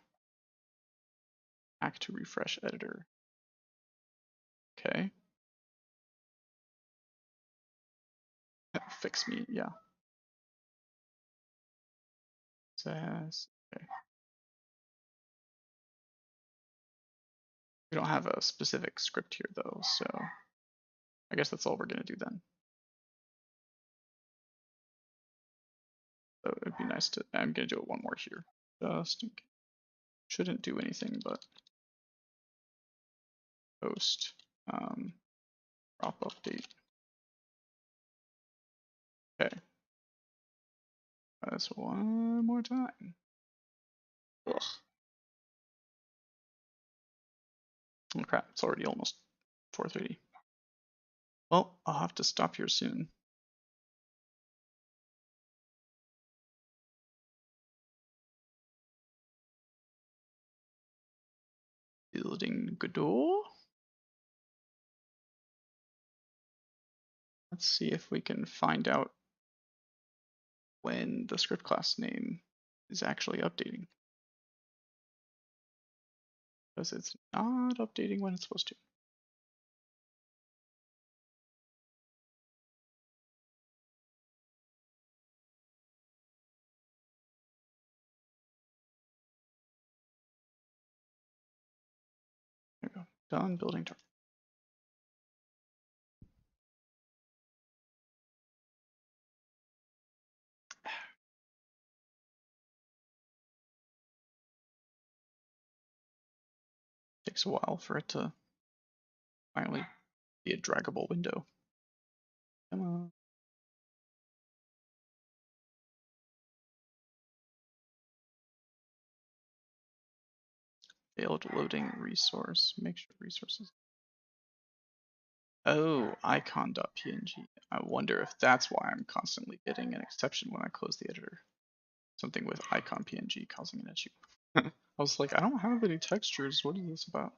Back to refresh editor. Okay. Fix me, yeah. Says, okay. We don't have a specific script here though, so I guess that's all we're gonna do then. So it'd be nice to, I'm gonna do it one more here. Just in case. Shouldn't do anything but post prop update. Okay. That's one more time. Ugh. Oh crap, it's already almost 4:30. Well, I'll have to stop here soon. Building Godot. Let's see if we can find out when the script class name is actually updating. Because it's not updating when it's supposed to. There we go. Done building target. Takes a while for it to finally be a draggable window. Come on. Failed loading resource. Make sure resources. Oh, icon.png. I wonder if that's why I'm constantly getting an exception when I close the editor. Something with icon.png causing an issue. I was like, I don't have any textures. What is this about?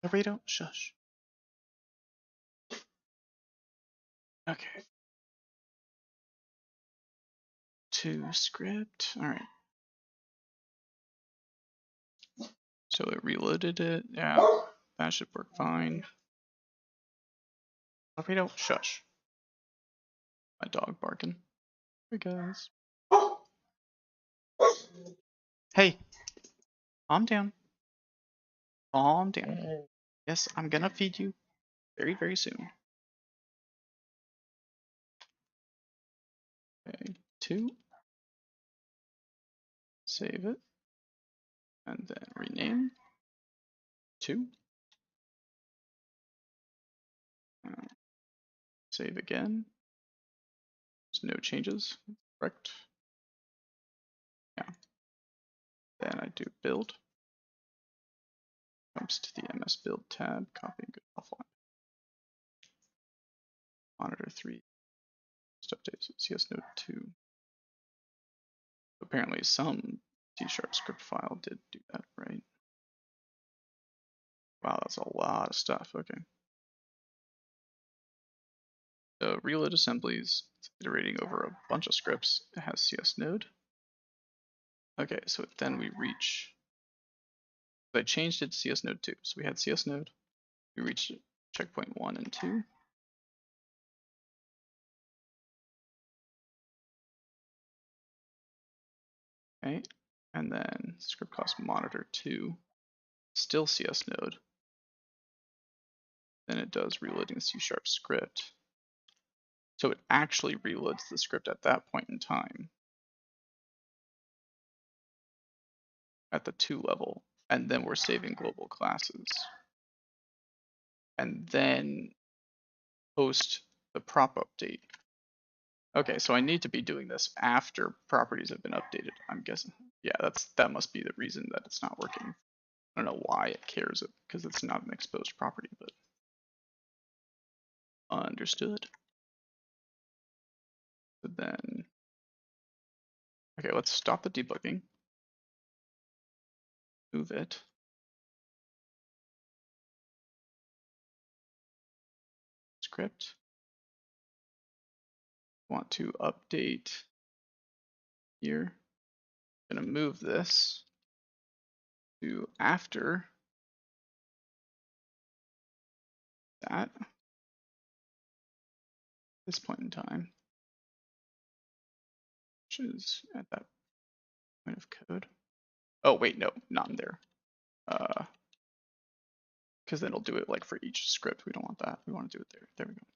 Everybody shush. Okay. To script. All right. So it reloaded it. Yeah, that should work fine. If we don't shush. My dog barking. Hey guys. Hey, calm down. Calm down. Yes, I'm gonna feed you very, very soon. Okay, 2. Save it. And then rename. 2. Save again. There's no changes. Correct. Yeah. Then I do build. Jumps to the MS Build tab. Copy and go offline. Monitor 3. Just updates CS Node 2. Apparently some C# script file did do that, right? Wow, that's a lot of stuff. Okay. So reload assemblies. It's iterating over a bunch of scripts. It has CS Node. Okay, so then we reach. I changed it to CS Node 2. So we had CS Node. We reached checkpoint 1 and 2. Okay, and then script class monitor 2, still CS Node. Then it does reloading the C# script. So it actually reloads the script at that point in time at the 2 level, and then we're saving global classes. And then post the prop update. Okay, so I need to be doing this after properties have been updated, I'm guessing. Yeah, that must be the reason that it's not working. I don't know why it cares, because it's not an exposed property, but understood. So then, okay, let's stop the debugging. Move it. Script. Want to update here. I'm gonna move this to after that, this point in time, which is at that point of code. Oh wait, no, not in there. Because then it'll do it like for each script. We don't want that. We want to do it there. There we go.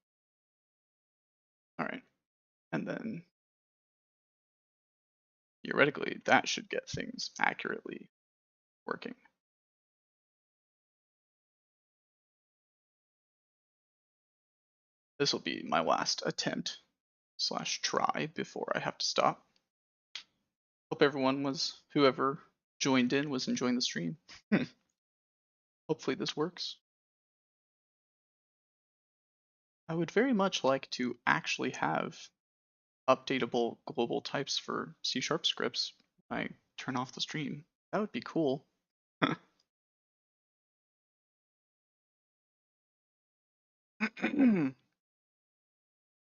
All right, and then theoretically that should get things accurately working. This will be my last attempt / try before I have to stop. Hope whoever joined in was enjoying the stream. Hopefully this works. I would very much like to actually have updatable global types for C# scripts when I turn off the stream. That would be cool.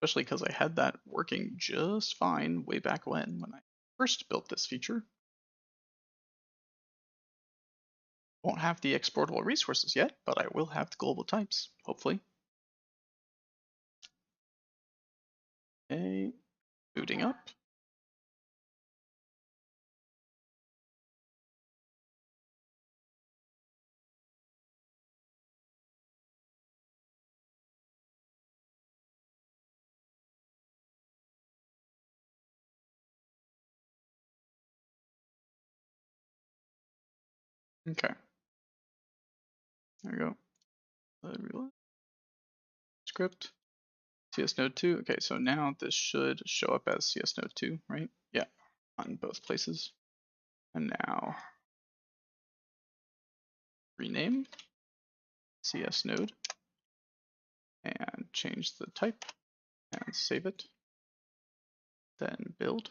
Especially because I had that working just fine way back when I first built this feature. Won't have the exportable resources yet, but I will have the global types, hopefully. Okay, booting up. Okay. There we go. Reload. Script. CS Node 2. Okay, so now this should show up as CS Node 2, right? Yeah, on both places. And now rename CS Node and change the type and save it. Then build.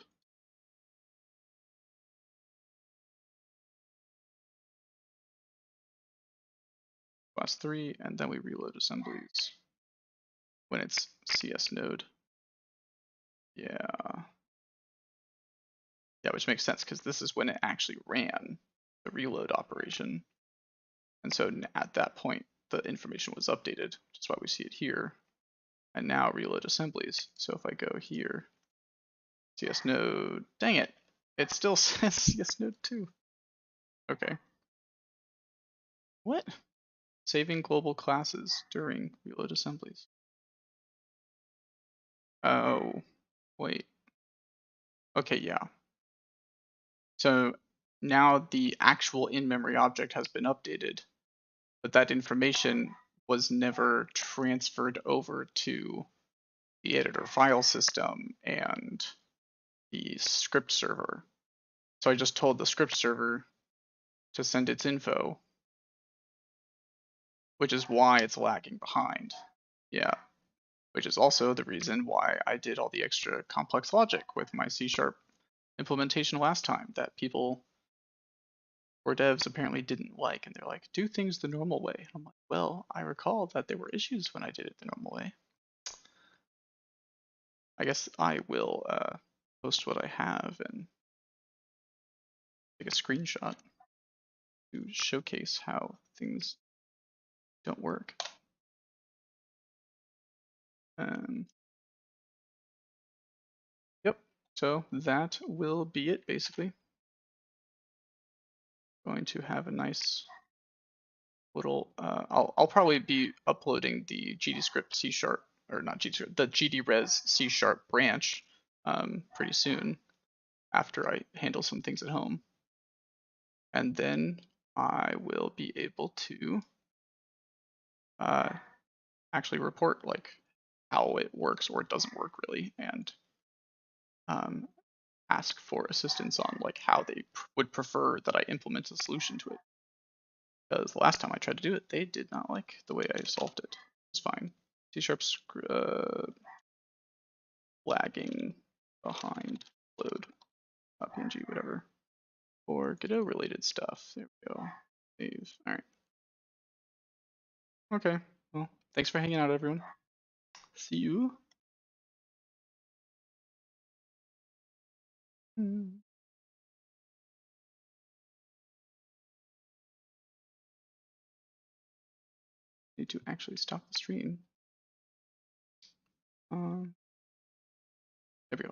Class 3, and then we reload assemblies when it's CS Node. Yeah. Yeah, which makes sense because this is when it actually ran the reload operation. And so at that point, the information was updated, which is why we see it here. And now reload assemblies. So if I go here, CS node, dang it, it still says CS node 2. Okay. What? Saving global classes during reload assemblies. Oh, wait. Okay, yeah. So now the actual in-memory object has been updated, but that information was never transferred over to the editor file system and the script server. So I just told the script server to send its info, which is why it's lagging behind. Yeah, which is also the reason why I did all the extra complex logic with my C# implementation last time that people or devs apparently didn't like. And they're like, do things the normal way. And I'm like, well, I recall that there were issues when I did it the normal way. I guess I will post what I have and take a screenshot to showcase how things don't work. Yep, so that will be it basically. Going to have a nice little, I'll probably be uploading the GDScript C#, or not GDScript, the GDRes C# branch pretty soon after I handle some things at home. And then I will be able to actually report like how it works or it doesn't work really, and ask for assistance on like how they would prefer that I implement a solution to it. Because the last time I tried to do it, they did not like the way I solved it. It's fine. C# lagging behind load PNG, whatever. Or Godot related stuff. There we go. Save. All right. Okay. Well, thanks for hanging out, everyone. See you. Need to actually stop the stream. There we go.